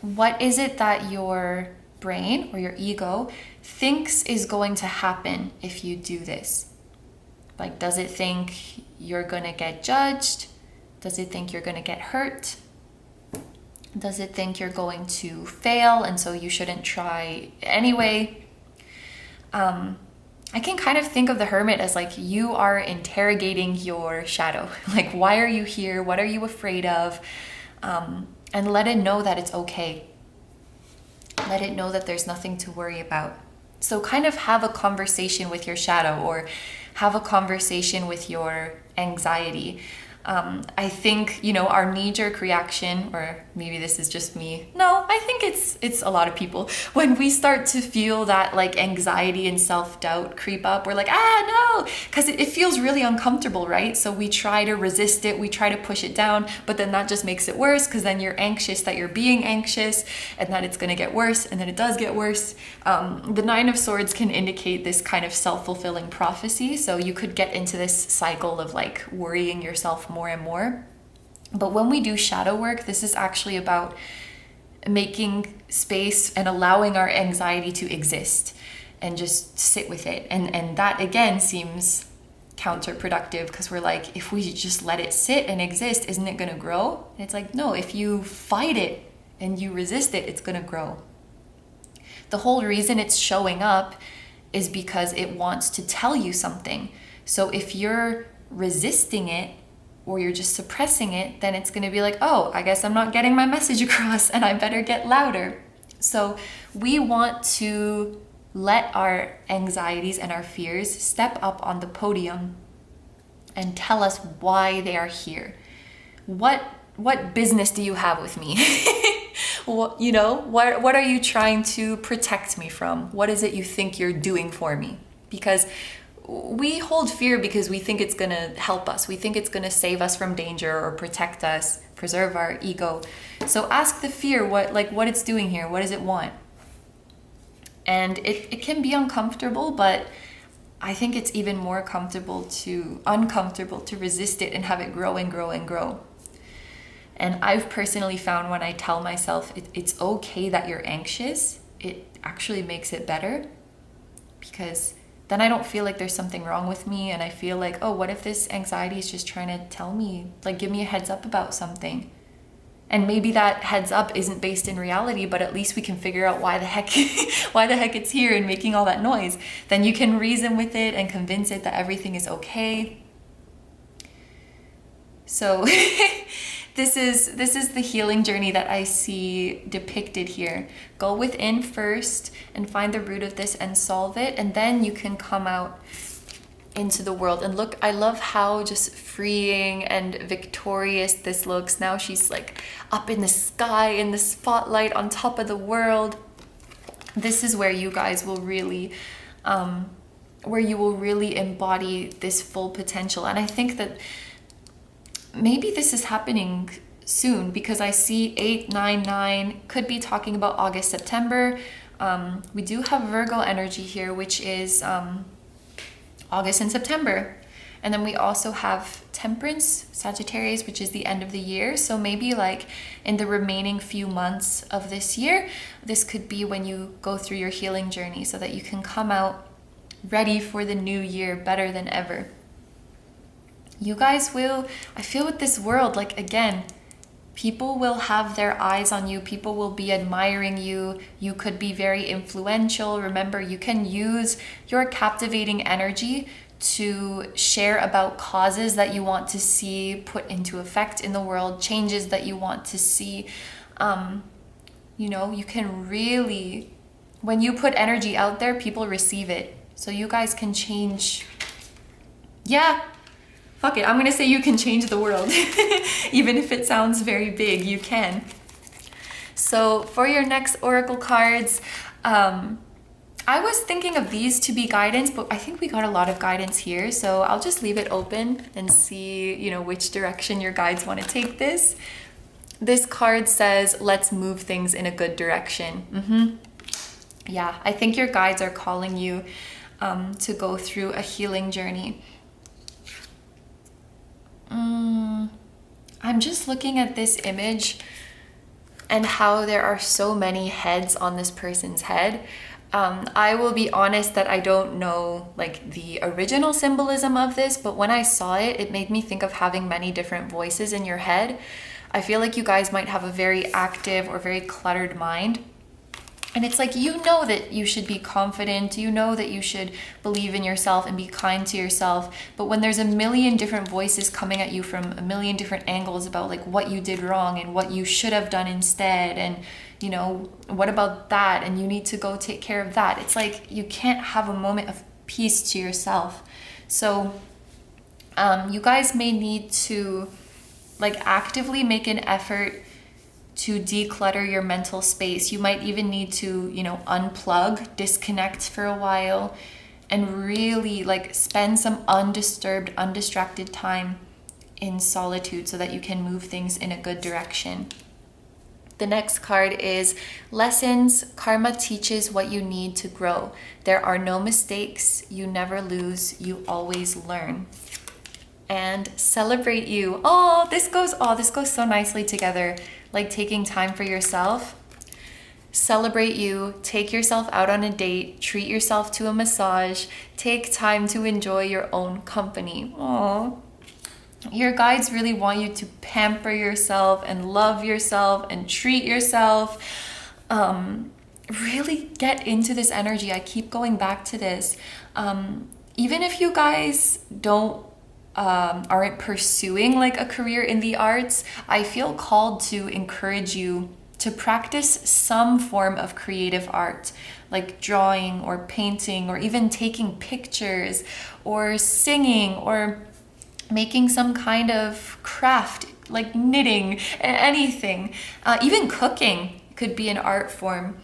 What is it that your brain or your ego thinks is going to happen if you do this? Like, does it think you're gonna get judged? Does it think you're gonna get hurt? Does it think you're going to fail and so you shouldn't try anyway? I can kind of think of the Hermit as like you are interrogating your shadow. Like, why are you here? What are you afraid of? And let it know that it's okay. Let it know that there's nothing to worry about. So kind of have a conversation with your shadow, or have a conversation with your anxiety. I think, you know, our knee-jerk reaction, or maybe this is just me. No, I think it's a lot of people. When we start to feel that like anxiety and self-doubt creep up, we're like, no, because it feels really uncomfortable, right? So we try to resist it, we try to push it down, but then that just makes it worse, because then you're anxious that you're being anxious and that it's going to get worse, and then it does get worse. The Nine of Swords can indicate this kind of self-fulfilling prophecy. So you could get into this cycle of like worrying yourself more and more. But when we do shadow work, this is actually about making space and allowing our anxiety to exist and just sit with it. And that again seems counterproductive, because we're like, if we just let it sit and exist, isn't it going to grow? And it's like, no, if you fight it and you resist it, it's going to grow. The whole reason it's showing up is because it wants to tell you something. So if you're resisting it, or you're just suppressing it, then it's going to be like, oh, I guess I'm not getting my message across and I better get louder. So we want to let our anxieties and our fears step up on the podium and tell us why they are here. What business do you have with me? What are you trying to protect me from? What is it you think you're doing for me? Because we hold fear because we think it's going to help us. We think it's going to save us from danger or protect us, preserve our ego. So ask the fear what it's doing here. What does it want? And it can be uncomfortable, but I think it's even more uncomfortable to resist it and have it grow and grow and grow. And I've personally found when I tell myself it's okay that you're anxious, it actually makes it better, because then I don't feel like there's something wrong with me, and I feel like, oh, what if this anxiety is just trying to tell me, like, give me a heads up about something? And maybe that heads up isn't based in reality, but at least we can figure out why the heck it's here and making all that noise. Then you can reason with it and convince it that everything is okay. So this is the healing journey that I see depicted here. Go within first and find the root of this and solve it, and then you can come out into the world. And look, I love how just freeing and victorious this looks. Now she's like up in the sky, in the spotlight, on top of the world. This is where you guys will really embody this full potential. And I think that maybe this is happening soon, because I see 899 could be talking about August, September. We do have Virgo energy here, which is August and September. And then we also have Temperance, Sagittarius, which is the end of the year. So maybe like in the remaining few months of this year, this could be when you go through your healing journey, so that you can come out ready for the new year better than ever. You guys will, I feel with this world, like again, People will have their eyes on you. People will be admiring you. You could be very influential. Remember, you can use your captivating energy to share about causes that you want to see put into effect in the world, changes that you want to see. You know, you can really, when you put energy out there, people receive it. So you guys can change. Yeah. Fuck it, I'm gonna say you can change the world. Even if it sounds very big, you can. So for your next oracle cards, I was thinking of these to be guidance, but I think we got a lot of guidance here. So I'll just leave it open and see, you know, which direction your guides want to take this. This card says, let's move things in a good direction. Yeah, I think your guides are calling you to go through a healing journey. I'm just looking at this image and how there are so many heads on this person's head. I will be honest that I don't know like the original symbolism of this, but when I saw it, it made me think of having many different voices in your head. I feel like you guys might have a very active or very cluttered mind. And it's like, you know that you should be confident, you know that you should believe in yourself and be kind to yourself. But when there's a million different voices coming at you from a million different angles about like what you did wrong and what you should have done instead, and you know, what about that? And you need to go take care of that. It's like, you can't have a moment of peace to yourself. So you guys may need to like actively make an effort to declutter your mental space. You might even need to, you know, unplug, disconnect for a while, and really like spend some undisturbed, undistracted time in solitude so that you can move things in a good direction. The next card is lessons. Karma teaches what you need to grow. There are no mistakes. You never lose. You always learn. And celebrate you. Oh, this goes so nicely together. Like taking time for yourself. Celebrate you. Take yourself out on a date. Treat yourself to a massage. Take time to enjoy your own company. Oh, your guides really want you to pamper yourself and love yourself and treat yourself. Really get into this energy. I keep going back to this. Even if you guys aren't pursuing like a career in the arts, I feel called to encourage you to practice some form of creative art, like drawing or painting or even taking pictures or singing or making some kind of craft like knitting, anything. Even cooking could be an art form.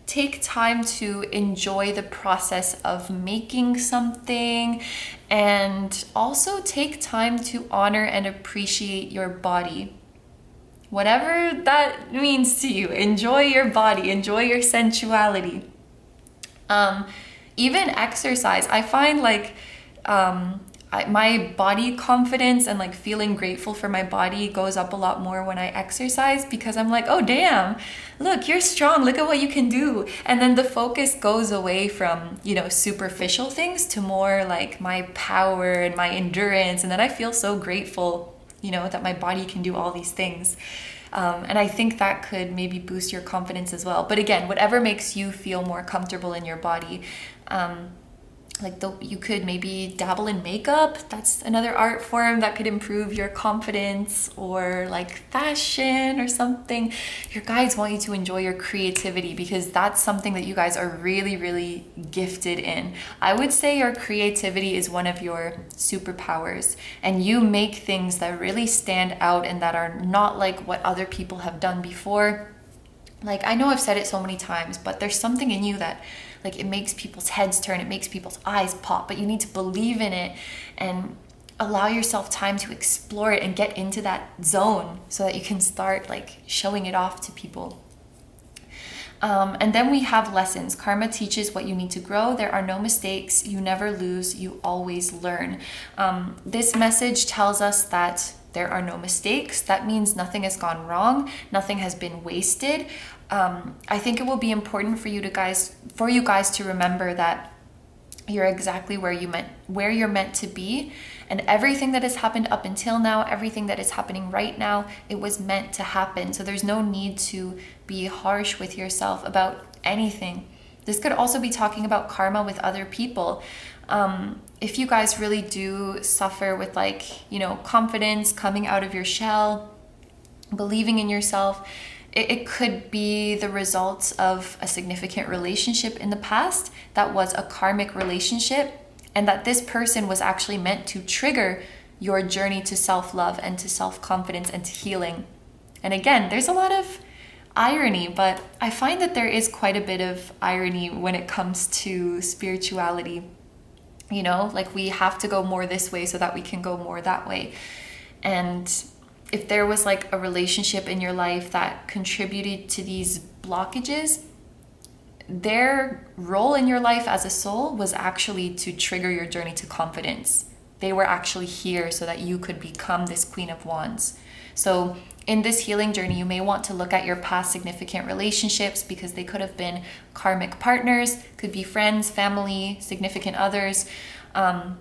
Take time to enjoy the process of making something, and also take time to honor and appreciate your body. Whatever that means to you, enjoy your body, enjoy your sensuality. Even exercise. I find like my body confidence and like feeling grateful for my body goes up a lot more when I exercise, because I'm like, oh damn, look, you're strong, look at what you can do. And then the focus goes away from, you know, superficial things to more like my power and my endurance. And then I feel so grateful, you know, that my body can do all these things. And I think that could maybe boost your confidence as well. But again, whatever makes you feel more comfortable in your body. You could maybe dabble in makeup. That's another art form that could improve your confidence, or like fashion or something. Your guides want you to enjoy your creativity, because that's something that you guys are really, really gifted in. I would say your creativity is one of your superpowers, and you make things that really stand out and that are not like what other people have done before. Like, I know I've said it so many times, but there's something in you that like it makes people's heads turn, it makes people's eyes pop, but you need to believe in it and allow yourself time to explore it and get into that zone so that you can start like showing it off to people. And then we have lessons. Karma teaches what you need to grow. There are no mistakes. You never lose. You always learn. This message tells us that there are no mistakes. That means nothing has gone wrong. Nothing has been wasted. I think it will be important for you guys to remember that you're exactly where you're meant to be, And everything that has happened up until now, everything that is happening right now, it was meant to happen. So there's no need to be harsh with yourself about anything. This could also be talking about karma with other people. If you guys really do suffer with confidence, coming out of your shell, believing in yourself, it could be the results of a significant relationship in the past that was a karmic relationship, and that this person was actually meant to trigger your journey to self-love and to self-confidence and to healing. And again, there's a lot of irony, but I find that there is quite a bit of irony when it comes to spirituality. We have to go more this way so that we can go more that way. And if there was a relationship in your life that contributed to these blockages, their role in your life as a soul was actually to trigger your journey to confidence. They were actually here so that you could become this Queen of Wands. So in this healing journey, you may want to look at your past significant relationships, because they could have been karmic partners, could be friends, family, significant others. And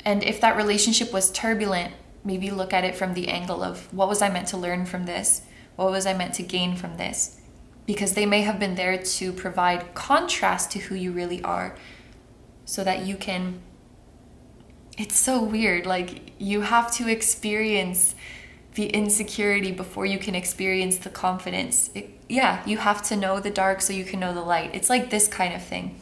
if that relationship was turbulent, maybe look at it from the angle of, what was I meant to learn from this? What was I meant to gain from this? Because they may have been there to provide contrast to who you really are, so that you can... It's so weird. You have to experience the insecurity before you can experience the confidence. You have to know the dark so you can know the light. It's like this kind of thing.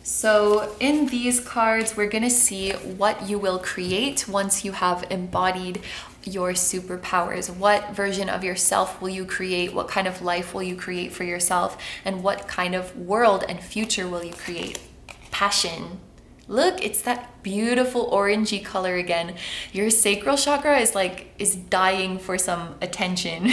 So in these cards, we're going to see what you will create once you have embodied your superpowers. What version of yourself will you create? What kind of life will you create for yourself? And what kind of world and future will you create? Passion. Look, it's that beautiful orangey color again. Your sacral chakra is dying for some attention.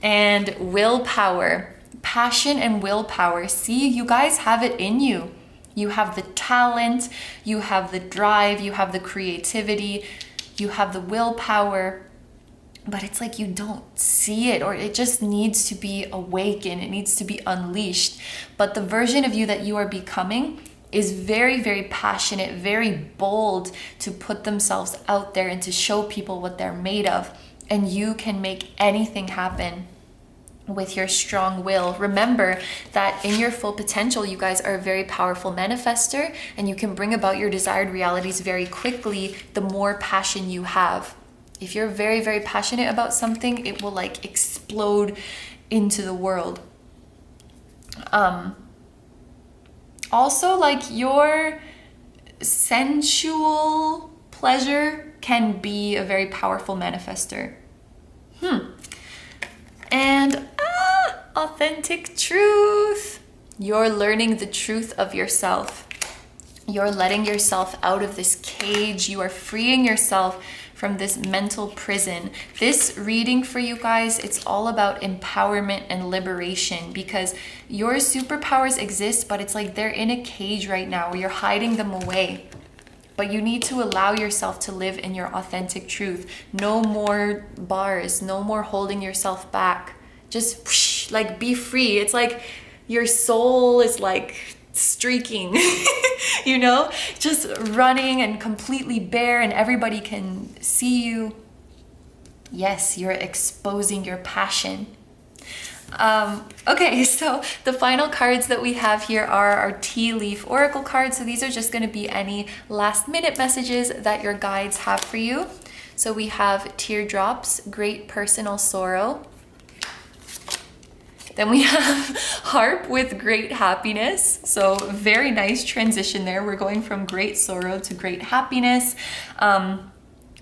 And willpower. Passion and willpower. See, you guys have it in you. You have the talent, you have the drive, you have the creativity, you have the willpower, but it's you don't see it, or it just needs to be awakened, it needs to be unleashed. But the version of you that you are becoming is very, very passionate, very bold to put themselves out there and to show people what they're made of. And you can make anything happen with your strong will. Remember that in your full potential, you guys are a very powerful manifester, and you can bring about your desired realities very quickly the more passion you have. If you're very, very passionate about something, it will explode into the world. Also, your sensual pleasure can be a very powerful manifester. And authentic truth. You're learning the truth of yourself. You're letting yourself out of this cage. You are freeing yourself from this mental prison. This reading for you guys, it's all about empowerment and liberation, because your superpowers exist, but it's they're in a cage right now where you're hiding them away. But you need to allow yourself to live in your authentic truth. No more bars, no more holding yourself back. Just whoosh, be free. It's your soul is streaking, just running and completely bare, and everybody can see you. Yes, you're exposing your passion. Okay, so the final cards that we have here are our tea leaf oracle cards. So these are just going to be any last minute messages that your guides have for you. So we have teardrops, great personal sorrow. Then we have harp with great happiness. So very nice transition there. We're going from great sorrow to great happiness.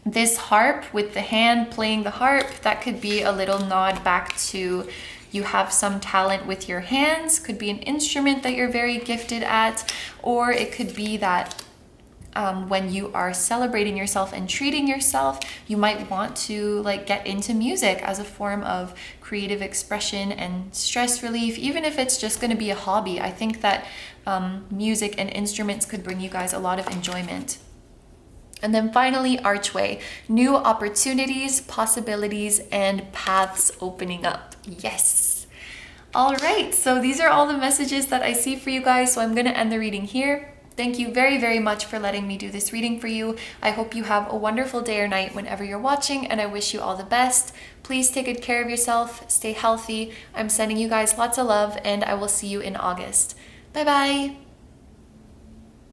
This harp with the hand playing the harp, that could be a little nod back to you have some talent with your hands. Could be an instrument that you're very gifted at, or it could be that when you are celebrating yourself and treating yourself, you might want to get into music as a form of creative expression and stress relief, even if it's just going to be a hobby. I think that music and instruments could bring you guys a lot of enjoyment. And then finally, archway, new opportunities, possibilities, and paths opening up. Yes. All right, so these are all the messages that I see for you guys. So I'm going to end the reading here. Thank you very, very much for letting me do this reading for you. I hope you have a wonderful day or night whenever you're watching, and I wish you all the best. Please take good care of yourself, stay healthy. I'm sending you guys lots of love, and I will see you in August. Bye bye!